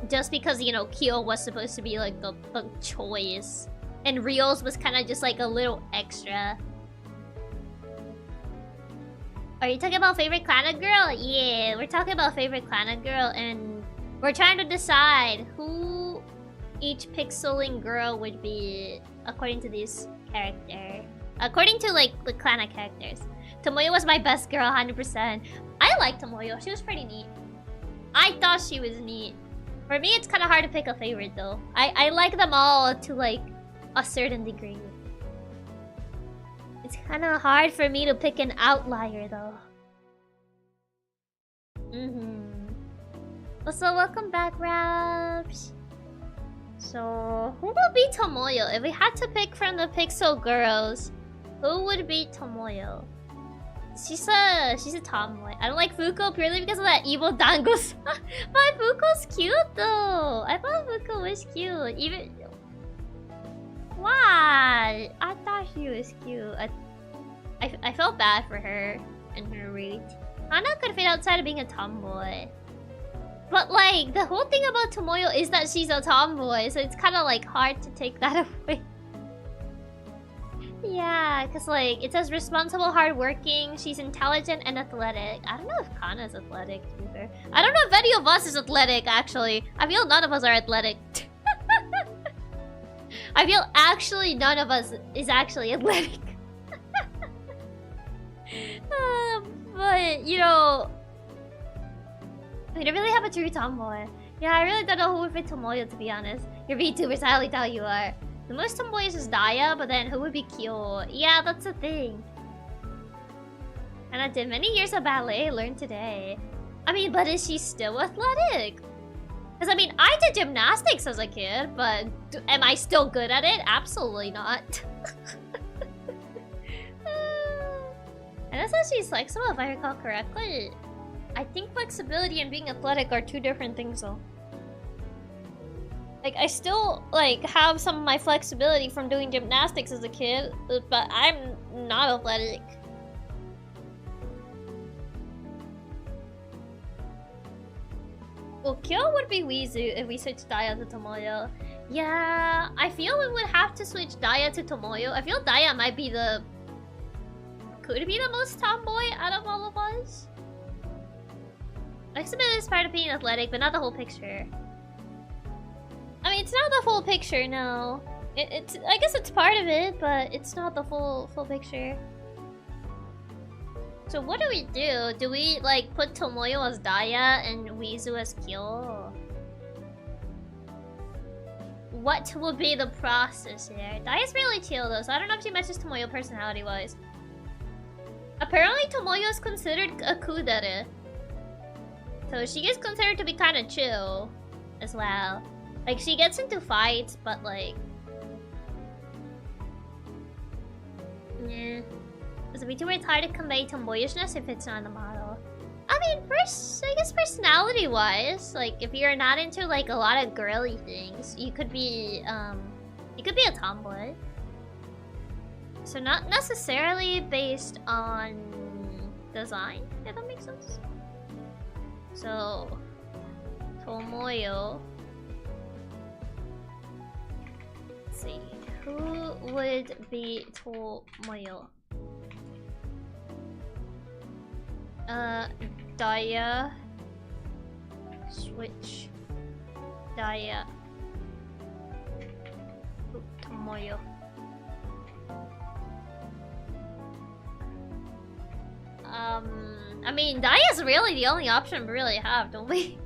Just because, you know, Kyo was supposed to be like the choice, and Rio's was kind of just like a little extra. Are you talking about favorite Clannad girl? Yeah, we're talking about favorite Clannad girl, and we're trying to decide who each PixelLink girl would be according to this character. According to like the Clannad characters. Tomoyo was my best girl, 100%. I like Tomoyo. She was pretty neat. I thought she was neat. For me, it's kind of hard to pick a favorite though. I like them all to like a certain degree. It's kind of hard for me to pick an outlier though. So welcome back, Raps. So who will be Tomoyo? If we had to pick from the Pixel girls, who would be Tomoyo? She's a tomboy. I don't like Fuko purely because of that evil dango. But Fuko's cute though. I thought Fuko was cute. Even why? I thought she was cute. I felt bad for her and her route. Hana could fit outside of being a tomboy. But like, the whole thing about Tomoyo is that she's a tomboy, so it's kind of like hard to take that away. Yeah, because like, it says responsible, hardworking, she's intelligent and athletic. I don't know if Kana's athletic, to be fair. I don't know if any of us is athletic, actually. I feel none of us are athletic. I feel actually none of us is actually athletic. But, you know, we don't really have a true tomboy. Yeah, I really don't know who would fit Tomoyo, to be honest. Your VTubers, I highly doubt you are. The most tomboyish is Daya, but then who would be Kyo? Yeah, that's the thing. And I did many years of ballet, learned today. I mean, but is she still athletic? Because, I mean, I did gymnastics as a kid, but am I still good at it? Absolutely not. And that's how she's flexible, if I recall correctly. I think flexibility and being athletic are two different things, though. Like, I still, like, have some of my flexibility from doing gymnastics as a kid, but I'm not athletic. Well, Kyo would be Wizu if we switch Daya to Tomoyo. Yeah, I feel we would have to switch Daya to Tomoyo. I feel Daya might be the... could be the most tomboy out of all of us. Exhibit is part of being athletic, but not the whole picture. I mean, it's not the full picture, no. It's I guess it's part of it, but it's not the full picture. So what do we do? Do we like put Tomoyo as Daya and Wizu as Kyo? What will be the process here? Daya's really chill though, so I don't know if she matches Tomoyo personality-wise. Apparently Tomoyo is considered a kudere. So she is considered to be kind of chill as well. Like she gets into fights, but like... yeah. It's a bit too hard to convey tomboyishness if it's not the model. I mean, I guess personality-wise, like if you're not into like a lot of girly things, you could be a tomboy. So not necessarily based on design, if that makes sense. So Tomoyo. Let's see, who would be Tomoyo? Daya. Switch. Daya. Tomoyo. I mean, Daya's really the only option we really have, don't we?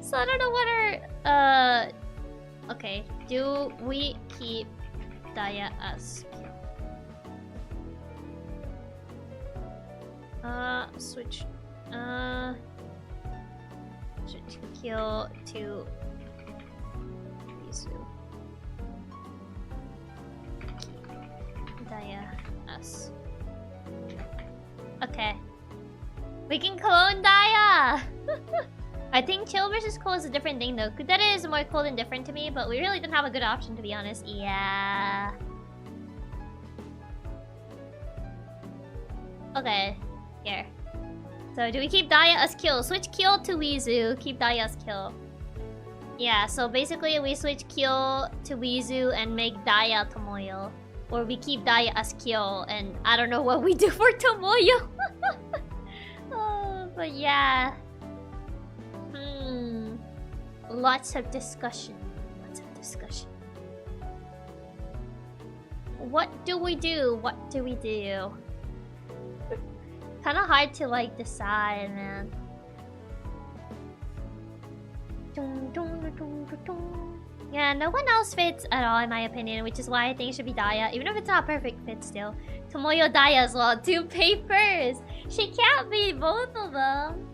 So I don't know what our... okay, do we keep Daya as... switch... switch Kyo to... Wizu. Daya as... okay. We can clone Daya! I think chill versus cool is a different thing though. Kudere is more cool than different to me, but we really didn't have a good option to be honest. Yeah. Okay. Here. So do we keep Daya as Kyo? Switch Kyo to Wizu. Keep Daya as Kyo. Yeah, so basically we switch Kyo to Wizu and make Daya Tomoyo. Or we keep Daya as Kyo and I don't know what we do for Tomoyo. Oh, but yeah. Lots of discussion. Lots of discussion. What do we do? What do we do? Kind of hard to like decide, man. Yeah, no one else fits at all in my opinion, which is why I think it should be Daya, even if it's not a perfect fit still. Tomoyo Daya as well. 2 papers. She can't be both of them.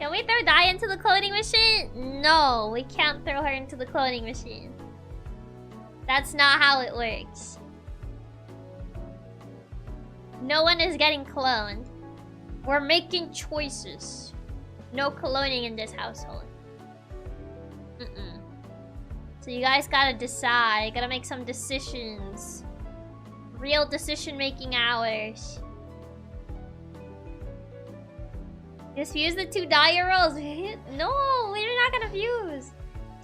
Can we throw Daya into the cloning machine? No, we can't throw her into the cloning machine. That's not how it works. No one is getting cloned. We're making choices. No cloning in this household. So you guys gotta decide. Gotta make some decisions. Real decision-making hours. Just fuse the 2 Daya rolls. No, we're not gonna fuse.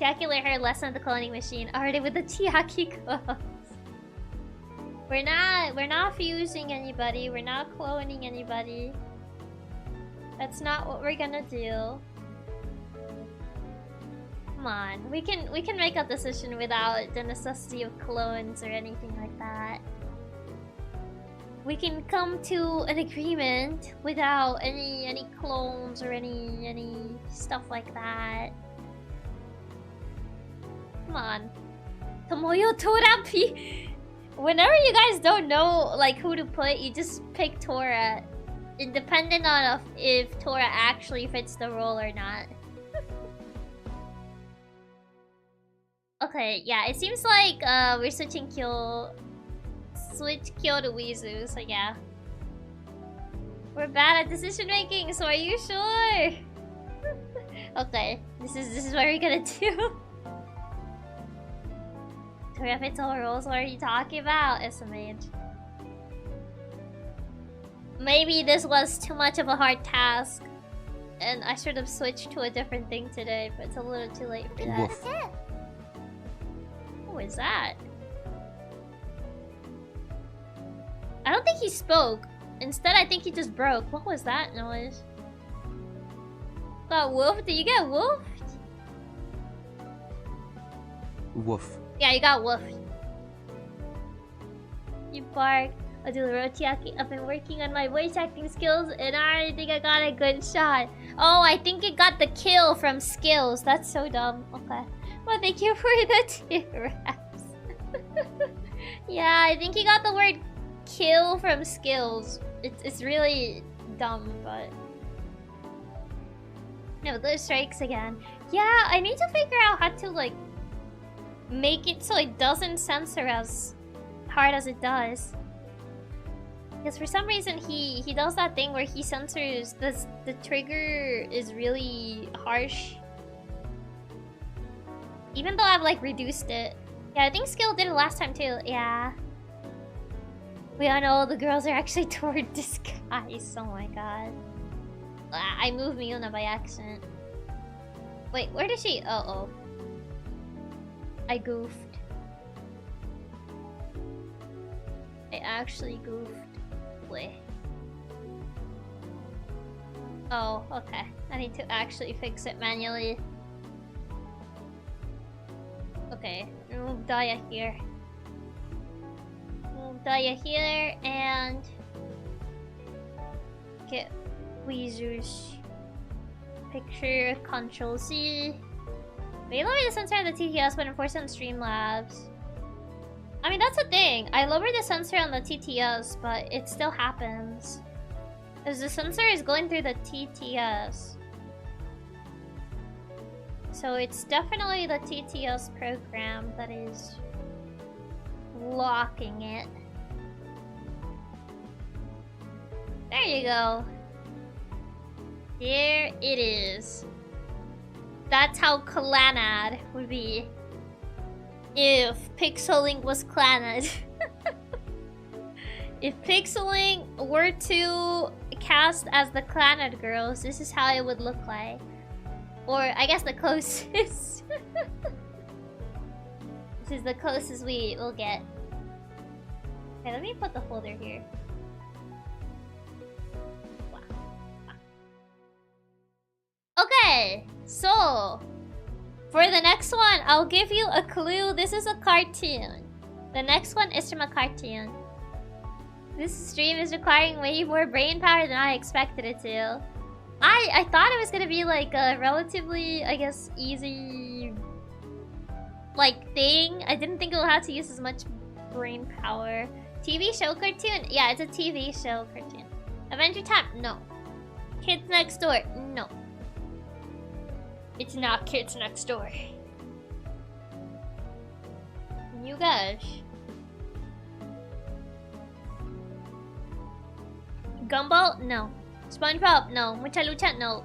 Chiaki let her lesson the cloning machine. Already with the Chiaki clothes. We're not fusing anybody. We're not cloning anybody. That's not what we're gonna do. Come on, we can make a decision without the necessity of clones or anything like that. We can come to an agreement without any clones or any stuff like that. Come on, Tomoyo Torapi. Whenever you guys don't know like who to put, you just pick Tora, independent of if Tora actually fits the role or not. Okay, yeah, it seems like we're switching Kyo. Switch Kyo to Wizu, so yeah. We're bad at decision making, so are you sure? Okay, this is what we're gonna do. Tora fits all roles, what are you talking about, Estimate? Maybe this was too much of a hard task. And I should have switched to a different thing today, but it's a little too late for that. Woof. What was that? I don't think he spoke. Instead, I think he just broke. What was that noise? Got woofed? Did you get woofed? Woof. Yeah, you got woofed. You bark. I'll do the road Chiaki. I've been working on my voice acting skills and I already think I got a good shot. Oh, I think it got the kill from skills. That's so dumb. Okay. Well, thank you for the T-Raps. Yeah, I think he got the word kill from skills. It's really dumb, but... No, those strikes again. Yeah, I need to figure out how to, like, make it so it doesn't censor as hard as it does. Because for some reason he does that thing where he censors the trigger is really harsh. Even though I've like reduced it. Yeah, I think skill did it last time too. Yeah. We all know the girls are actually toward disguise. Oh my god. I moved Miuna by accident. Wait, where did she? Uh-oh. I goofed. I actually goofed. Wait. Oh, okay. I need to actually fix it manually. Okay, move Daya here. Move Daya here and get Weezer's picture. Control C. They lower the sensor on the TTS but enforce on Streamlabs. I mean, that's the thing. I lowered the sensor on the TTS, but it still happens. Because the sensor is going through the TTS. So it's definitely the TTS program that is locking it. There you go. There it is. That's how Clanad would be if PixelLink was Clanad. If PixelLink were to cast as the Clanad girls, this is how it would look like. Or I guess the closest. This is the closest we will get. Okay, let me put the folder here. Wow. Okay, so for the next one, I'll give you a clue. This is a cartoon. The next one is from a cartoon. This stream is requiring way more brain power than I expected it to. I thought it was gonna be like a relatively, I guess, easy like thing. I didn't think it would have to use as much brain power. TV show cartoon? Yeah, it's a TV show cartoon. Adventure Time? No. Kids Next Door? No. It's not Kids Next Door. You guys. Gumball? No. SpongeBob? No. Mucha Lucha? No.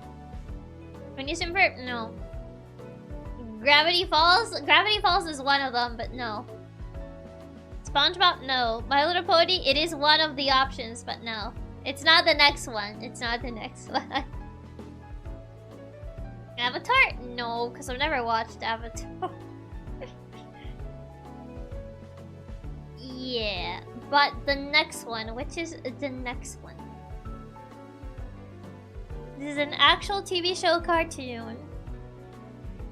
Phineas and Ferb? No. Gravity Falls? Gravity Falls is one of them, but no. SpongeBob? No. My Little Pony? It is one of the options, but no. It's not the next one. It's not the next one. Avatar? No, because I've never watched Avatar. Yeah, but the next one, which is the next one? This is an actual TV show cartoon.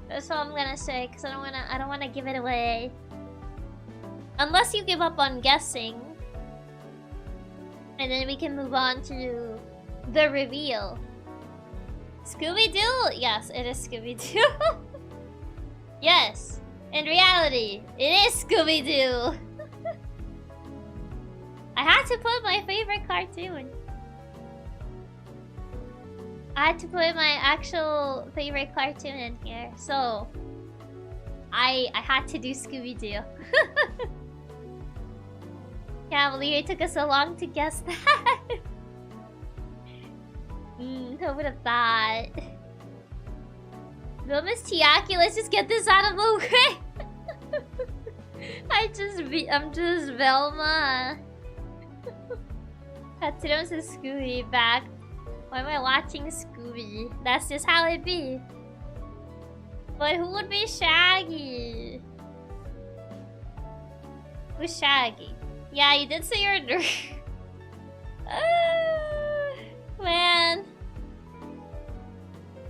That's all I'm gonna say, because I don't wanna give it away. Unless you give up on guessing. And then we can move on to the reveal. Scooby-Doo? Yes, it is Scooby-Doo. Yes, in reality, it is Scooby-Doo. I had to put my favorite cartoon. I had to put my actual favorite cartoon in here, so I had to do Scooby-Doo. Can't believe it took us so long to guess that. Who would have thought? Vilma's Chiaki, let's just get this out of the way. I'm just Velma. Katsuron says Scooby back. Why am I watching Scooby? That's just how it be. But who would be Shaggy? Who's Shaggy? Yeah, you did say you're a nerd. Man.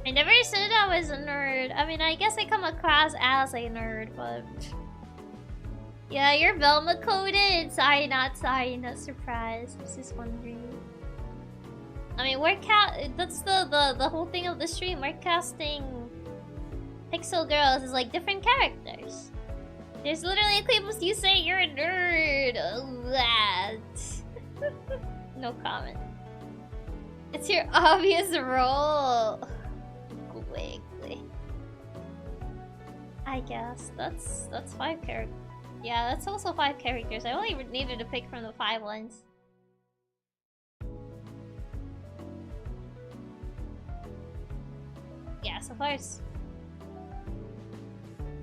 I never said I was a nerd. I mean, I guess I come across as a nerd, but... Yeah, you're Velma coded. Sorry, not surprised. I was just wondering. I mean, that's the whole thing of the stream. We're casting Pixel Girls as like different characters. There's literally a clip of you saying you're a nerd. That. No comment. It's your obvious role. Quickly. I guess that's 5 characters. Yeah, that's also 5 characters. I only needed to pick from the 5 ones. Yeah, so far it's...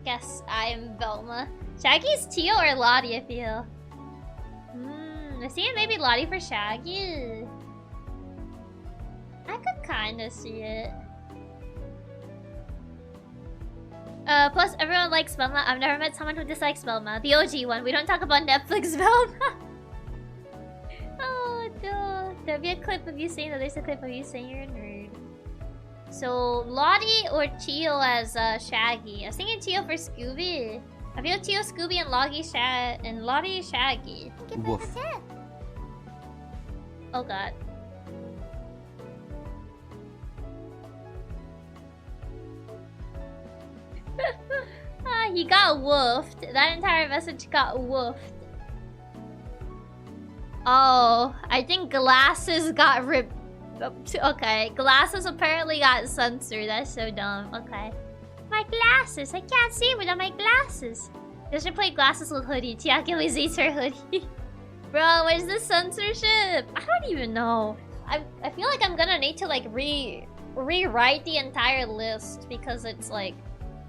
Guess I'm Velma. Shaggy's Tio or Lottie, I feel. I see it maybe Lottie for Shaggy. I could kinda see it. Plus everyone likes Velma. I've never met someone who dislikes Velma. The OG one. We don't talk about Netflix Velma. Oh no. There'll be a clip of you saying that. There's a clip of you saying you're a nerd. So Lottie or Tio as Shaggy. I was thinking Tio for Scooby. I feel Tio Scooby and Lottie Shaggy. Woof. Oh god. He got woofed. That entire message got woofed. Oh, I think glasses got ripped. Okay, glasses apparently got censored. That's so dumb. Okay. My glasses. I can't see without my glasses. They should play glasses with hoodie. Chiaki always eats her hoodie. Bro, where's the censorship? I don't even know. I feel like I'm gonna need to like rewrite the entire list because it's like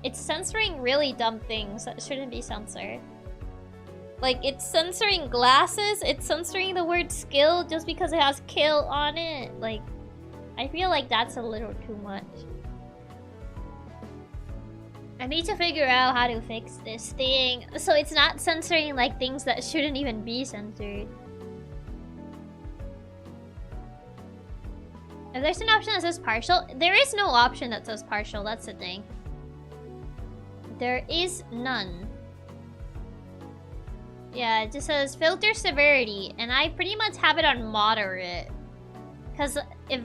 it's censoring really dumb things that shouldn't be censored. Like, it's censoring glasses, it's censoring the word skill just because it has kill on it. Like, I feel like that's a little too much. I need to figure out how to fix this thing so it's not censoring like things that shouldn't even be censored. If there's an option that says partial, there is no option that says partial, that's the thing. There is none. Yeah, it just says filter severity, and I pretty much have it on moderate. Because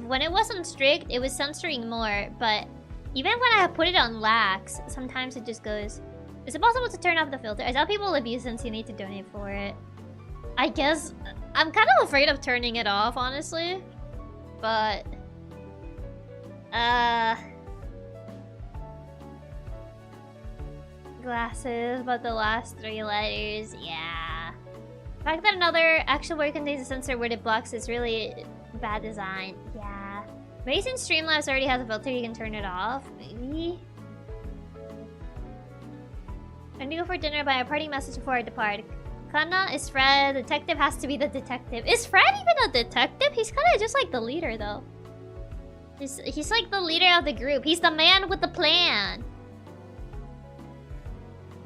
when it wasn't strict, it was censoring more, but even when I put it on lax, sometimes it just goes... Is it possible to turn off the filter? I tell people abuse since you need to donate for it. I guess... I'm kind of afraid of turning it off, honestly. But... Glasses, but the last 3 letters, yeah. The fact that another actual word contains a censor word it blocks is really bad design. Yeah. Maybe since Streamlabs already has a filter, you can turn it off. Maybe. I'm gonna go for dinner by a parting message before I depart. Kana is Fred. Detective has to be the detective. Is Fred even a detective? He's kind of just like the leader, though. He's like the leader of the group. He's the man with the plan.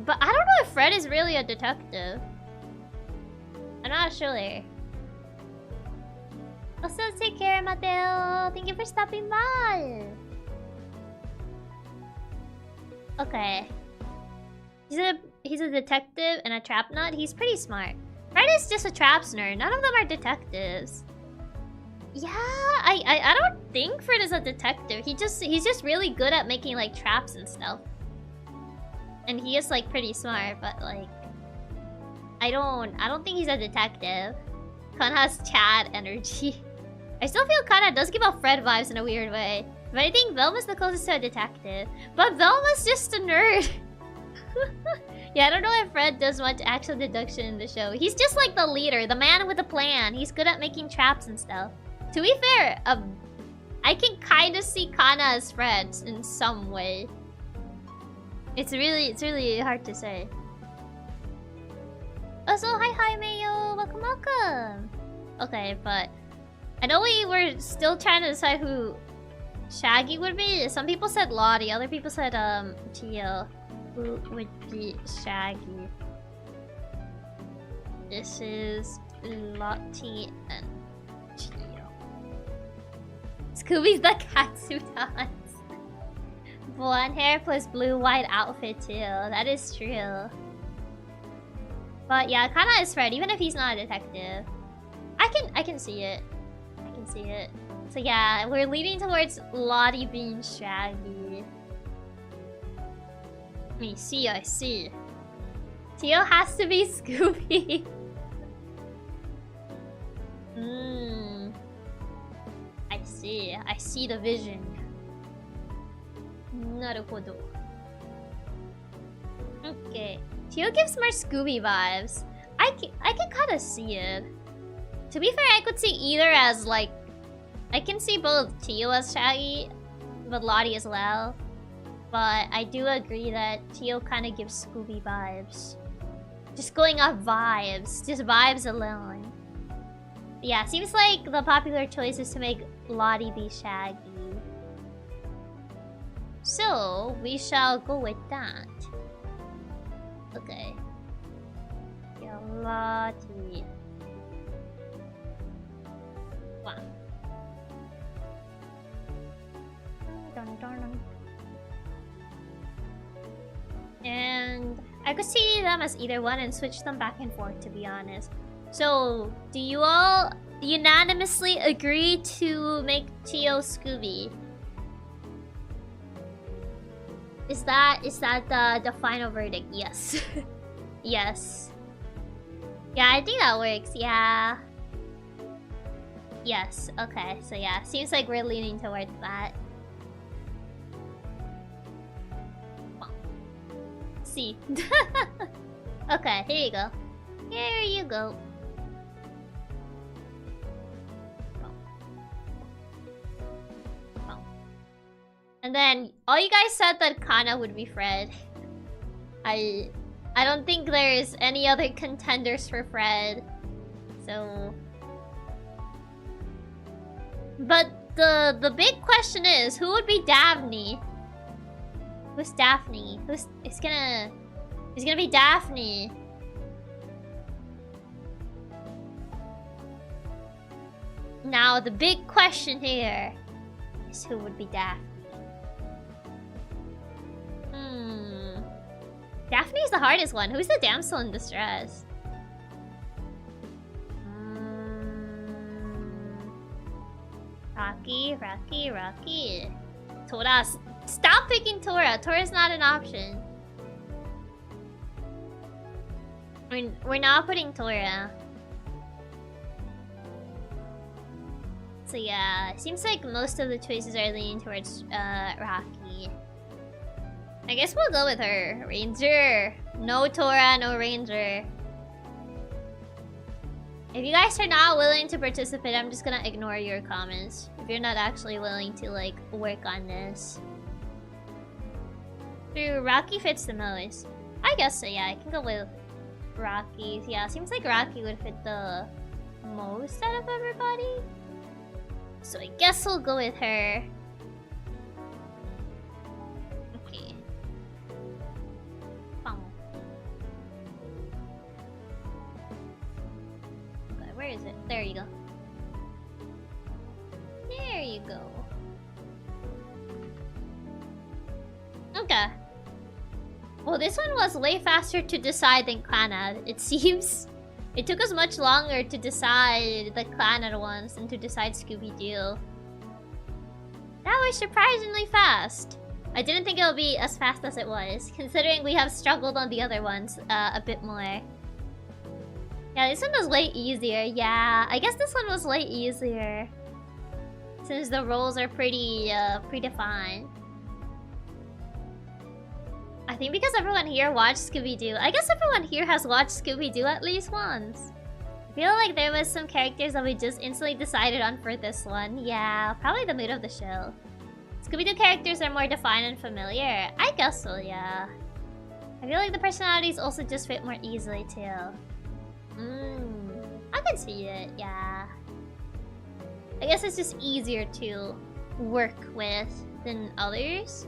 But I don't know if Fred is really a detective. I'm not sure. Also, take care, Mateo. Thank you for stopping by. Okay. He's a detective and a trap nut. He's pretty smart. Fred is just a traps nerd. None of them are detectives. Yeah, I don't think Fred is a detective. He's just really good at making like traps and stuff. And he is like pretty smart, but like I don't think he's a detective. Kana has Chad energy. I still feel Kana does give off Fred vibes in a weird way. But I think Velma's the closest to a detective. But Velma's just a nerd. Yeah, I don't know if Fred does much actual deduction in the show. He's just like the leader, the man with a plan. He's good at making traps and stuff. To be fair, I can kind of see Kana as Fred in some way. It's really hard to say. Also, hi Mayo, welcome. Okay, but I know we were still trying to decide who Shaggy would be. Some people said Lottie, other people said Tio. Who would be Shaggy? This is Lottie and Tio. Scooby's the Katsu dance. Blonde hair plus blue-white outfit too. That is true. But yeah, Kana is Fred, even if he's not a detective. I can see it. I can see it. So yeah, we're leaning towards Lottie being Shaggy. I see. Tio has to be Scooby. I see the vision. Naruhodo. Okay. Tio gives more Scooby vibes. I can kind of see it. To be fair, I could see either as like... I can see both Tio as Shaggy, but Lottie as well. But I do agree that Tio kind of gives Scooby vibes. Just going off vibes. Just vibes alone. Yeah, seems like the popular choice is to make Lottie be Shaggy. So, we shall go with that. Okay. Yeah, Lottie. Wow. And I could see them as either one and switch them back and forth, to be honest. So, do you all unanimously agree to make Tio Scooby? Is that the final verdict? Yes. Yes. Yeah, I think that works. Yeah. Yes. Okay. So yeah, seems like we're leaning towards that. See. Okay, here you go. Here you go. And then all you guys said that Kana would be Fred. I don't think there's any other contenders for Fred. So, but the big question is, who would be Daphne? Who's Daphne? It's gonna be Daphne. Now the big question here is who would be Daphne? Daphne's the hardest one. Who's the damsel in distress? Rocky. Tora. Stop picking Tora. Tora's not an option. We're not putting Tora. So yeah, it seems like most of the choices are leaning towards Rocky. I guess we'll go with her. Ranger. No Tora, no Ranger. If you guys are not willing to participate, I'm just gonna ignore your comments. If you're not actually willing to, like, work on this. True, Rocky fits the most. I guess so, yeah. I can go with Rocky. Yeah, seems like Rocky would fit the most out of everybody. So I guess we'll go with her. Okay. Okay, where is it? There you go. There you go. Okay. Well, this one was way faster to decide than Clannad. It seems it took us much longer to decide the Clannad ones than to decide Scooby-Doo. That was surprisingly fast. I didn't think it would be as fast as it was, considering we have struggled on the other ones a bit more. Yeah, this one was way easier. Yeah, I guess this one was way easier, since the roles are pretty predefined. I think because everyone here watched Scooby-Doo. I guess everyone here has watched Scooby-Doo at least once. I feel like there was some characters that we just instantly decided on for this one. Yeah, probably the mood of the show. Scooby-Doo characters are more defined and familiar. I guess so, yeah. I feel like the personalities also just fit more easily too. I can see it, yeah. I guess it's just easier to work with than others.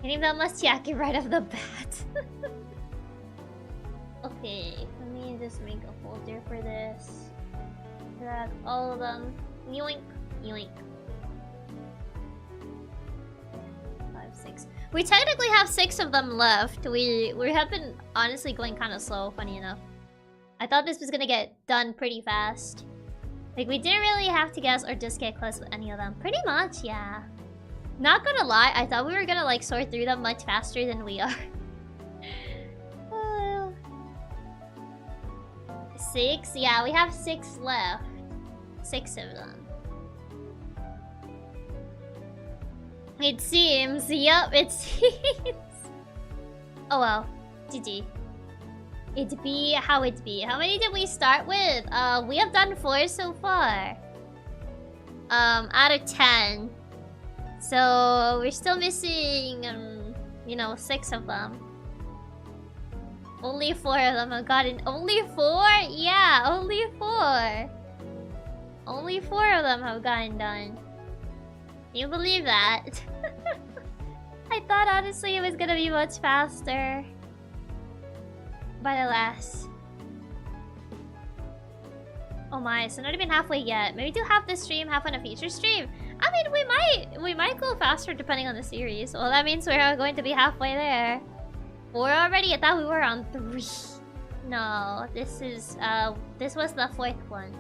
Getting that must Chiaki right off the bat. Okay, let me just make a folder for this. Drag all of them. Yoink, yoink. 5, 6. We technically have 6 of them left. We have been honestly going kind of slow, funny enough. I thought this was gonna get done pretty fast. Like, we didn't really have to guess or just get close with any of them. Pretty much, yeah. Not gonna lie, I thought we were gonna like sort through them much faster than we are. 6? Yeah, we have 6 left. 6 of them. It seems. Yup, it seems. Oh well. GG. It be how it be. How many did we start with? We have done 4 so far. Out of 10. So we're still missing, you know, 6 of them. Only 4 of them have gotten. Only 4? Yeah, only 4. Only 4 of them have gotten done. Can you believe that? I thought honestly it was gonna be much faster. But alas. Oh my, so not even halfway yet. Maybe do half the stream, half on a future stream. I mean, we might go faster depending on the series. Well, that means we're going to be halfway there. 4 already? I thought we were on 3. No, this is this was the 4th one.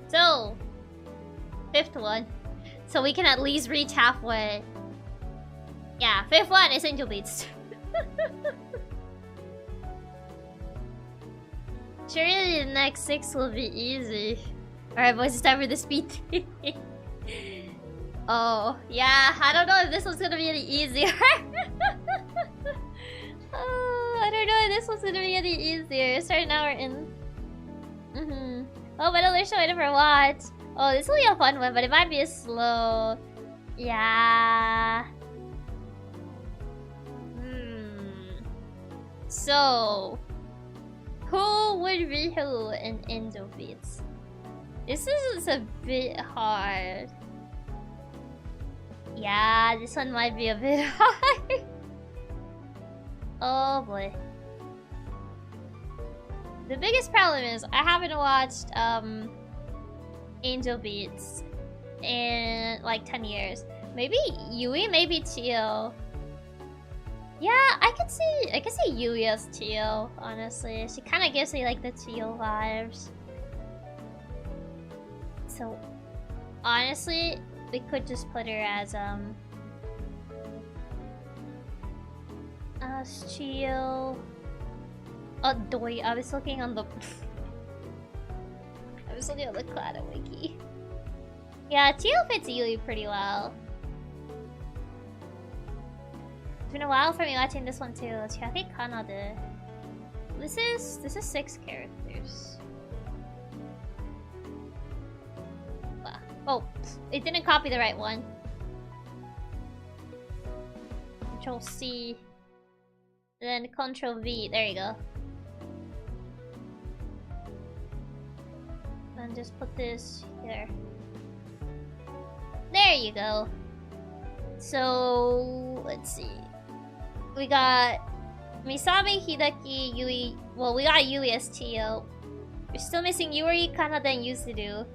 So 5th one. So we can at least reach halfway. Yeah, 5th one is Angel Beats. Surely the next 6 will be easy. Alright boys, it's time for the speed. Oh, yeah, I don't know if this one's gonna be any easier. Oh, I don't know if this one's gonna be any easier. Starting now we're in. Oh, but other show waiting for what? Oh, this will be a fun one, but it might be slow. Yeah. So, who would be who in Angel Beats? This is a bit hard. Yeah, this one might be a bit hard. Oh boy. The biggest problem is I haven't watched Angel Beats in like 10 years. Maybe Yui, maybe Chio. Yeah, I could see Yui as Chio, honestly. She kinda gives me like the Chio vibes. So honestly, we could just put her as Chio. Oh, Doi. I was looking on the I was looking on the Clada wiki. Yeah, Chio fits Yui pretty well. It's been a while for me watching this one too. Chiaki Kanade. This is 6 characters. Wow. Oh, it didn't copy the right one. Control C. Then Control V. There you go. And just put this here. There you go. So let's see. We got Misami, Hidaki, Yui. Well, we got Yui as Chio. We're still missing Yuri, Kanada, and Yuzuru.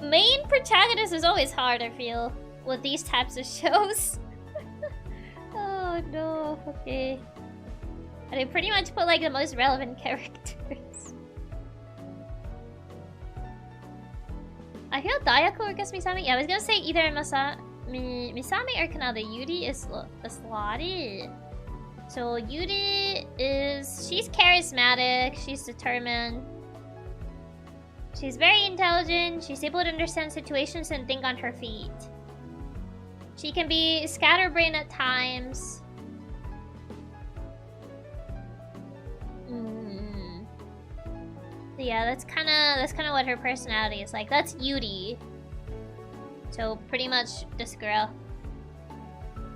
Main protagonist is always hard, I feel, with these types of shows. Oh no, okay. And they pretty much put like the most relevant characters. I feel Dayako or guess Misami. Yeah, I was gonna say either Misami or Kanada. Yuri is Lottie. So Yuri she's charismatic, she's determined. She's very intelligent, she's able to understand situations and think on her feet. She can be scatterbrained at times. So yeah, that's kinda what her personality is like. That's Yuri. So pretty much this girl.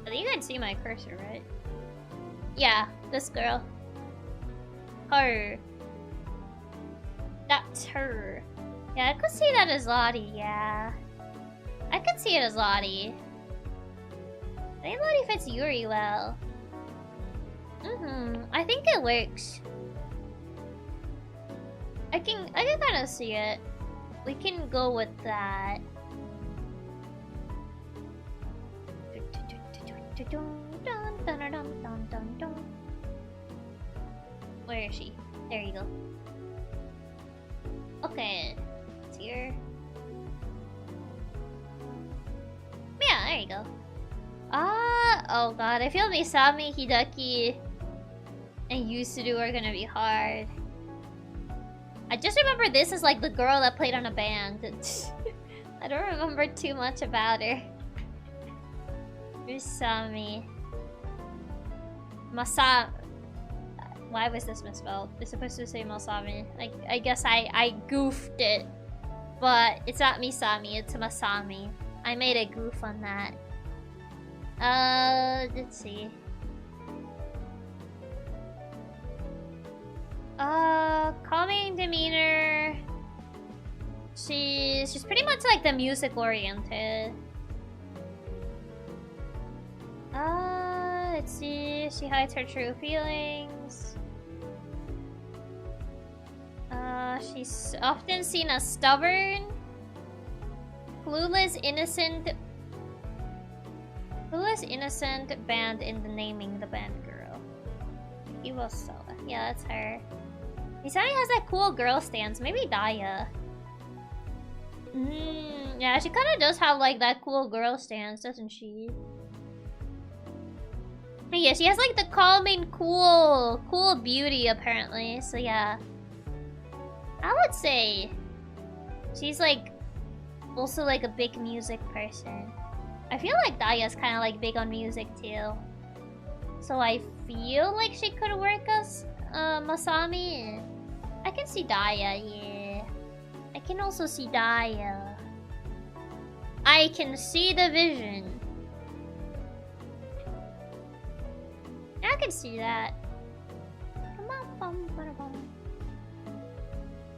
I think you can see my cursor, right? Yeah, this girl. Her. That's her. Yeah, I could see that as Lottie, yeah. I could see it as Lottie. I think Lottie fits Yuri well. I think it works. I can kind of see it. We can go with that. Where is she? There you go. Okay, it's here. Yeah, there you go. Oh god, I feel Misami, Hideki, and Yusuru are gonna be hard. I just remember this as like the girl that played on a band. I don't remember too much about her. Misami. Why was this misspelled? It's supposed to say Masami. I guess I goofed it. But it's not Misami, it's Masami. I made a goof on that. Let's see. Calming demeanor. She's pretty much like the music oriented. Let's see. She hides her true feelings. She's often seen as stubborn, clueless, innocent band in the naming the band girl. Iwasawa. Yeah, that's her. Misani has that cool girl stance. Maybe Daya. Yeah, she kind of does have like that cool girl stance, doesn't she? Yeah, she has like the calming, cool beauty apparently. So yeah, I would say she's like also like a big music person. I feel like Daya's kind of like big on music too. So I feel like she could work as Masami. I can see Daya, yeah. I can also see Daya. I can see the vision. I can see that.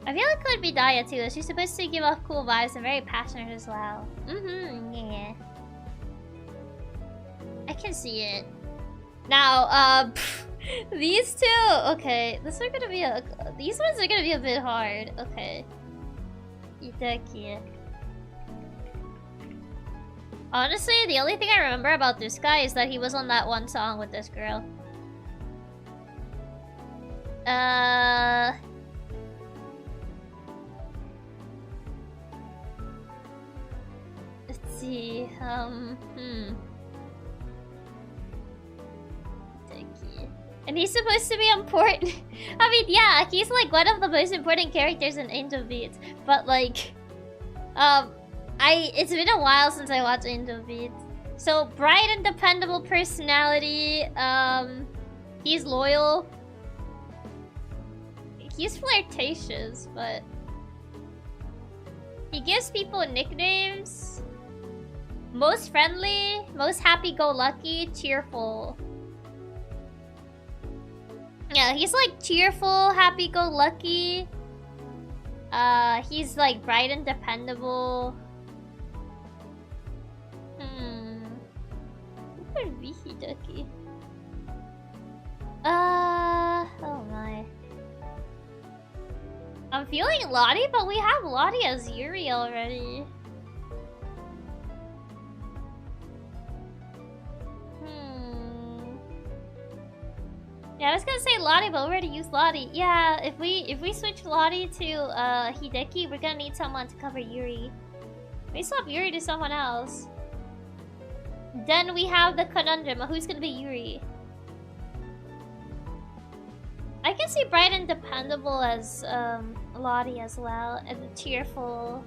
I feel it could be Daya too. She's supposed to give off cool vibes and very passionate as well. Yeah. I can see it. Now, these two, okay. These ones are gonna be a bit hard. Okay. Hideki. Honestly, the only thing I remember about this guy is that he was on that one song with this girl. Let's see. And he's supposed to be important. I mean, yeah, he's like one of the most important characters in Angel Beats. But like, it's been a while since I watched Angel Beats. So bright and dependable personality. He's loyal. He's flirtatious, but he gives people nicknames. Most friendly, most happy-go-lucky, cheerful. Yeah, he's like cheerful, happy-go-lucky. He's like bright and dependable. Who could be Hideki? Oh my. I'm feeling Lottie, but we have Lottie as Yuri already. Yeah, I was gonna say Lottie, but we already used Lottie. Yeah, if we switch Lottie to Hideki, we're gonna need someone to cover Yuri. We swap Yuri to someone else. Then we have the conundrum of who's gonna be Yuri. I can see bright and dependable as Lottie as well, and cheerful.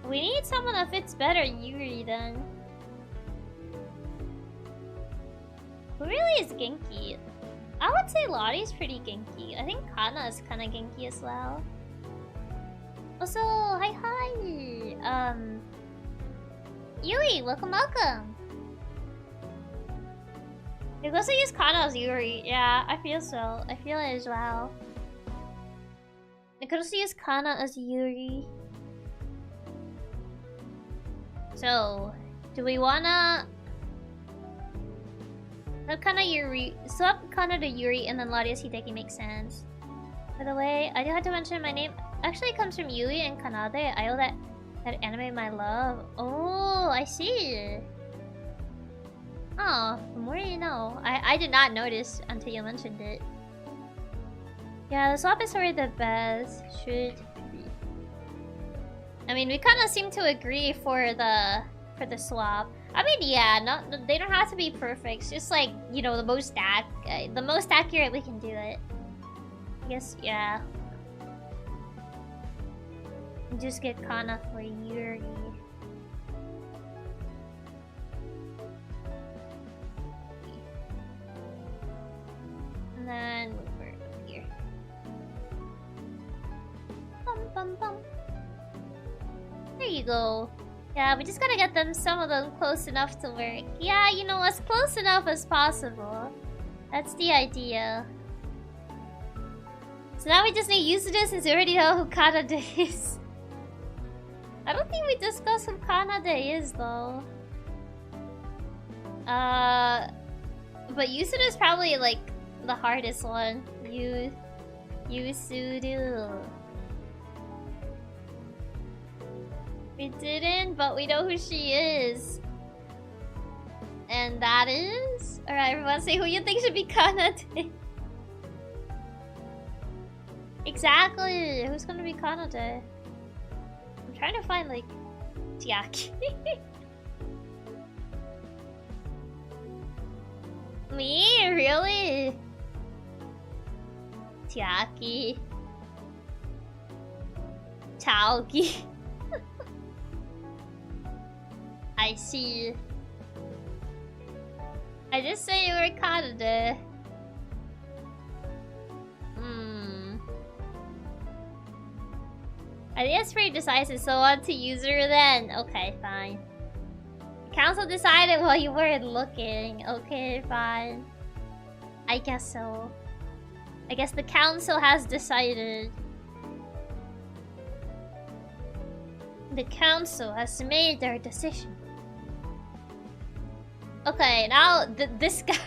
We need someone that fits better Yuri then. Who really is Genki? I would say Lottie's pretty Genki. I think Kana is kind of Genki as well. Also, hi. Yui, welcome. You can also use Kana as Yuri. Yeah, I feel so. I feel it as well. I could also use Kana as Yuri. So, do we wanna have Kana Yuri? Swap Kana to Yuri and then Laria's Hideki makes sense. By the way, I do have to mention my name actually comes from Yui and Kanade. I owe that anime my love. Oh, I see. Oh, the more you know. I did not notice until you mentioned it. Yeah, the swap is already the best. Should be. I mean, we kind of seem to agree for the swap. I mean, yeah, they don't have to be perfect. It's just like, you know, the most accurate we can do it. I guess, yeah. Just get Kana for Yuri. And then over here. Bum bum bum. There you go. Yeah, we just gotta get some of them close enough to work. Yeah, you know, as close enough as possible. That's the idea. So now we just need Yasuda since we already know who Kanade is. I don't think we discussed who Kanade is though. But Yasuda is probably like the hardest one. Yasuda. We didn't, but we know who she is. And that is... Alright, everyone say who you think should be Kanade. Exactly! Who's gonna be Kanade? I'm trying to find, like, Chiaki. Me? Really? Chiaki. Chaoki. I see. I just say you were Kanade. I think it's pretty decisive, so on to user then. Okay, fine. The council decided while you weren't looking. Okay, fine. I guess so. I guess the council has decided. The council has made their decision. Okay, now this guy.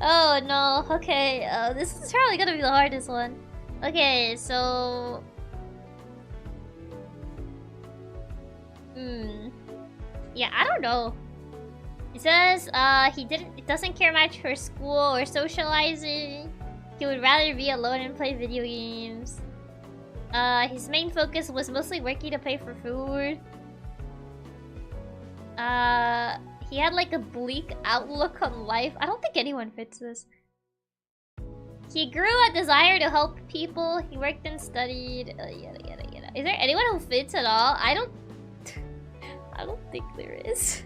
Oh no, okay. This is probably gonna be the hardest one. Okay, so... Yeah, I don't know. It says he doesn't care much for school or socializing. He would rather be alone and play video games. His main focus was mostly working to pay for food. He had like a bleak outlook on life. I don't think anyone fits this. He grew a desire to help people. He worked and studied. Yada yada yada. Is there anyone who fits at all? I don't think there is.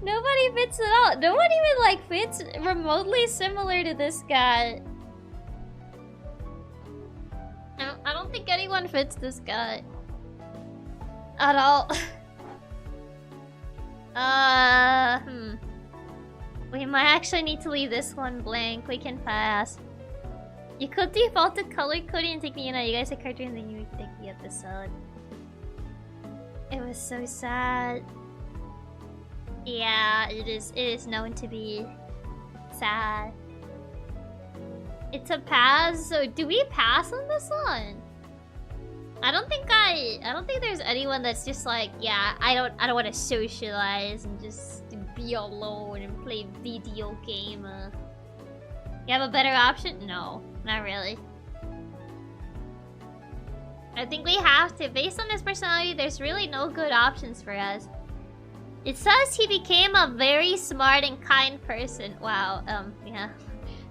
Nobody fits at all. No one even like fits remotely similar to this guy. I don't think anyone fits this guy at all. We might actually need to leave this one blank. We can pass. You could default to color coding and take me in. You guys are cartoon in the new Tiki episode. It was so sad. Yeah, it is known to be sad. It's a pass. So do we pass on this one? I don't think there's anyone that's just like, yeah, I don't want to socialize and just be alone and play video game. You have a better option? No, not really. I think we have to. Based on his personality, there's really no good options for us. It says he became a very smart and kind person. Wow, yeah.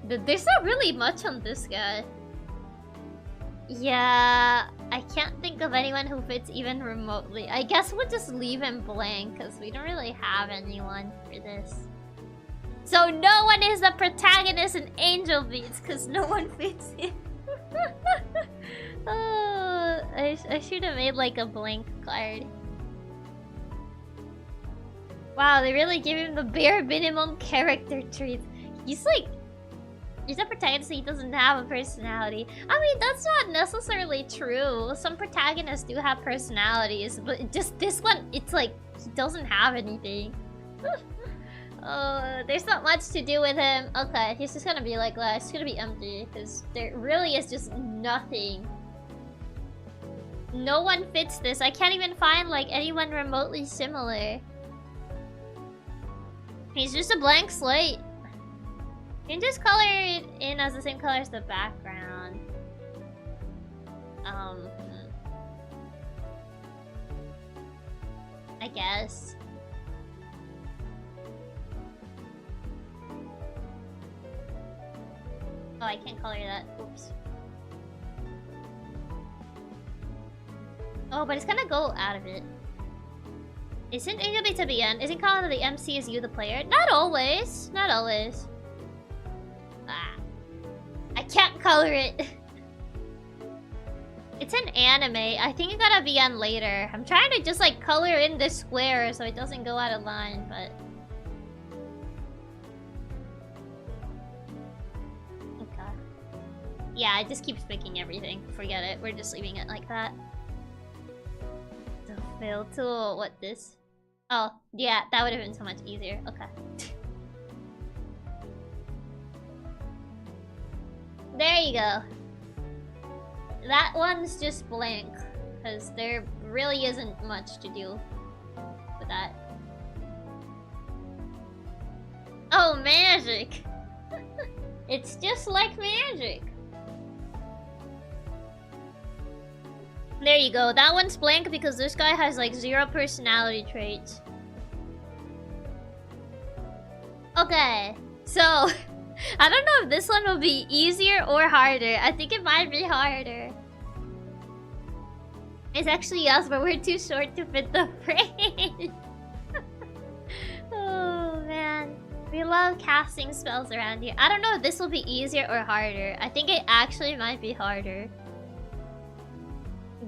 There's not really much on this guy. Yeah, I can't think of anyone who fits even remotely. I guess we'll just leave him blank because we don't really have anyone for this. So no one is the protagonist in Angel Beats because no one fits in. Oh, I should have made like a blank card. Wow, they really give him the bare minimum character traits. He's like He's a protagonist, so he doesn't have a personality. I mean, that's not necessarily true. Some protagonists do have personalities, but just this one, it's like, he doesn't have anything. There's not much to do with him. Okay, he's just gonna be like that. It's gonna be empty, because there really is just nothing. No one fits this. I can't even find, like, anyone remotely similar. He's just a blank slate. You can just color it in as the same color as the background. I guess. Oh, I can't color that. Oops. Oh, but it's gonna go out of it. Isn't it to the end? Isn't kind of the MC is you the player? Not always. Not always. Ah. I can't color it. It's an anime. I think it gotta be on later. I'm trying to just like color in the square so it doesn't go out of line, but... Okay. Yeah, it just keeps picking everything. Forget it. We're just leaving it like that. The fill tool. What, this? Oh, yeah, that would have been so much easier. Okay. There you go. That one's just blank, because there really isn't much to do with that. Oh, magic! It's just like magic. There you go. That one's blank because this guy has like 0 personality traits. Okay, so I don't know if this one will be easier or harder. I think it might be harder. It's actually us, but we're too short to fit the frame. Oh man, we love casting spells around here. I don't know if this will be easier or harder. I think it actually might be harder.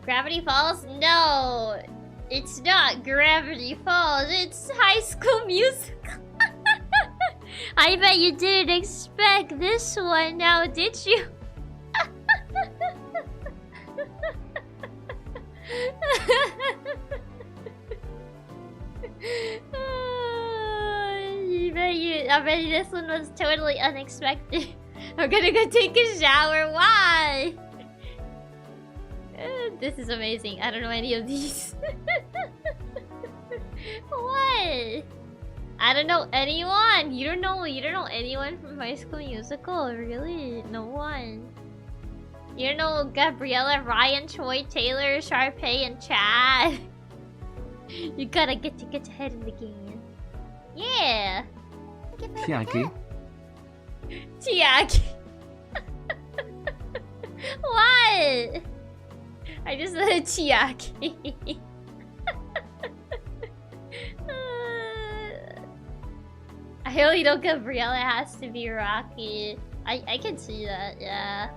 Gravity Falls? No, it's not Gravity Falls. It's High School Musical. I bet you didn't expect this one now, did you? I bet you this one was totally unexpected. I'm gonna go take a shower. Why? This is amazing. I don't know any of these. What? I don't know anyone. You don't know anyone from High School Musical? Really? No one. You don't know Gabriella, Ryan, Troy, Taylor, Sharpay, and Chad? You gotta get your head in the game. Yeah. Chiaki. Chiaki. What? I just said Chiaki. I only know Gabriella has to be Rocky. I can see that, yeah.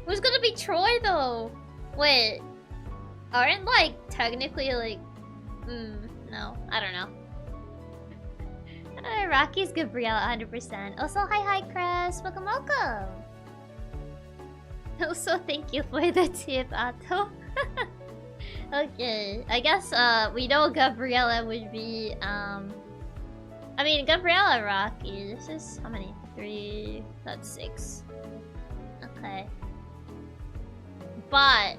Who's gonna be Troy though? Wait. Aren't like technically like no, I don't know. Rocky's Gabriella 100%. Also, hi Chris. Welcome. Also, thank you for the tip, Otto. Okay, I guess we know Gabriella would be I mean Gabriella Rocky. This is how many? 3, that's 6. Okay. But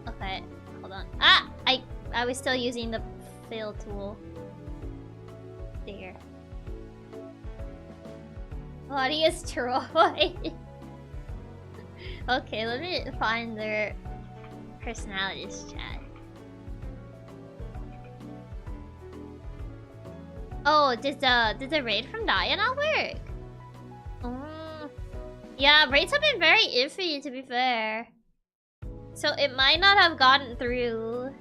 okay, hold on. Ah! I was still using the fill tool. There. What is Troy? Okay, let me find their personalities chat. Oh, did the raid from Daya not work? Yeah, raids have been very iffy to be fair. So it might not have gotten through.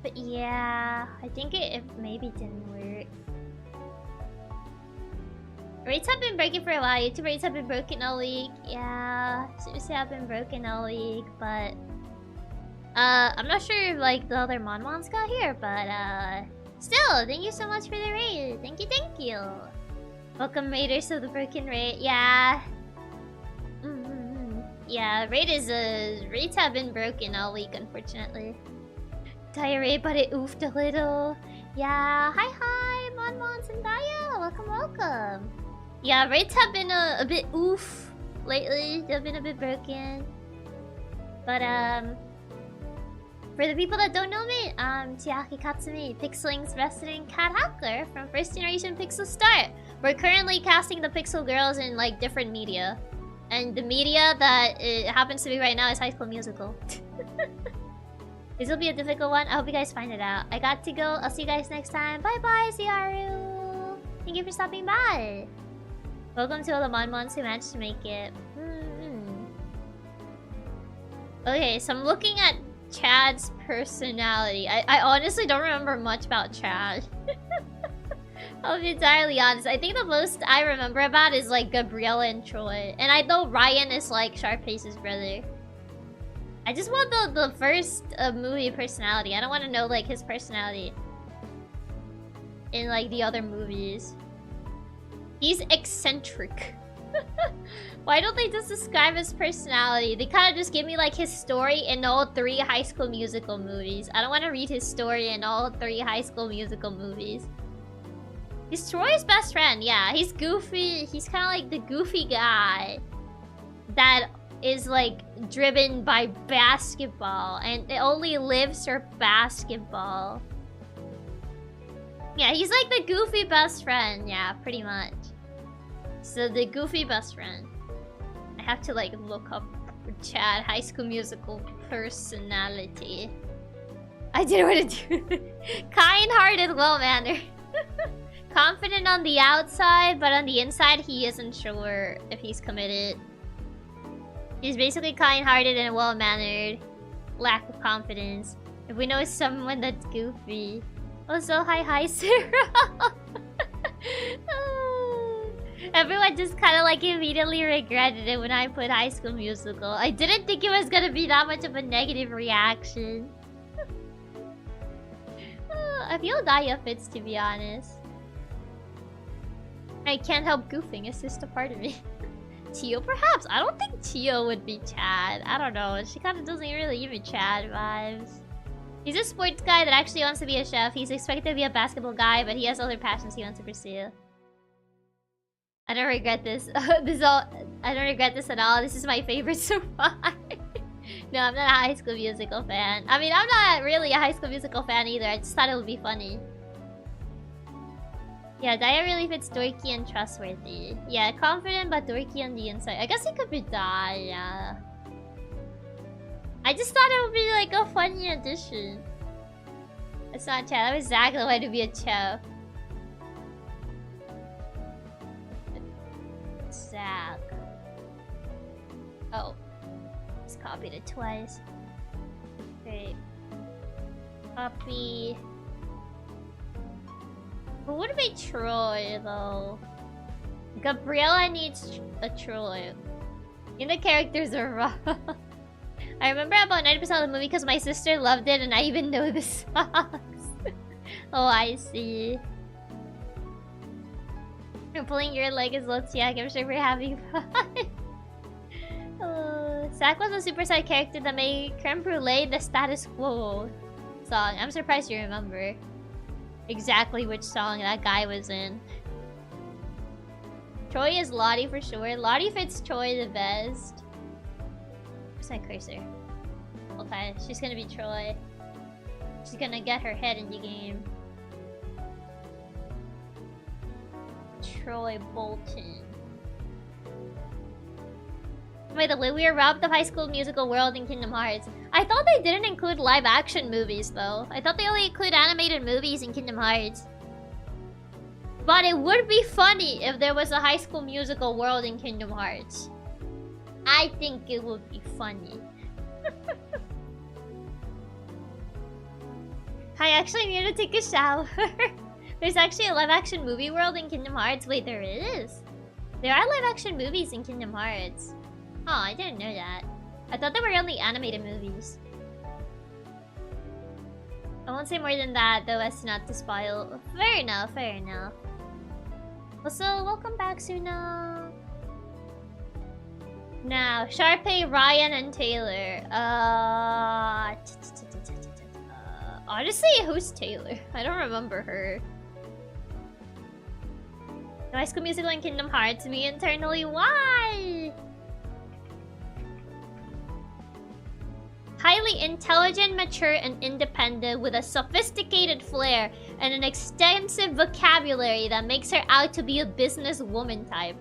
But yeah, I think it maybe didn't work. Rates have been breaking for a while. YouTube rates have been broken all week. Yeah, seriously have been broken all week, but I'm not sure if like the other Monmons got here, but still, thank you so much for the raid. Thank you. Welcome, Raiders of the Broken Raid. Yeah. Yeah, Raids have been broken all week, unfortunately. Diarrhea, but it oofed a little. Yeah, hi, Monmons and Daya. Welcome. Yeah, raids have been a bit oof lately. They've been a bit broken. But, for the people that don't know me, I'm Chiaki Katsumi, PixelLink's resident cat hacker from first generation PixelStart. We're currently casting the Pixel Girls in, like, different media. And the media that it happens to be right now is High School Musical. This will be a difficult one. I hope you guys find it out. I got to go. I'll see you guys next time. Bye-bye, Ziaru! Thank you for stopping by. Welcome to all the Monmons who managed to make it. Okay, so I'm looking at Chad's personality. I honestly don't remember much about Chad. I'll be entirely honest. I think the most I remember about is like Gabriella and Troy. And I know Ryan is like Sharpace's brother. I just want the first movie personality. I don't want to know like his personality in like the other movies. He's eccentric. Why don't they just describe his personality? They kind of just give me like his story in all 3 High School Musical movies. I don't want to read his story in all 3 High School Musical movies. He's Troy's best friend. Yeah, he's goofy. He's kind of like the goofy guy that is like driven by basketball and it only lives for basketball. Yeah, he's like the goofy best friend. Yeah, pretty much. So the goofy best friend. I have to like look up Chad High School Musical personality. I didn't want to do it. Kind-hearted, well-mannered. Confident on the outside, but on the inside he isn't sure if he's committed. He's basically kind-hearted and well-mannered. Lack of confidence. If we know someone that's goofy. Also, hi Sarah. Everyone just kind of like immediately regretted it when I put High School Musical. I didn't think it was gonna be that much of a negative reaction. I feel Daya fits, to be honest. I can't help goofing, it's just a part of me. Tio, perhaps? I don't think Tio would be Chad. I don't know, she kind of doesn't really give me Chad vibes. He's a sports guy that actually wants to be a chef. He's expected to be a basketball guy, but he has other passions he wants to pursue. I don't regret this. I don't regret this at all. This is my favorite so far. No, I'm not a High School Musical fan. I mean, I'm not really a High School Musical fan either. I just thought it would be funny. Yeah, Daya really fits dorky and trustworthy. Yeah, confident but dorky on the inside. I guess he could be Daya. I just thought it would be like a funny addition. It's not Chad. That was exactly the way to be a chef. Zach. Oh. Just copied it twice. Great. Copy. Who would be Troy, though? Gabriella needs a Troy. And the characters are rough. I remember about 90% of the movie because my sister loved it and I even know the songs. Oh, I see. You're pulling your leg is low, Chiaki. I'm sure we're having fun. Zach was a super side character that made Creme Brulee the status quo song. I'm surprised you remember exactly which song that guy was in. Troy is Lottie for sure. Lottie fits Troy the best. Where's my cursor? Okay, she's gonna be Troy. She's gonna get her head in the game. Troy Bolton. By the way, we are robbed of High School Musical world in Kingdom Hearts. I thought they didn't include live action movies though. I thought they only include animated movies in Kingdom Hearts. But it would be funny if there was a High School Musical world in Kingdom Hearts. I think it would be funny. I actually need to take a shower. There's actually a live action movie world in Kingdom Hearts. Wait, there is? There are live action movies in Kingdom Hearts. Oh, I didn't know that. I thought they were only animated movies. I won't say more than that, though, as not to spoil. Fair enough, fair enough. Also, welcome back, Suna. Now, Sharpay, Ryan, and Taylor. Honestly, who's Taylor? I don't remember her. High School Musical and Kingdom Hearts me internally. Why? Highly intelligent, mature, and independent with a sophisticated flair and an extensive vocabulary that makes her out to be a businesswoman type.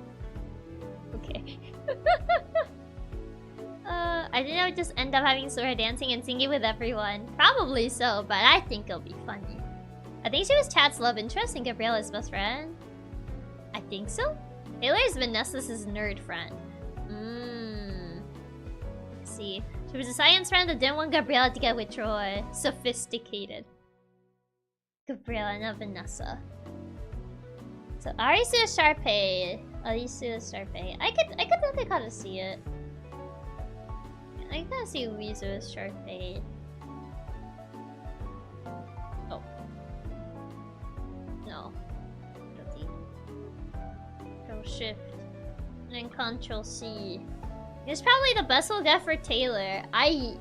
Okay. I think I would just end up having Sora dancing and singing with everyone. Probably so, but I think it'll be funny. I think she was Chat's love interest and Gabriella's best friend. I think so. Taylor is Vanessa's nerd friend. Let's see. She was a science friend that didn't want Gabriella to get with Troy. Sophisticated. Gabriella, not Vanessa. So Arisu is Sharpay. Arisu is Sharpay. I could really kind of see it. I can kind of see Weezo is Sharpay. Oh. No. Control Shift. And then Control C. It's probably the best we'll get for Taylor. I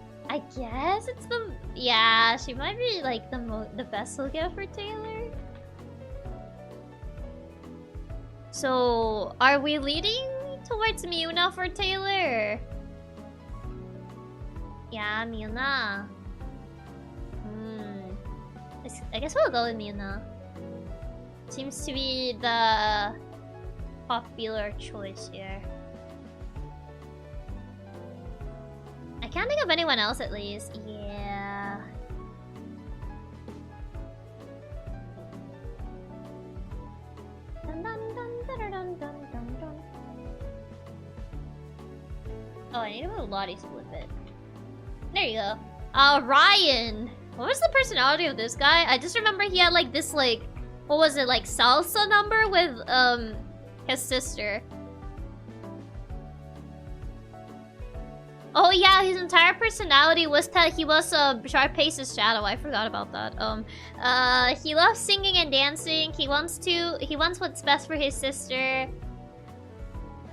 guess it's the... Yeah, she might be like the best we'll get for Taylor. So, are we leading towards Miuna for Taylor? Yeah, Miuna. I guess we'll go with Miuna. Seems to be the popular choice here. I can't think of anyone else at least. Yeah. Dun, dun, dun, dun, dun, dun, dun, dun. Oh, I need to move Lottie split it. There you go. Ryan. What was the personality of this guy? I just remember he had like this like, what was it, like salsa number with his sister. Oh yeah, his entire personality was that he was Sharpay's shadow. I forgot about that. He loves singing and dancing. He wants what's best for his sister.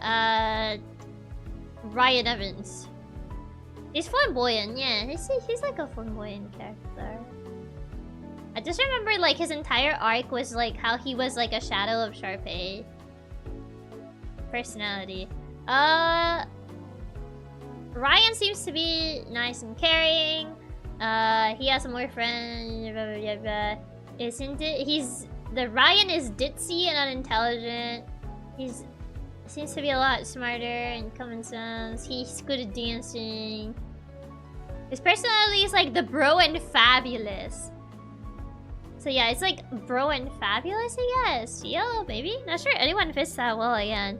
Ryan Evans. He's flamboyant, yeah. He's like a flamboyant character. I just remember like his entire arc was like how he was like a shadow of Sharpay. Personality. Ryan seems to be nice and caring. He has more friends. Ryan is ditzy and unintelligent. Seems to be a lot smarter and common sense. He's good at dancing. His personality is like the bro and fabulous. So yeah, it's like bro and fabulous, I guess. Tio, maybe? Not sure anyone fits that well again.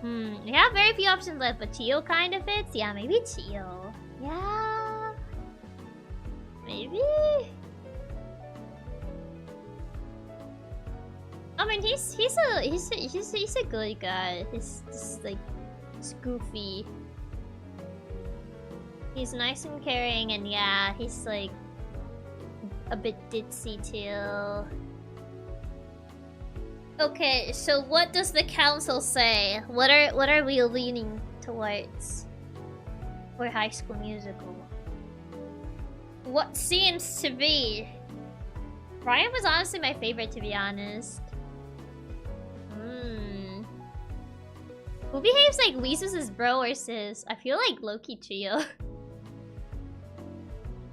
We have very few options left, but Tio kind of fits. Yeah, maybe Tio. Yeah. Maybe? I mean, he's a good guy. He's just like goofy. He's nice and caring, and yeah, he's like a bit ditzy too. Okay, so what does the council say? What are we leaning towards for High School Musical? What seems to be? Ryan was honestly my favorite, to be honest. Who behaves like Weezus' bro or sis? I feel like Loki Trio.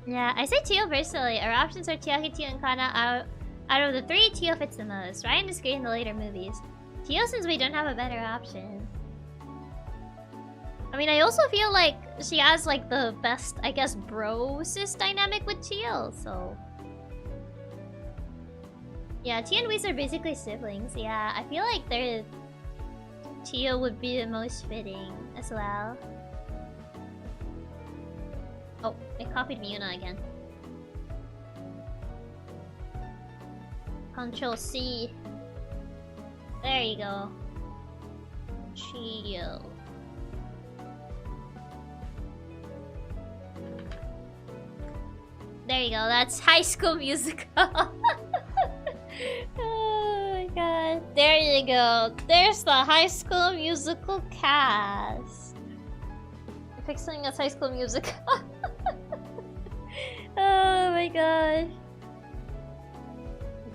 Yeah, I say Tio personally. Our options are Chiaki, Tio, and Kana. Out of the three, Tio fits the most. Ryan is great in the later movies. Tio, since we don't have a better option. I mean, I also feel like she has like the best, I guess, bro-sis dynamic with Tio, so... Yeah, Tio and Weez are basically siblings. Yeah, I feel like Tio would be the most fitting as well. Oh, it copied Miuna again. Control C. There you go. Tio. There you go, that's High School Musical. Oh my god. There you go. There's the High School Musical cast. Fixing us High School Musical. Oh my gosh.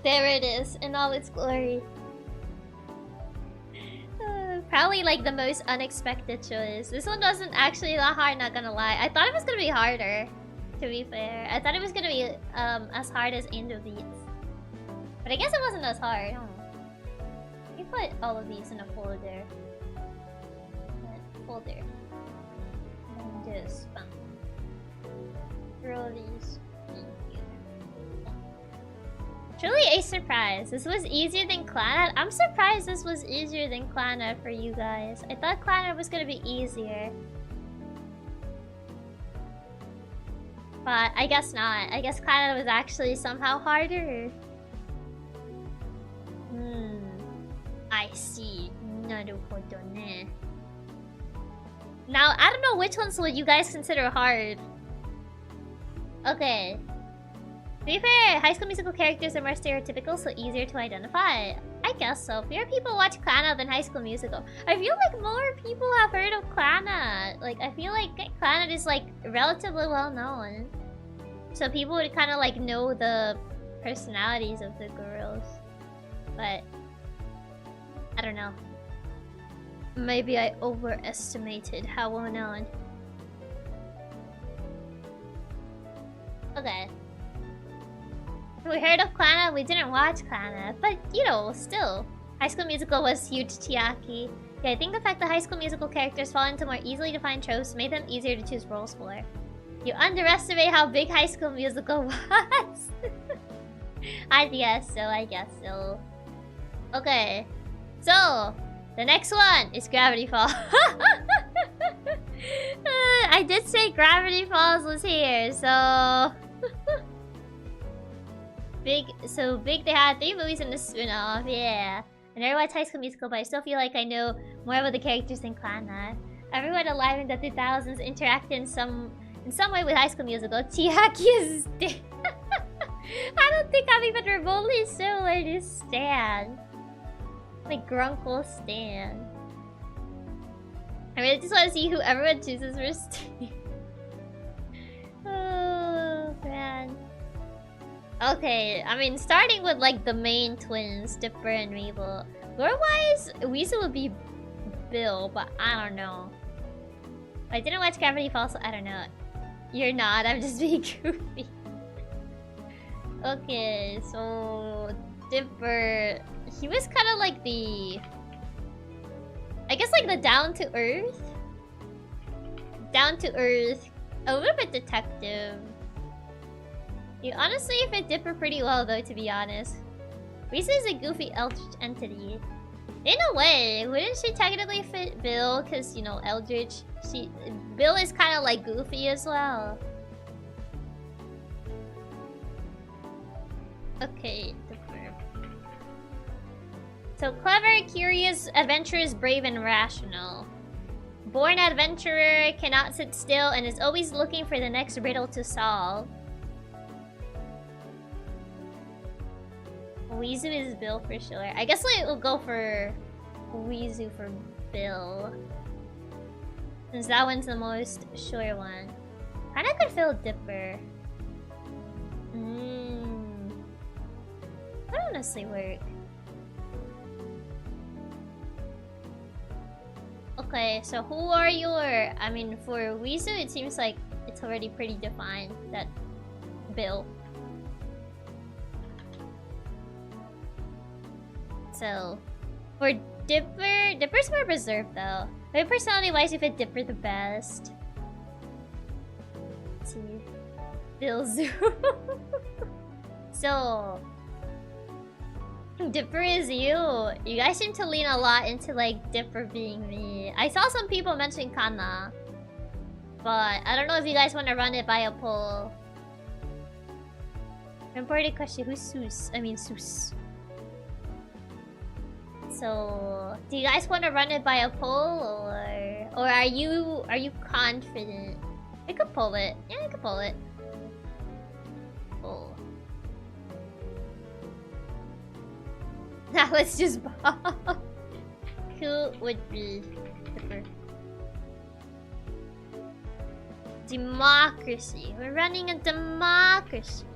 There it is in all its glory. Probably like the most unexpected choice. This one wasn't actually that hard, not gonna lie. I thought it was gonna be harder, to be fair. I thought it was gonna be as hard as Angel Beats. But I guess it wasn't as hard. Let me put all of these in a folder. Folder. And just throw these in here. Truly a surprise. This was easier than Clannad. I'm surprised this was easier than Clannad for you guys. I thought Clannad was gonna be easier. But I guess not. I guess Clannad was actually somehow harder. I see. Naruhodo ne. Now, I don't know which ones would you guys consider hard. Okay. To be fair, High School Musical characters are more stereotypical, so easier to identify. I guess so. Fewer people watch Clannad than High School Musical. I feel like more people have heard of Clannad. Like, I feel like Clannad is like relatively well known. So people would kind of like know the personalities of the girls. But I don't know. Maybe I overestimated how well known. Okay. We heard of Clannad, we didn't watch Clannad, but you know, still. High School Musical was huge, Chiaki. Yeah, I think the fact that High School Musical characters fall into more easily defined tropes made them easier to choose roles for. You underestimate how big High School Musical was. I guess so. Okay. So, the next one is Gravity Falls. I did say Gravity Falls was here, so... Big, they had 3 movies in the spin-off, yeah. I never watched High School Musical, but I still feel like I know more about the characters than Clannad. Everyone alive in the 2000s interacted in some way with High School Musical. Chiaki is dead. I don't think I'm even remotely similar to Stan. Like Grunkle Stan. I really just want to see who everyone chooses for Stan. Oh, man. Okay, I mean, starting with like the main twins, Dipper and Mabel. Lore-wise, Weezer would be Bill, but I don't know. I didn't watch Gravity Falls, so I don't know. You're not, I'm just being goofy. Okay, so Dipper, he was kind of like the, I guess like the down-to-earth, a little bit detective. You honestly fit Dipper pretty well though, to be honest. Risa is a goofy eldritch entity. In a way, wouldn't she technically fit Bill? Cause you know, eldritch, Bill is kind of like goofy as well. Okay, Dipper. So clever, curious, adventurous, brave, and rational. Born adventurer, cannot sit still, and is always looking for the next riddle to solve. Weezu is Bill for sure. I guess we'll go for Weezu for Bill, since that one's the most sure one. Kinda could feel Dipper. Would honestly work. Okay, so who are your... I mean, for Weezu, it seems like it's already pretty defined that Bill. So, for Dipper, Dipper's more reserved though. But personality-wise, you fit Dipper the best. Let's see. Bill Zoo. So, Dipper is you. You guys seem to lean a lot into like Dipper being me. I saw some people mention Kana, but I don't know if you guys want to run it by a poll. Important question: who's Seuss? I mean Seuss. So, do you guys want to run it by a poll, or are you confident? I could pull it. Yeah, I could pull it. Pull. Now let's just bomb. Who would be Dipper? Democracy. We're running a democracy.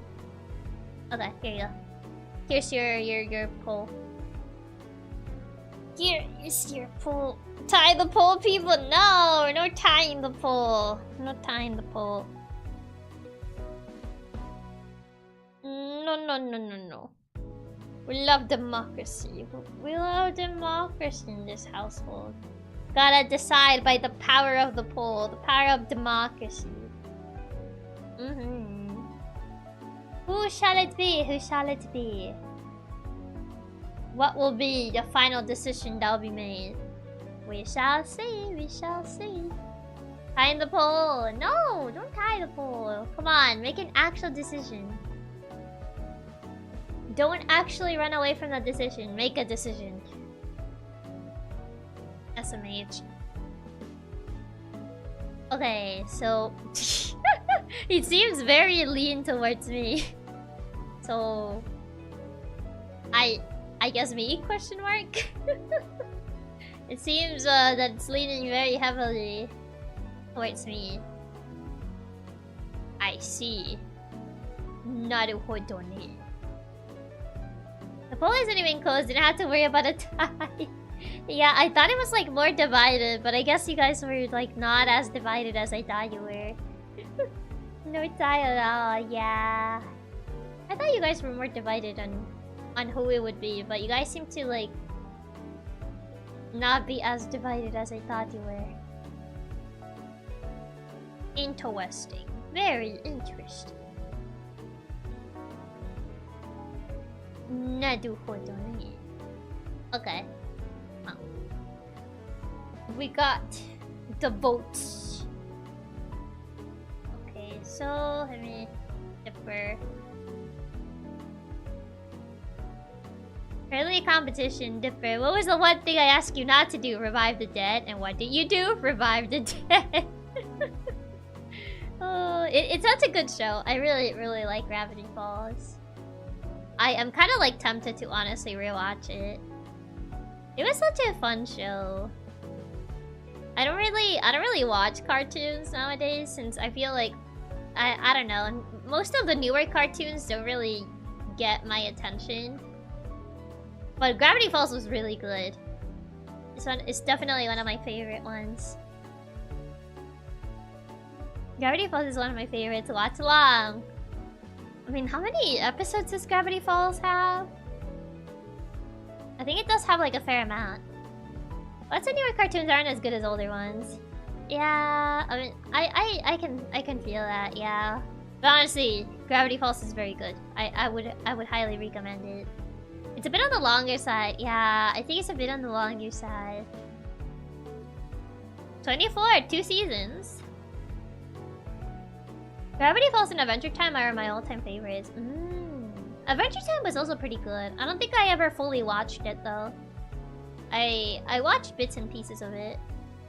Okay, here you go. Here's your poll. Here is your poll. Tie the poll, people. No, we're not tying the poll. We're not tying the poll. No. We love democracy. We love democracy in this household. Gotta decide by the power of the poll, the power of democracy. Who shall it be? Who shall it be? What will be the final decision that will be made? We shall see. We shall see. Tie the poll. No, don't tie the poll. Come on, make an actual decision. Don't actually run away from the decision. Make a decision. SMH. Okay, so it seems very lean towards me. So I guess me question mark. It seems that it's leaning very heavily towards me. I see. Naruhodo ne. The poll isn't even closed. Didn't have to worry about a tie. Yeah, I thought it was like more divided, but I guess you guys were like not as divided as I thought you were. No tie at all. Yeah, I thought you guys were more divided on who it would be, but you guys seem to like not be as divided as I thought you were. Interesting. Very interesting. Naruhodo ne. Okay. Oh. We got the votes. Okay, so let me Dipper. Friendly competition, Dipper. What was the one thing I asked you not to do? Revive the dead. And what did you do? Revive the dead. Oh, it's such a good show. I really like Gravity Falls. I am kind of like tempted to honestly rewatch it. It was such a fun show. I don't really watch cartoons nowadays since I feel like I don't know, most of the newer cartoons don't really get my attention. But Gravity Falls was really good. This one is definitely one of my favorite ones. Gravity Falls is one of my favorites. Watch along. I mean, how many episodes does Gravity Falls have? I think it does have like a fair amount. Lots of newer cartoons aren't as good as older ones. Yeah, I mean, I can feel that. Yeah, but honestly, Gravity Falls is very good. I would highly recommend it. It's a bit on the longer side. Yeah, I think it's a bit on the longer side. 24, 2 seasons. Gravity Falls and Adventure Time are my all-time favorites. Adventure Time was also pretty good. I don't think I ever fully watched it though. I watched bits and pieces of it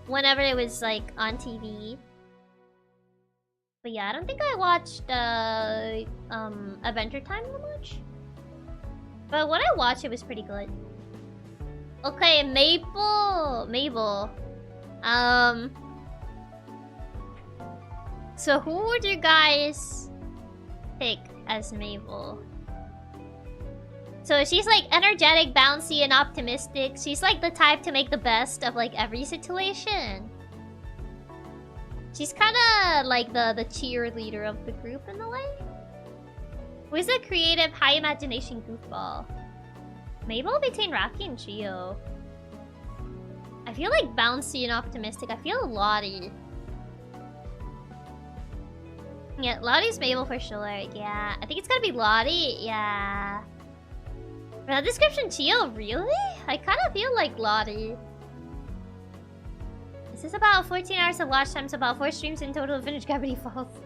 whenever it was like on TV. But yeah, I don't think I watched Adventure Time that much. But when I watched it was pretty good. Okay, Mabel. So who would you guys pick as Mabel? So she's like energetic, bouncy, and optimistic. She's like the type to make the best of like every situation. She's kind of like the cheerleader of the group in a way. Who's a creative, high imagination goofball? Mabel between Rocky and Chio. I feel like bouncy and optimistic. I feel Lottie. Yeah, Lottie's Mabel for sure. Yeah, I think it's gotta be Lottie. Yeah. For that description, Chio, really? I kind of feel like Lottie. This is about 14 hours of watch time, so about 4 streams in total to finish Gravity Falls.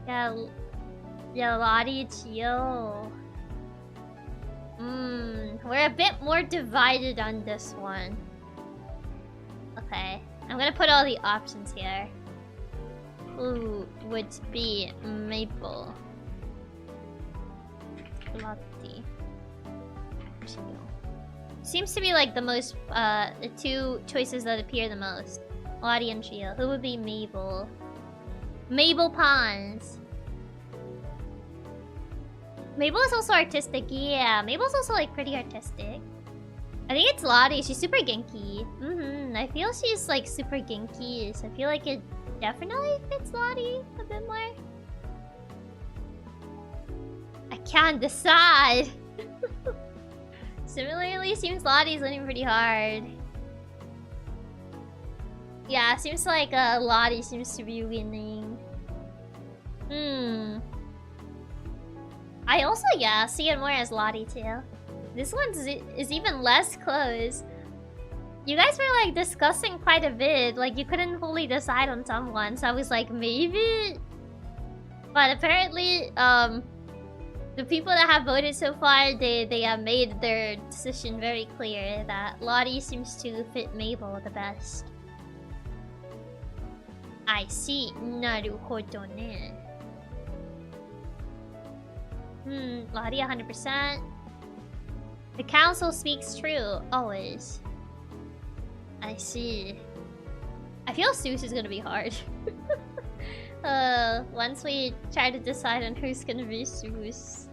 Yeah, Lottie, Chio. We're a bit more divided on this one. Okay, I'm gonna put all the options here. Who would be Maple? Lottie. Seems to be like the most, the two choices that appear the most. Lottie and Trio. Who would be Mabel? Mabel Pons. Mabel is also artistic. Yeah, Mabel's also like pretty artistic. I think it's Lottie. She's super ginky. I feel she's like super ginky. So I feel like it definitely fits Lottie a bit more. I can't decide. Similarly, seems Lottie's winning pretty hard. Yeah, seems like Lottie seems to be winning. I also, yeah, see it more as Lottie too. This one is even less close. You guys were like discussing quite a bit. Like you couldn't fully decide on someone, so I was like maybe. But apparently, the people that have voted so far, they have made their decision very clear that Lottie seems to fit Mabel the best. I see. Naruhodo ne. Lottie 100%. The council speaks true, always. I see. I feel Seuss is gonna be hard. Once we try to decide on who's gonna be Seuss.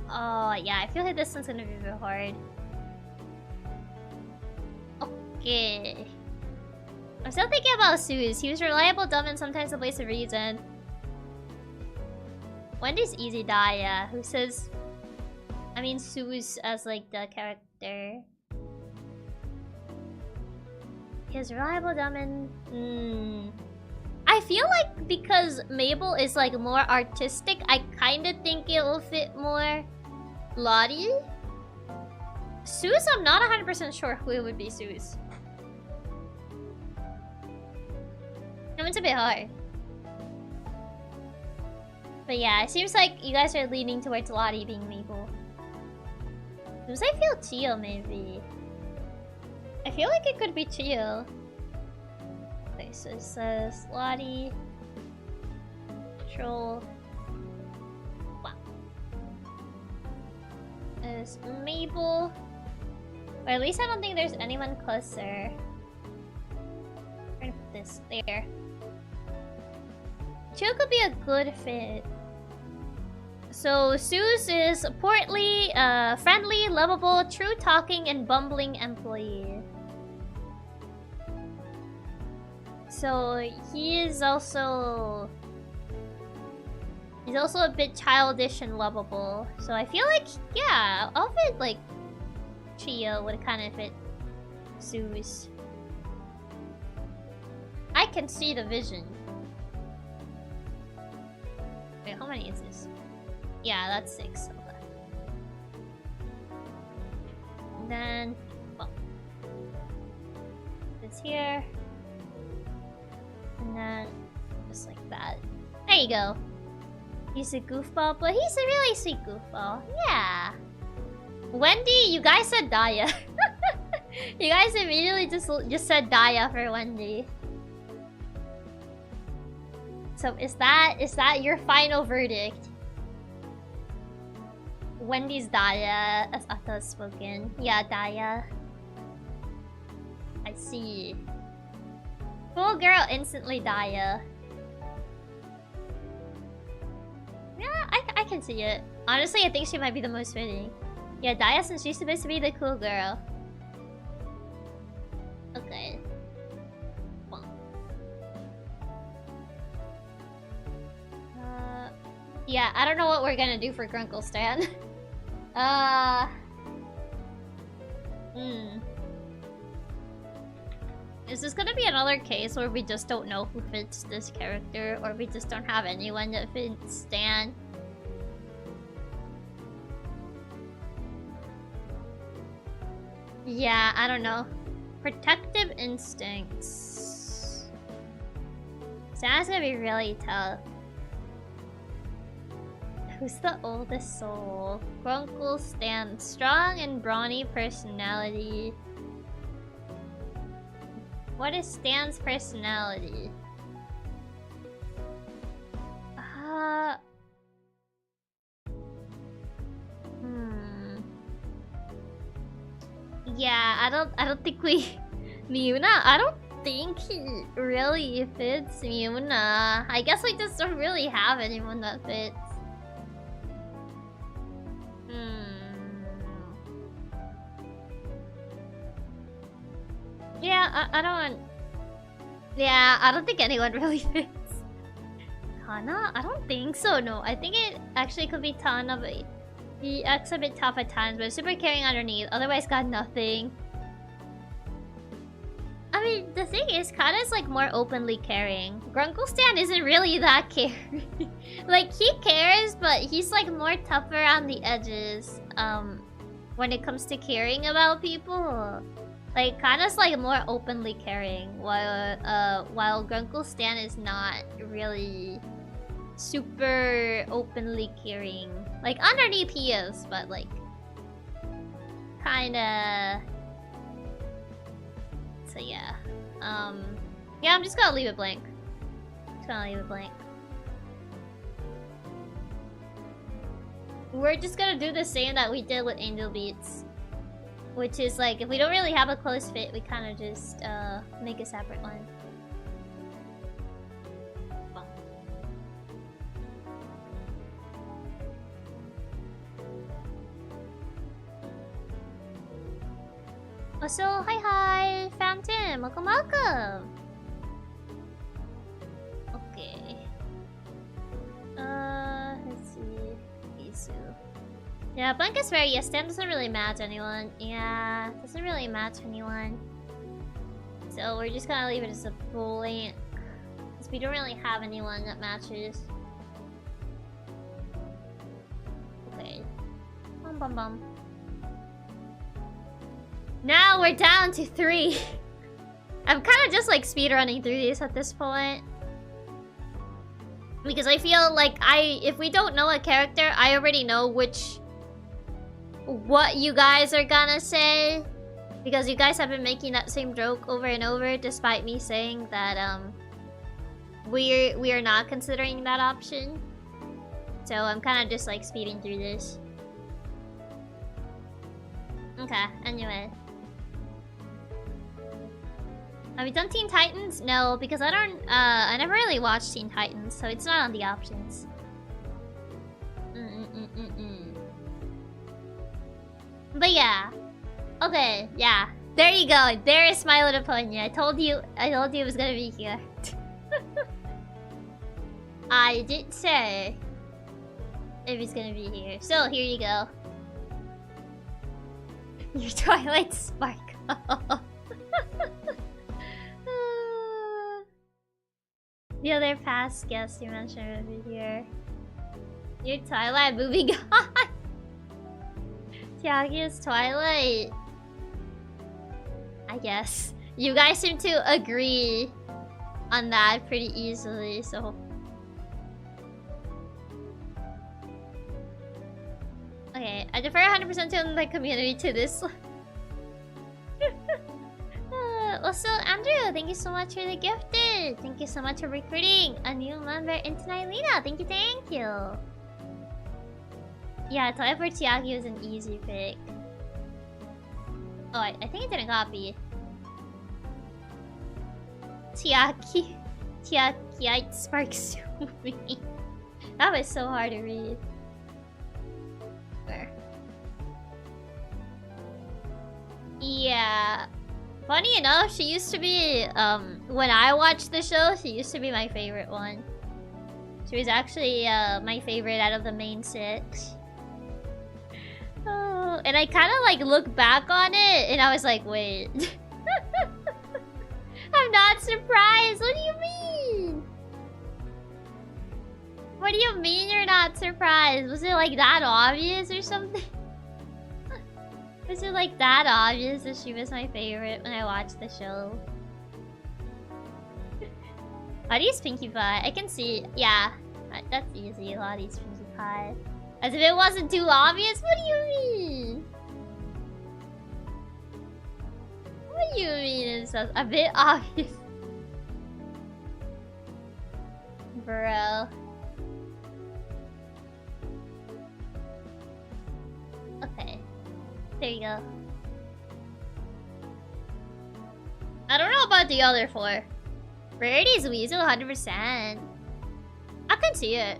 Oh, yeah, I feel like this one's gonna be very hard. Okay. I'm still thinking about Seuss. He was reliable, dumb, and sometimes a voice of reason. Wendy's easy Daya, who says... I mean Seuss as like the character. He's reliable, dumb, and... I feel like because Mabel is like more artistic, I kinda think it will fit more Lottie. Seuss, I'm not 100% sure who it would be Seuss. That one's a bit hard. But yeah, it seems like you guys are leaning towards Lottie being Mabel. Does I feel Chio maybe? I feel like it could be Chio. Okay, so it says Lottie, Troll. Wow. There's Mabel. Or at least I don't think there's anyone closer. I'm gonna put this there. Chio could be a good fit. So Seuss is a portly, friendly, lovable, true-talking, and bumbling employee. So he is also... He's also a bit childish and lovable. So I feel like, yeah, I'll fit like Chio would kind of fit Seuss. I can see the vision. Wait, how many is this? Yeah, that's 6. Okay. And then, well, this here. And then, just like that. There you go. He's a goofball, but he's a really sweet goofball. Yeah. Wendy, you guys said Daya. You guys immediately just said Daya for Wendy. So is that your final verdict? Wendy's Daya, as Atta has spoken. Yeah, Daya. I see. Cool girl, instantly Daya. Yeah, I can see it. Honestly, I think she might be the most fitting. Yeah, Daya, since she's supposed to be the cool girl. Okay. Yeah, I don't know what we're gonna do for Grunkle Stan. Is this gonna be another case where we just don't know who fits this character, or we just don't have anyone that fits Stan? Yeah, I don't know. Protective instincts. Stan's gonna be really tough. Who's the oldest soul? Grunkle Stan. Strong and brawny personality. What is Stan's personality? Yeah, I don't think we... Miuna, I don't think he really fits Miuna. I guess we just don't really have anyone that fits. Yeah, I don't... Yeah, I don't think anyone really fits. Tana? I don't think so, no. I think it actually could be Tana, but he acts a bit tough at times, but super caring underneath. Otherwise, got nothing. I mean, the thing is, Kana's like more openly caring. Grunkle Stan isn't really that caring. Like, he cares, but he's like more tougher on the edges. When it comes to caring about people. Like, Kana's like more openly caring, while Grunkle Stan is not really super openly caring. Like, underneath he is, but like, kinda... So yeah. Yeah, I'm just gonna leave it blank. We're just gonna do the same that we did with Angel Beats. Which is like, if we don't really have a close fit, we kind of just make a separate one. Also, hi, Phantom, welcome. Okay. Let's see. Isu. Yeah, blank is fair. Yeah, Stan doesn't really match anyone. Yeah, doesn't really match anyone. So we're just gonna leave it as a blank. Because we don't really have anyone that matches. Okay. Bum. Now we're down to 3. I'm kind of just like speedrunning through these at this point. Because I feel like if we don't know a character, I already know what you guys are gonna say, because you guys have been making that same joke over and over, despite me saying that we are not considering that option. So I'm kind of just like speeding through this. Okay. Anyway, have we done Teen Titans? No, because I never really watched Teen Titans, so it's not on the options. But yeah. Okay, yeah. There you go. There is my little pony. I told you it was gonna be here. I did say it was gonna be here. So here you go. Your Twilight Sparkle. The other past guest you mentioned over here. Your Twilight movie god. Chiaki's Twilight. I guess. You guys seem to agree on that pretty easily, so... Okay, I defer 100% to the community to this. Also, Andrew, thank you so much for the gifted. Thank you so much for recruiting a new member into Nylina. Thank you. Yeah, Twilight for Chiaki was an easy pick. Oh, I think it didn't copy. Chiaki Sparks me. That was so hard to read. Where? Yeah. Funny enough, she used to be, when I watched the show, she used to be my favorite one. She was actually, my favorite out of the main 6. Oh, and I kind of, like, look back on it, and I was like, wait. I'm not surprised! What do you mean? What do you mean you're not surprised? Was it, like, that obvious or something? Was it like that obvious that she was my favorite when I watched the show? Lottie's Pinkie Pie. I can see. Yeah, that's easy. Lottie's Pinkie Pie. As if it wasn't too obvious. What do you mean? What do you mean it's a bit obvious? Bro. Okay. There you go. I don't know about the other 4. Rarity is Weasel, 100%. I can see it.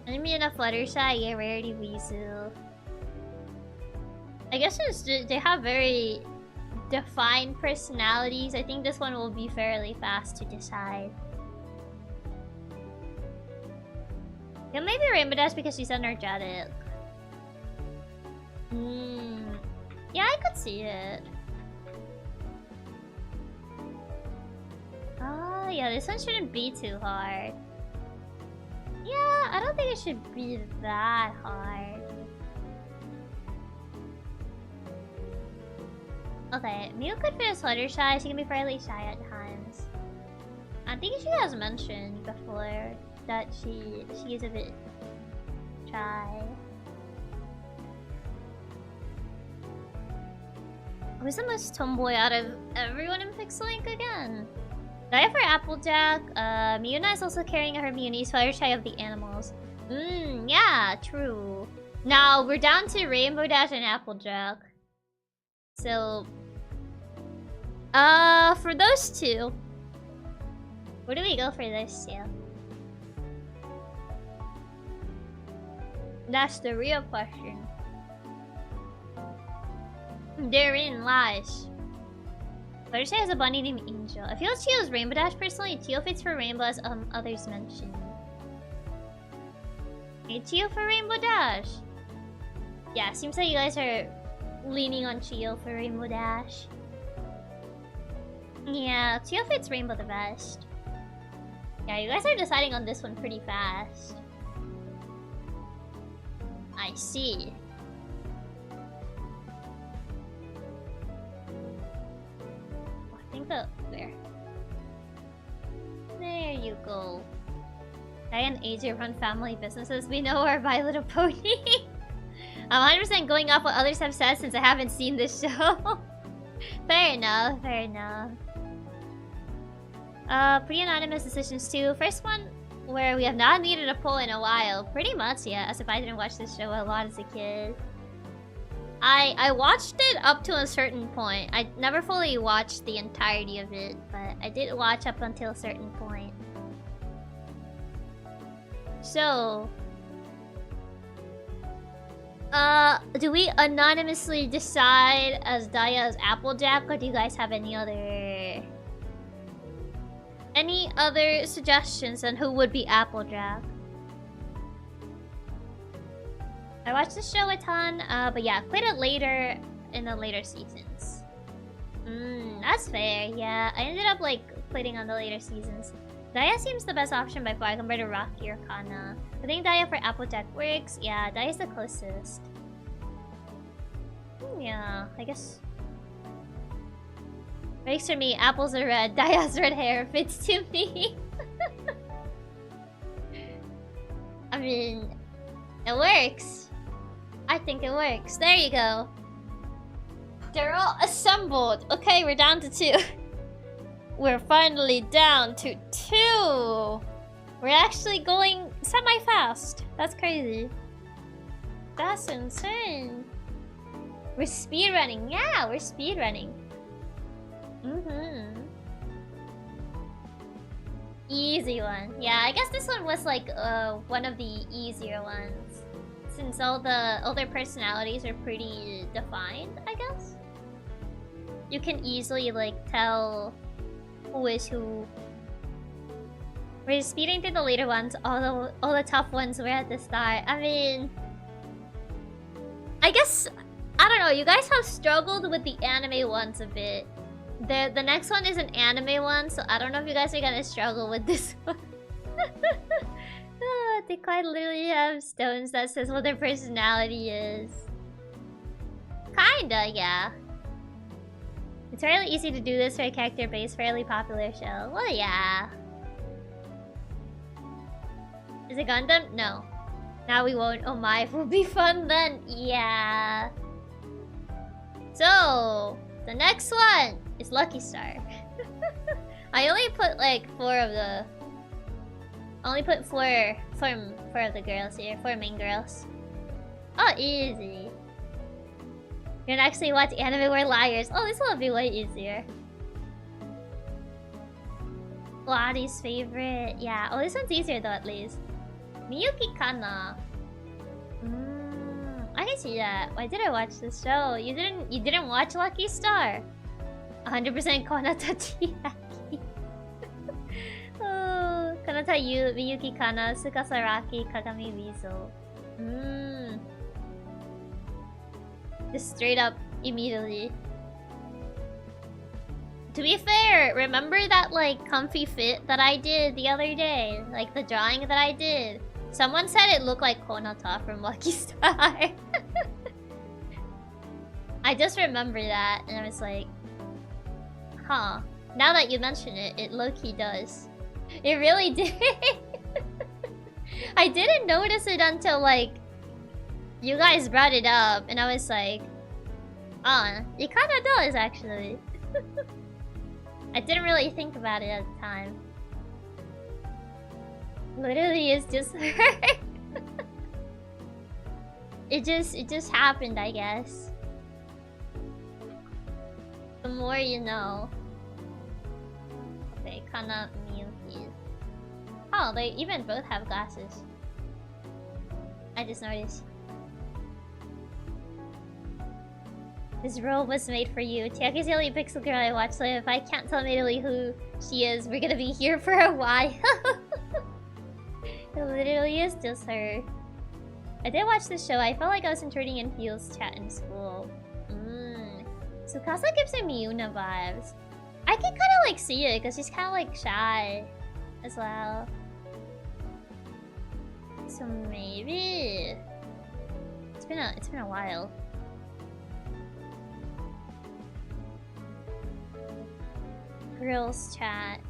Enemy in a Fluttershy, yeah, Rarity Weasel. I guess since they have very defined personalities, I think this one will be fairly fast to decide. Yeah, maybe Rainbow Dash because she's energetic. Yeah, I could see it. Oh, yeah, this one shouldn't be too hard. Yeah, I don't think it should be that hard. Okay, Mew could fit as Fluttershy. She can be fairly shy at times. I think she has mentioned before that she is a bit shy. Who's the most tomboy out of everyone in PixelLink again? Dia for Applejack. Muna is also carrying her Muni's Fluttershy of the animals. Yeah, true. Now we're down to Rainbow Dash and Applejack. So, for those 2, where do we go for those 2? That's the real question. Therein lies. Fluttershy has a bunny named Angel. I feel Teal is Rainbow Dash personally. Teal fits for Rainbow as others mentioned. Hey, Teal for Rainbow Dash. Yeah, seems like you guys are leaning on Teal for Rainbow Dash. Yeah, Teal fits Rainbow the best. Yeah, you guys are deciding on this one pretty fast. I see. I think there. There you go. I and AJ run family businesses. We know our My Little Pony. I'm 100% going off what others have said since I haven't seen this show. Fair enough, fair enough. Pretty anonymous decisions too. First one where we have not needed a poll in a while. Pretty much, yeah, as if I didn't watch this show a lot as a kid. I watched it up to a certain point. I never fully watched the entirety of it, but I did watch up until a certain point. So, do we anonymously decide as Dia as Applejack, or do you guys have any other suggestions on who would be Applejack? I watched the show a ton, but yeah, quit it later in the later seasons. That's fair, yeah. I ended up like quitting on the later seasons. Dia seems the best option by far compared to Rocky or Kana. I think Dia for Applejack works. Yeah, Dia's the closest. Yeah, I guess. Works for me. Apples are red. Dia's red hair fits to me. I mean, it works. I think it works. There you go. They're all assembled. Okay, we're down to 2. We're finally down to 2. We're actually going semi-fast. That's crazy. That's insane. We're speedrunning. Yeah, we're speedrunning. Easy one. Yeah, I guess this one was like one of the easier ones. Since all their personalities are pretty defined, I guess. You can easily like tell who is who. We're speeding through the later ones. All the tough ones were at the start. I mean, I guess I don't know. You guys have struggled with the anime ones a bit. The next one is an anime one, so I don't know if you guys are gonna struggle with this one. They quite literally have stones that says what their personality is. Kinda, yeah. It's fairly easy to do this for a character-based, fairly popular show. Well, yeah. Is it Gundam? No. Now we won't. Oh my, it will be fun then. Yeah. So, the next one is Lucky Star. I only put like 4 of the... I only put 4 of the girls here. 4 main girls. Oh, easy. You can actually watch anime where liars. Oh, this will be way easier. Lottie favorite. Yeah. Oh, this one's easier though, at least. Miyuki Kana. I can see that. Why did I watch this show? You didn't watch Lucky Star. 100% Konata Chiaki. Oh, Konata Miyuki Kana, Tsukasaraki, Kagami Weasel. Just straight up immediately. To be fair, remember that like comfy fit that I did the other day? Like the drawing that I did? Someone said it looked like Konata from Lucky Star. I just remember that and I was like, huh. Now that you mention it, it low-key does. It really did. I didn't notice it until like you guys brought it up and I was like, it kinda does actually. I didn't really think about it at the time. Literally, it's just her. It just happened, I guess. The more you know. Okay, Kana Miyuki. Oh, they even both have glasses. I just noticed. This robe was made for you. Chiaki's the only pixel girl I watch, so if I can't tell immediately who she is, we're gonna be here for a while. It literally is just her. I did watch this show. I felt like I was intruding in Fields chat in school. Tsukasa gives me Miuna vibes. I can kind of like see it because she's kind of like shy as well. So maybe it's been a while. Girls chat.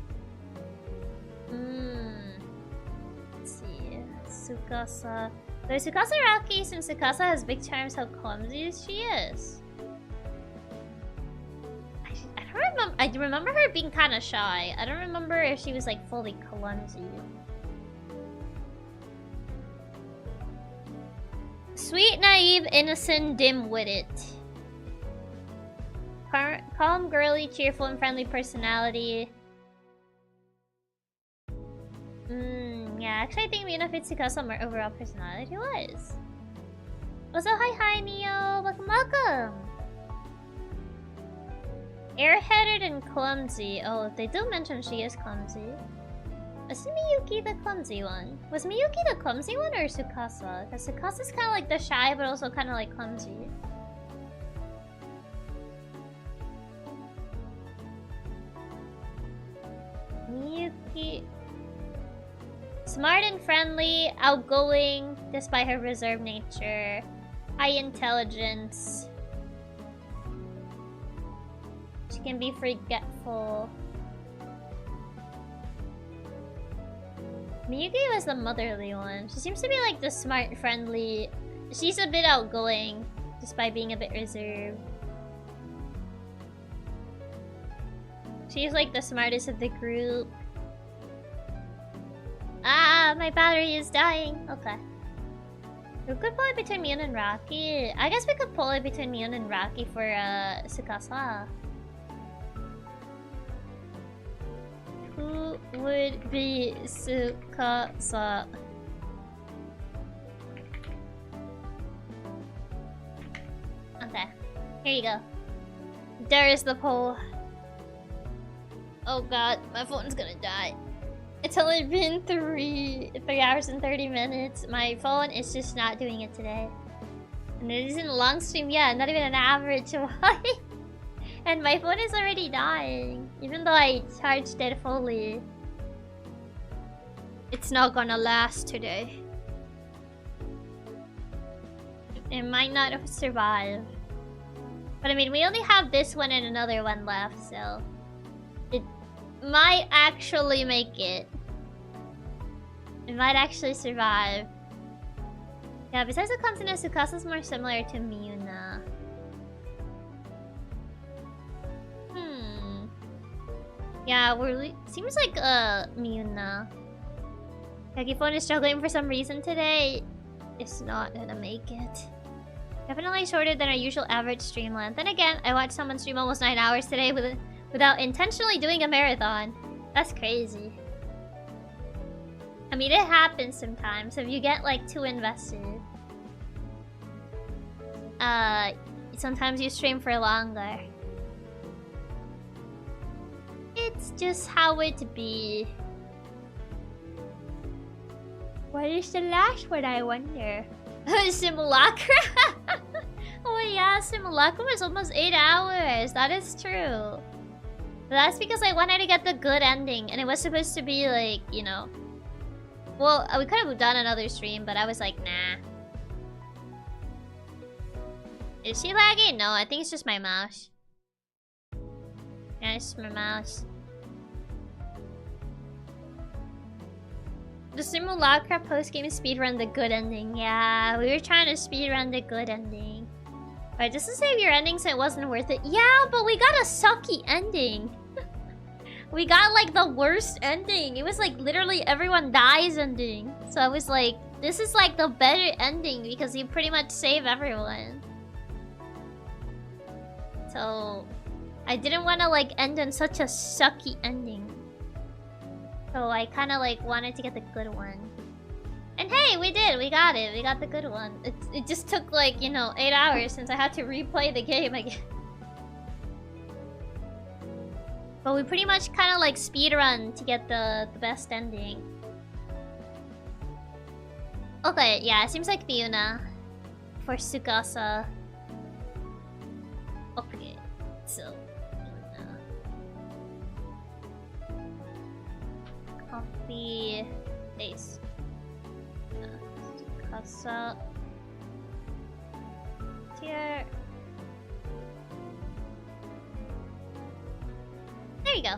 Let's see. Tsukasa. Though Tsukasa Rocky, since Tsukasa has big charms, how clumsy she is. I remember her being kind of shy. I don't remember if she was like fully clumsy. Sweet, naive, innocent, dim-witted. Calm, girly, cheerful, and friendly personality. Yeah, actually I think Miuna fits Tsukasa more overall personality-wise. Also, hi Neo! Welcome! Airheaded and clumsy. Oh, they do mention she is clumsy. Was Miyuki the clumsy one? Was Miyuki the clumsy one or Tsukasa? Because Tsukasa's kind of like the shy but also kind of like clumsy. Miyuki... Smart and friendly, outgoing despite her reserved nature, high intelligence. She can be forgetful. Miyuki was the motherly one. She seems to be like the smart, friendly. She's a bit outgoing despite being a bit reserved. She's like the smartest of the group. Ah, my battery is dying. Okay. We could pull it between Mion and Rocky. I guess we could pull it between Mion and Rocky for Tsukasa. Who would be Tsukasa? Okay. Here you go. There is the poll. Oh god, my phone's gonna die. It's only been 3 hours and 30 minutes. My phone is just not doing it today. And it isn't a long stream yet, not even an average one. And my phone is already dying. Even though I charged it fully. It's not gonna last today. It might not survive. But I mean, we only have this one and another one left, so... it might actually make it. It might actually survive. Yeah, besides the clumsiness, Tsukasa's more similar to Miuna. Yeah, seems like Miuna. Chiaki phone is struggling for some reason today. It's not gonna make it. Definitely shorter than our usual average stream length. Then again, I watched someone stream almost 9 hours today without intentionally doing a marathon. That's crazy. I mean, it happens sometimes if you get like too invested. Sometimes you stream for longer. It's just how it be. What is the last one, I wonder? Simulacra? Oh yeah, Simulacra was almost 8 hours. That is true. But that's because I wanted to get the good ending. And it was supposed to be like, you know... Well, we could have done another stream, but I was like, nah. Is she lagging? No, I think it's just my mouse. Yeah, it's just my mouse. The Simulacra post-game speedrun the good ending. Yeah, we were trying to speedrun the good ending. Right, just to save your ending so it wasn't worth it. Yeah, but we got a sucky ending. We got like the worst ending. It was like literally everyone dies ending. So I was like, this is like the better ending because you pretty much save everyone. So I didn't want to like end on such a sucky ending. So I kind of like wanted to get the good one. And hey, we did! We got it! We got the good one. It just took like, you know, 8 hours since I had to replay the game again. But we pretty much kind of like speedrun to get the best ending. Okay, yeah, it seems like Fiona. For Tsukasa. Okay, so... Copy... Paste. Tsukasa... Here... There you go.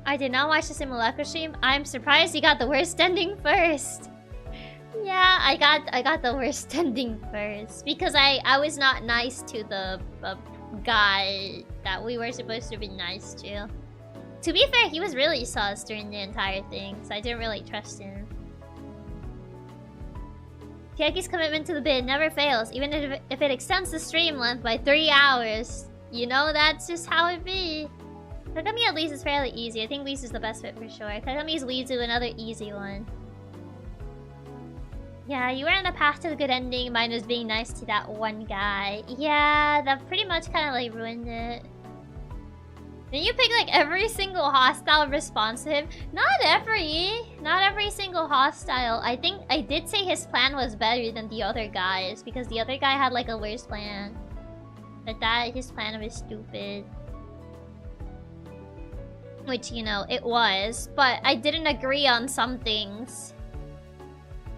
I did not watch the Simulacra stream. I'm surprised you got the worst ending first. Yeah, I got the worst ending first because I was not nice to the guy that we were supposed to be nice to. To be fair, he was really sus during the entire thing, so I didn't really trust him. Chiaki's commitment to the bid never fails, even if it extends the stream length by 3 hours. You know, that's just how it be. Kagami at least is fairly easy. I think Lise is the best fit for sure. Kagami's leads to another easy one. Yeah, you were on the path to the good ending. Mine was being nice to that one guy. Yeah, that pretty much kind of like ruined it. Didn't you pick like every single hostile response to him? Not every single hostile. I think I did say his plan was better than the other guys because the other guy had like a worse plan. But his plan was stupid. Which, you know, it was. But I didn't agree on some things.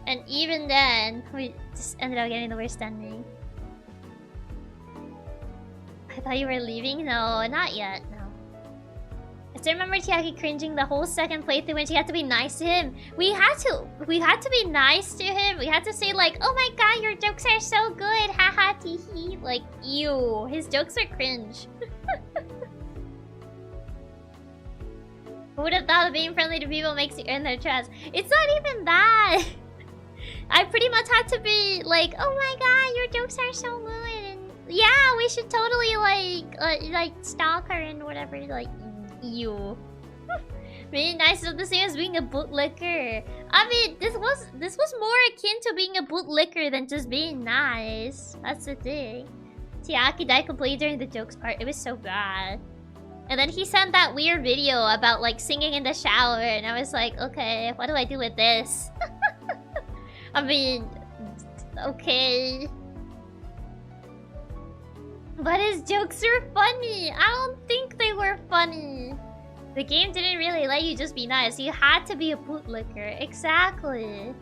And even then, we just ended up getting the worst ending. I thought you were leaving? No, not yet, no. I still remember Chiaki cringing the whole second playthrough when she had to be nice to him. We had to be nice to him. We had to say like, oh my god, your jokes are so good, haha tee hee. Like, ew, his jokes are cringe. Who would have thought being friendly to people makes you earn their trust? It's not even that. I pretty much had to be like, oh my god, your jokes are so good. And yeah, we should totally like stalk her and whatever, like, ew. Being nice is the same as being a bootlicker. I mean, this was more akin to being a bootlicker than just being nice. That's the thing. Chiaki died completely during the jokes part. It was so bad. And then he sent that weird video about like singing in the shower, and I was like, okay, what do I do with this? I mean, okay. But his jokes were funny. I don't think they were funny. The game didn't really let you just be nice. You had to be a bootlicker. Exactly.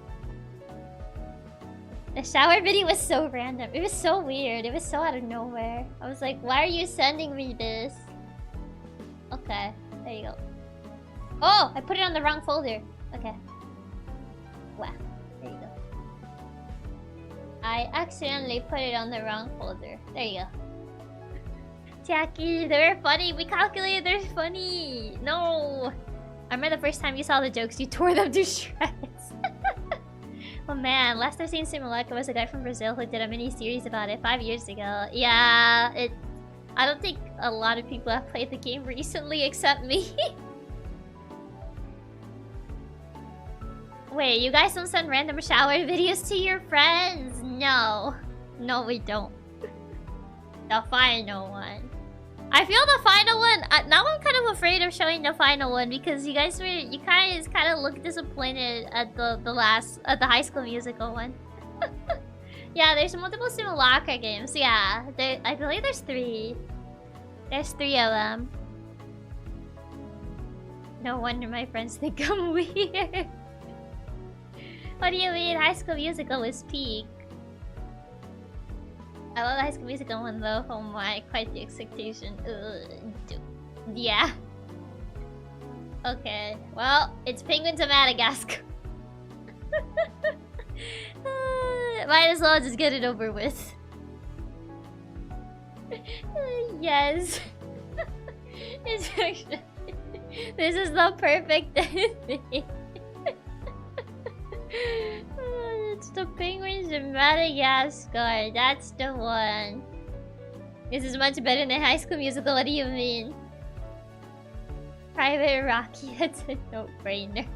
The shower video was so random. It was so weird. It was so out of nowhere. I was like, why are you sending me this? Okay, there you go. Oh, I put it on the wrong folder. Okay. Wow, there you go. I accidentally put it on the wrong folder. There you go. Chiaki, they're funny. We calculated they're funny. No. I remember the first time you saw the jokes, you tore them to shreds. Oh man, last I've seen Simulacra was a guy from Brazil who did a mini-series about it 5 years ago. Yeah, I don't think a lot of people have played the game recently except me. Wait, you guys don't send random shower videos to your friends? No. No, we don't. The final one. I feel the final one. Now I'm kind of afraid of showing the final one because you guys kind of look disappointed at the High School Musical one. Yeah, there's multiple Simulacra games. Yeah, I believe there's 3. There's 3 of them. No wonder my friends think I'm weird. What do you mean? High School Musical was peak. I love the High School Musical one though. Oh my, quite the expectation. Yeah. Okay, well, it's Penguins of Madagascar. Might as well just get it over with. Yes. It's actually... This is the perfect thing. It's the Penguins of Madagascar. That's the one. This is much better than High School Musical. What do you mean? Private Rocky. That's a no-brainer.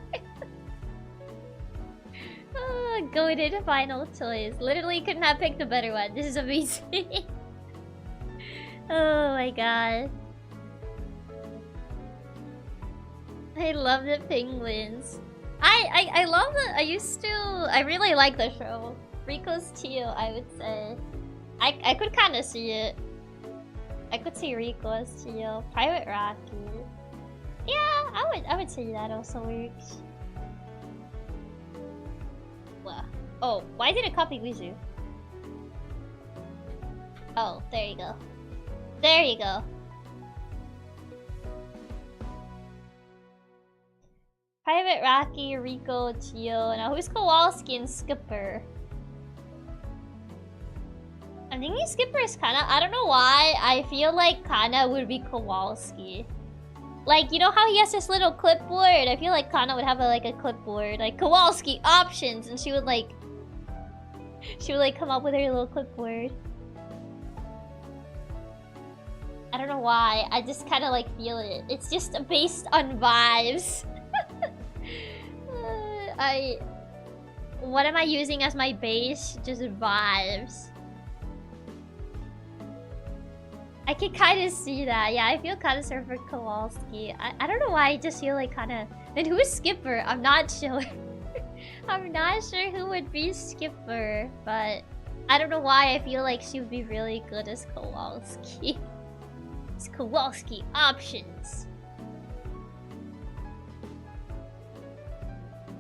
Goated final choice. Literally could not pick the better one. This is amazing. Oh my god. I love the penguins. I love the... I really like the show. Rico's Teal, I would say. I could kind of see it. I could see Rico as Teal. Private Rocky. Yeah, I would say that also works. Wow. Oh, why did it copy Wizu? Oh, there you go. There you go. Private Rocky, Rico, Teal. Now who's Kowalski and Skipper? I'm thinking Skipper is Kana. I don't know why. I feel like Kana would be Kowalski. Like, you know how he has this little clipboard? I feel like Kana would have like a clipboard. Like, Kowalski, options! And she would like come up with her little clipboard. I don't know why. I just kind of like feel it. It's just based on vibes. What am I using as my base? Just vibes. I can kind of see that. Yeah, I feel kind of sorry for Kowalski. I don't know why. I just feel like kind of... And who is Skipper? I'm not sure. I'm not sure who would be Skipper. But I don't know why I feel like she would be really good as Kowalski. It's Kowalski options.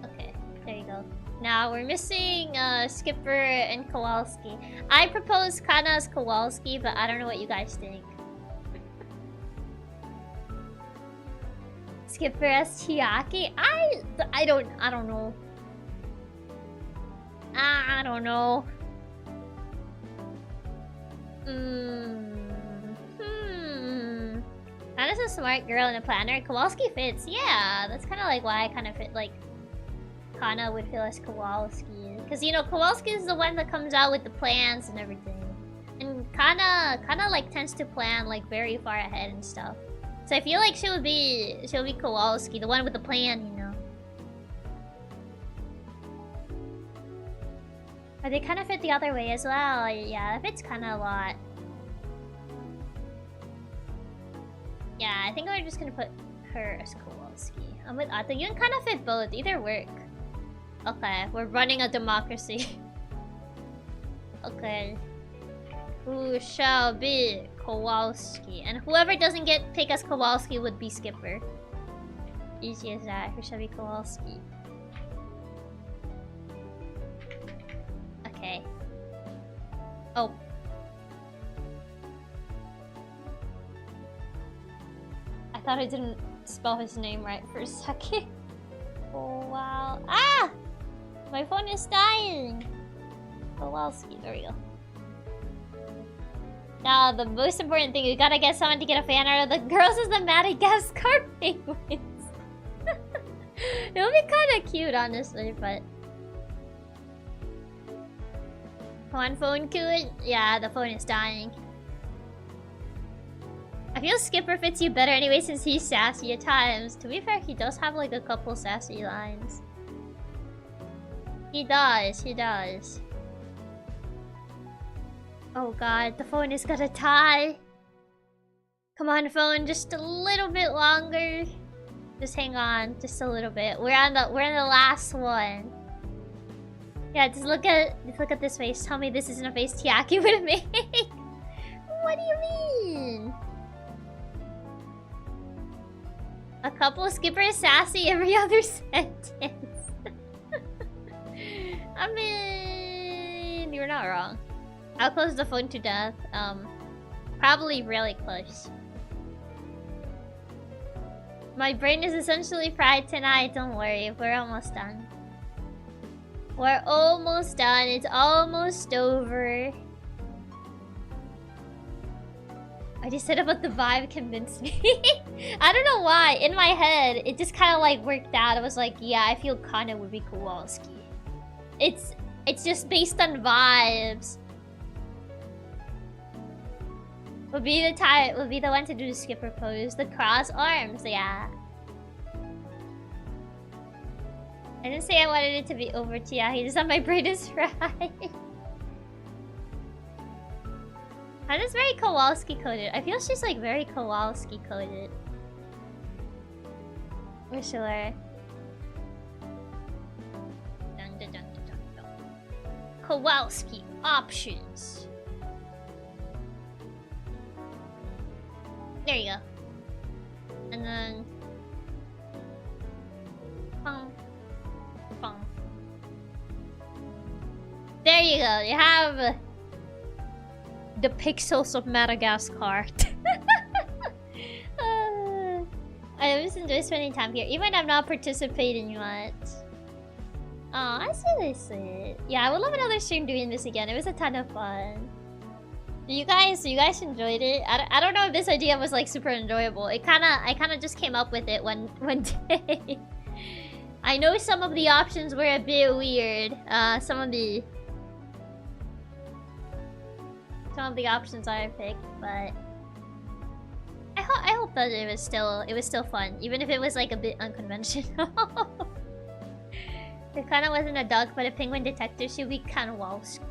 Okay, there you go. Now we're missing Skipper and Kowalski. I propose Kana as Kowalski, but I don't know what you guys think. Skipper as Chiaki? I don't know. I don't know. Kana's a smart girl and a planner. Kowalski fits. Yeah, that's kind of like why I kind of fit like Kana would feel as Kowalski. Because, you know, Kowalski is the one that comes out with the plans and everything. And Kana like tends to plan like very far ahead and stuff. So I feel like she'll be Kowalski, the one with the plan, you know. But they kind of fit the other way as well. Yeah, that fits kind of a lot. Yeah, I think we're just gonna put her as Kowalski. I'm with Ato. You can kind of fit both. Either work. Okay, we're running a democracy. Okay. Who shall be Kowalski? And whoever doesn't get picked as Kowalski would be Skipper. Easy as that. Who shall be Kowalski? Okay. Oh. I thought I didn't spell his name right for a second. Oh wow. Ah! My phone is dying! Kowalski, there we go. Now, the most important thing, we gotta get someone to get a fan art of the girls as the Madagascar penguins. It would be kinda cute, honestly, but... Come on, phone, could. Yeah, the phone is dying. I feel Skipper fits you better anyway since he's sassy at times. To be fair, he does have like a couple sassy lines. He does, he does. Oh god, the phone is gonna die. Come on, phone, just a little bit longer. Just hang on, just a little bit. We're on the last one. Yeah, just look at this face. Tell me this isn't a face Chiaki would make. What do you mean? A couple of Skipper is sassy every other sentence. I mean, you're not wrong. I'll close the phone to death. Probably really close. My brain is essentially fried tonight. Don't worry, we're almost done. We're almost done. It's almost over. I just said about the vibe convinced me. I don't know why. In my head, it just kind of like worked out. I was like, yeah, I feel Kana would be Kowalski. It's just based on vibes. Would be the one to do the Skipper pose. The cross arms, yeah. I didn't say I wanted it to be over to yeah, he just on my brain is fried. Hannah's very Kowalski coded. I feel she's like very Kowalski coded. For sure. Dun, dun, dun, dun, dun, dun. Kowalski options. There you go. And then bum, bum. There you go. You have the pixels of Madagascar. I just enjoy spending time here, even if I'm not participating much. Oh, I see this. Yeah, I would love another stream doing this again. It was a ton of fun. You guys enjoyed it? I don't know if this idea was like super enjoyable. I kind of just came up with it one day. I know some of the options were a bit weird. Some of the options I picked, but I hope that it was still fun, even if it was like a bit unconventional. It kind of wasn't a duck, but a penguin detector should be kind of Kowalski.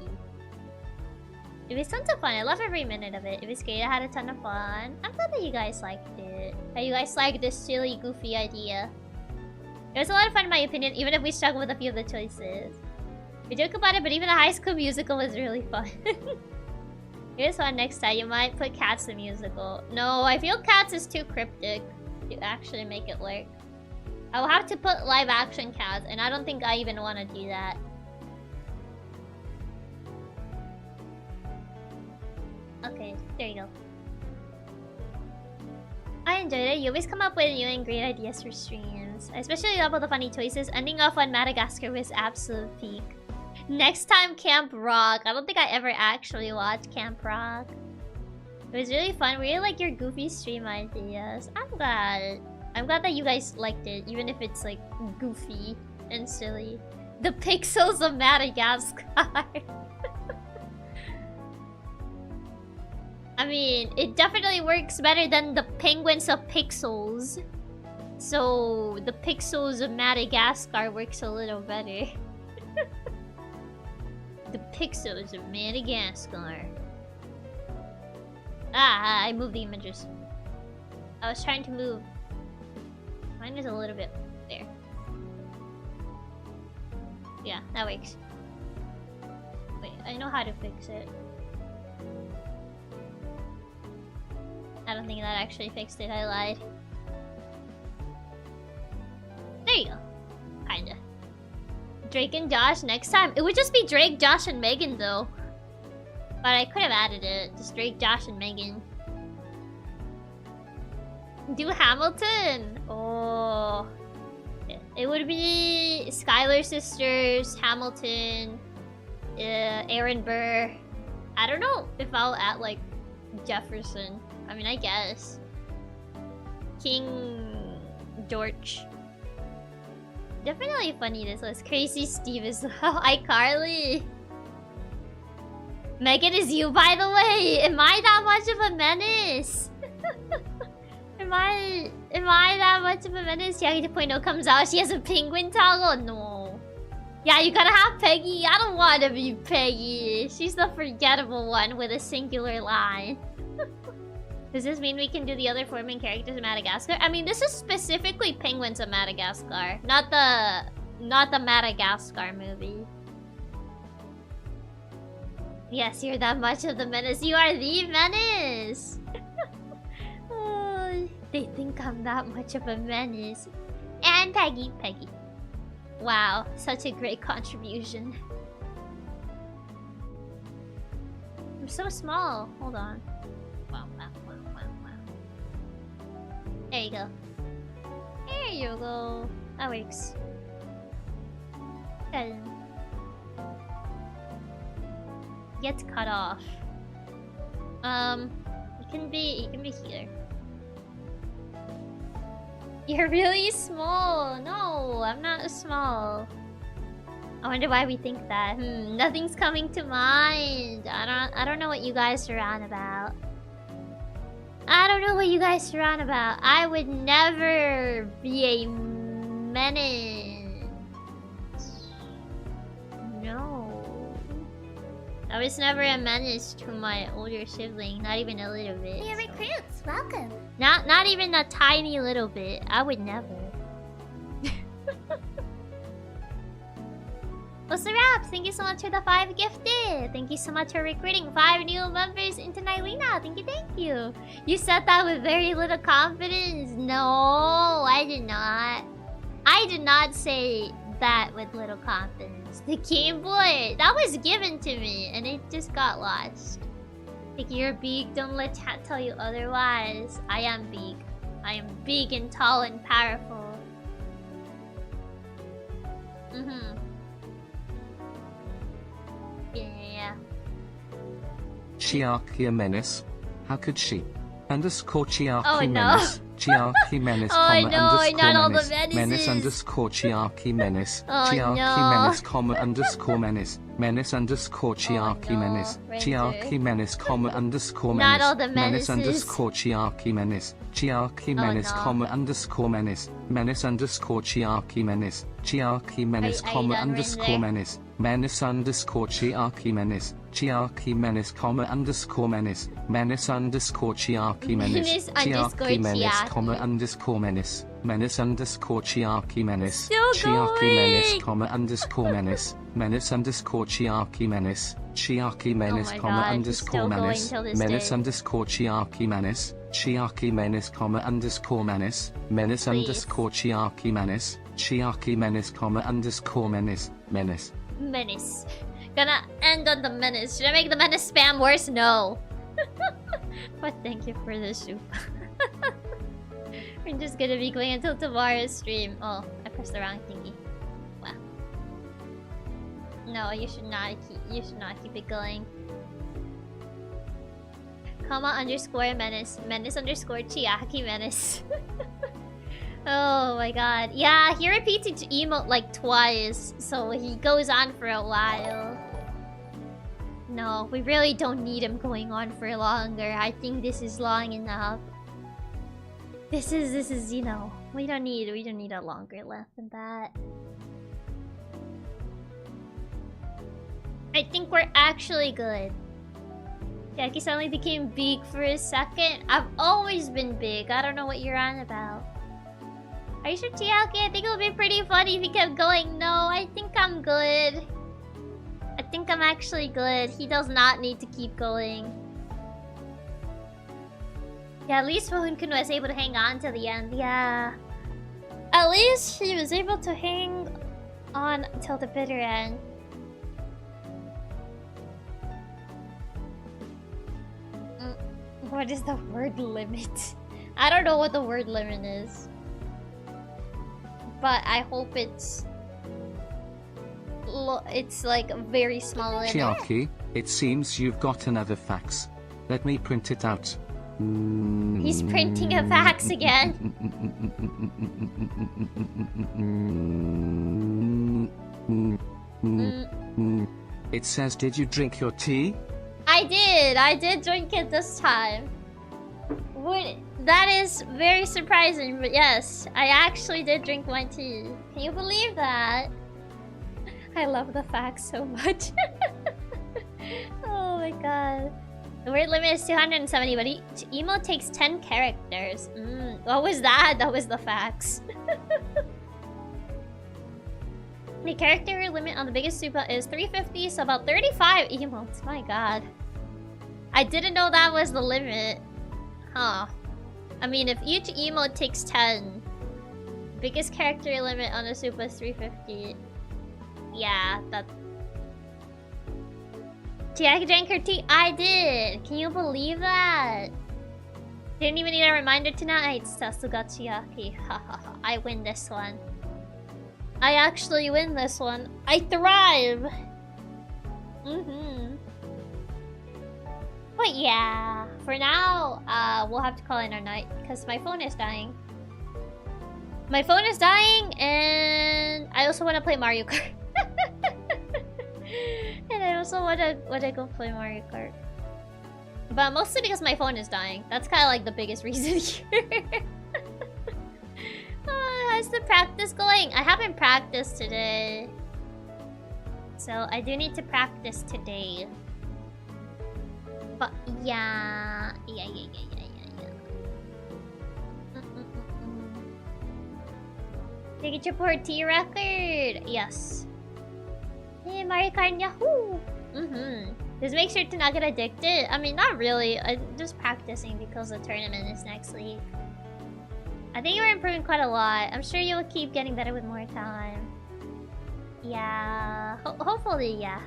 It was tons of fun. I love every minute of it. It was great. I had a ton of fun. I'm glad that you guys liked it. That you guys liked this silly, goofy idea. It was a lot of fun in my opinion, even if we struggled with a few of the choices. We joke about it, but even the High School Musical was really fun. It was fun. Next time you might put Cats the musical. No, I feel Cats is too cryptic to actually make it work. I will have to put live action Cats, and I don't think I even want to do that. Okay, there you go. I enjoyed it. You always come up with new and great ideas for streams. I especially love all the funny choices. Ending off on Madagascar was absolute peak. Next time, Camp Rock. I don't think I ever actually watched Camp Rock. It was really fun. Really like your goofy stream ideas. I'm glad. I'm glad that you guys liked it, even if it's like goofy and silly. The pixels of Madagascar. I mean, it definitely works better than the penguins of pixels. So, the pixels of Madagascar works a little better. The pixels of Madagascar. Ah, I moved the images. I was trying to move. Mine is a little bit there. Yeah, that works. Wait, I know how to fix it. I don't think that actually fixed it, I lied. There you go. Kinda. Drake and Josh next time. It would just be Drake, Josh, and Megan though. But I could have added it. Just Drake, Josh, and Megan. Do Hamilton! Oh. It would be Skylar Sisters, Hamilton, Aaron Burr. I don't know if I'll add like Jefferson. I mean, I guess. King George. Definitely funny this was. Crazy Steve as well. iCarly. Megan is you, by the way. Am I that much of a menace? Am I that much of a menace? Chiaki 2.0 comes out. She has a penguin toggle? No. Yeah, you gotta have Peggy. I don't want to be Peggy. She's the forgettable one with a singular line. Does this mean we can do the other 4 main characters in Madagascar? I mean, this is specifically Penguins of Madagascar, not the Madagascar movie. Yes, you're that much of the menace. You are the menace. Oh, they think I'm that much of a menace. And Peggy. Wow, such a great contribution. I'm so small. Hold on. Wow. There you go. There you go. That works. Gets cut off. You can be here. You're really small. No, I'm not small. I wonder why we think that. Nothing's coming to mind. I don't know what you guys are on about. I would never be a menace. No. I was never a menace to my older sibling, not even a little bit. New recruits, welcome. Not even a tiny little bit. I would never. What's the wrap? Thank you so much for the 5 gifted. Thank you so much for recruiting 5 new members into Nylina. Thank you. You said that with very little confidence. No, I did not. I did not say that with little confidence. The Game Boy, that was given to me and it just got lost. Like, you're big, don't let chat tell you otherwise. I am big. I am big and tall and powerful. Yeah. Chiaki menace. How could she? Underscore Chiaki Oh, no. menace. Chiaki menace, Oh, comma, no, underscore not all the menace. menaces. Menace underscore Chiaki menace. Oh, Chiaki no. menace, comma, underscore menace. Menace underscore Chiaki no, menace. Ranger. Chiaki menace, comma, underscore Not menace. all the Menace menaces. underscore Chiaki menace. Chiaki menace, no. comma, underscore menace. Menace underscore Chiaki menace. Chiaki menace, Are you comma, done, underscore Ranger? menace. Menace underscore Chiaki menace. Chiaki menace, comma, underscore menace. Menace underscore Chiaki menace. Menace underscore Chiaki menace, Chiaki. comma, underscore menace. Menace underscore Chiaki menace. Still Chiaki going. menace, comma, underscore menace. Menace underscore Chiaki menace. Chiaki menace, my comma, God, he's underscore still going menace. till this Menace day. underscore Chiaki menace. Chiaki menace, comma, underscore menace. Menace Please. underscore Chiaki menace. Chiaki menace, comma, underscore menace. Menace. Menace. Gonna end on the menace. Should I make the menace spam worse? No. But thank you for the soup. We're just gonna be going until tomorrow's stream. Oh, I pressed the wrong thingy. Wow. No, you should not keep it going. Comma underscore menace. Menace underscore Chiaki menace. Oh my god. Yeah, he repeats each emote like twice, so he goes on for a while. No, we really don't need him going on for longer. I think this is long enough. This is, you know, we don't need a longer length than that. I think we're actually good. Jackie suddenly became big for a second. I've always been big. I don't know what you're on about. Are you sure, Chiaki? I think it would be pretty funny if he kept going. No, I think I'm good. I think I'm actually good. He does not need to keep going. Yeah, at least Wohunkun was able to hang on to the end. Yeah. At least he was able to hang on until the bitter end. What is the word limit? I don't know what the word limit is. But I hope it's like a very small limit. Chiaki, it seems you've got another fax. Let me print it out. He's printing a fax again. It says, did you drink your tea? I did drink it this time. That is very surprising, but yes, I actually did drink my tea. Can you believe that? I love the facts so much. Oh my god. The word limit is 270, but emo takes 10 characters. What was that? That was the facts. The character limit on the biggest super is 350, so about 35 emotes. My god. I didn't know that was the limit. Huh. I mean, if each emote takes 10, biggest character limit on a super is 350. Yeah, that... Chiaki drank her tea? I did! Can you believe that? Didn't even need a reminder tonight. Sasuga Chiaki. Hahaha. I win this one. I actually win this one. I thrive! But yeah, for now, we'll have to call in our night because my phone is dying. My phone is dying, and I also want to play Mario Kart. And I also want to go play Mario Kart. But mostly because my phone is dying. That's kind of like the biggest reason here. How's the practice going? I haven't practiced today. So I do need to practice today. But yeah. Did you get your poor T record? Yes. Hey, Mario Kart Yahoo! Just make sure to not get addicted. I mean, not really. I'm just practicing because the tournament is next week. I think you're improving quite a lot. I'm sure you'll keep getting better with more time. Yeah. Hopefully, yeah.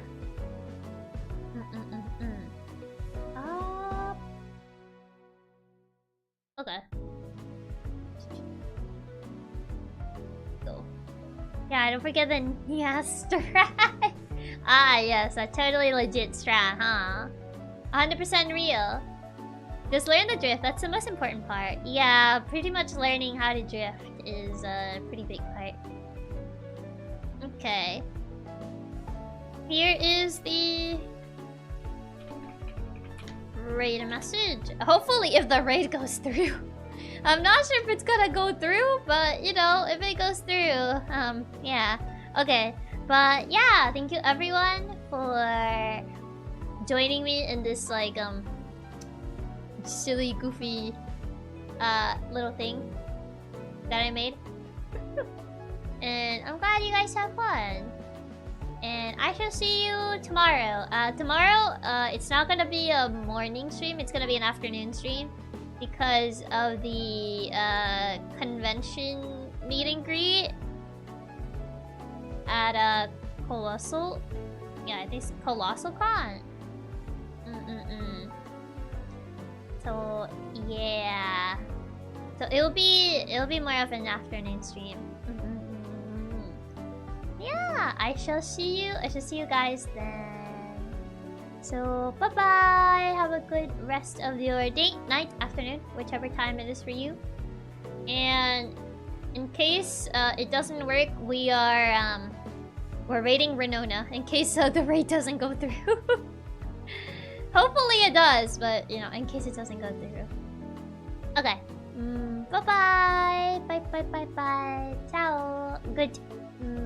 Okay. Go. Yeah, don't forget the Nya strat. Ah, yes, a totally legit strat, huh? 100% real. Just learn the drift, that's the most important part. Yeah, pretty much learning how to drift is a pretty big part. Okay. Here is the raid message. Hopefully if the raid goes through. I'm not sure if it's gonna go through, but you know, if it goes through, yeah. Okay, but yeah, thank you everyone for joining me in this like silly, goofy little thing that I made. And I'm glad you guys have fun. And I shall see you tomorrow. Tomorrow, it's not gonna be a morning stream, it's gonna be an afternoon stream. Because of the convention meet and greet at Colossal. Yeah, I think it's Colossal Con. So yeah. So it'll be more of an afternoon stream. Yeah, I shall see you guys then. So bye bye. Have a good rest of your day, night, afternoon, whichever time it is for you. And in case it doesn't work, we're raiding Renona in case the raid doesn't go through. Hopefully it does, but you know, in case it doesn't go through. Okay. Bye bye. Bye. Ciao. Good.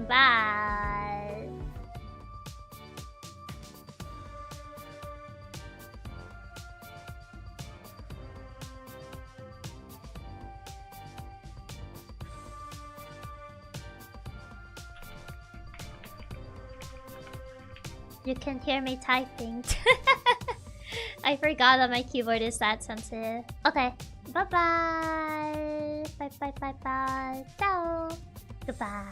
Bye. You can hear me typing. I forgot that my keyboard is that sensitive. Okay. Bye-bye. Bye. Ciao. Goodbye.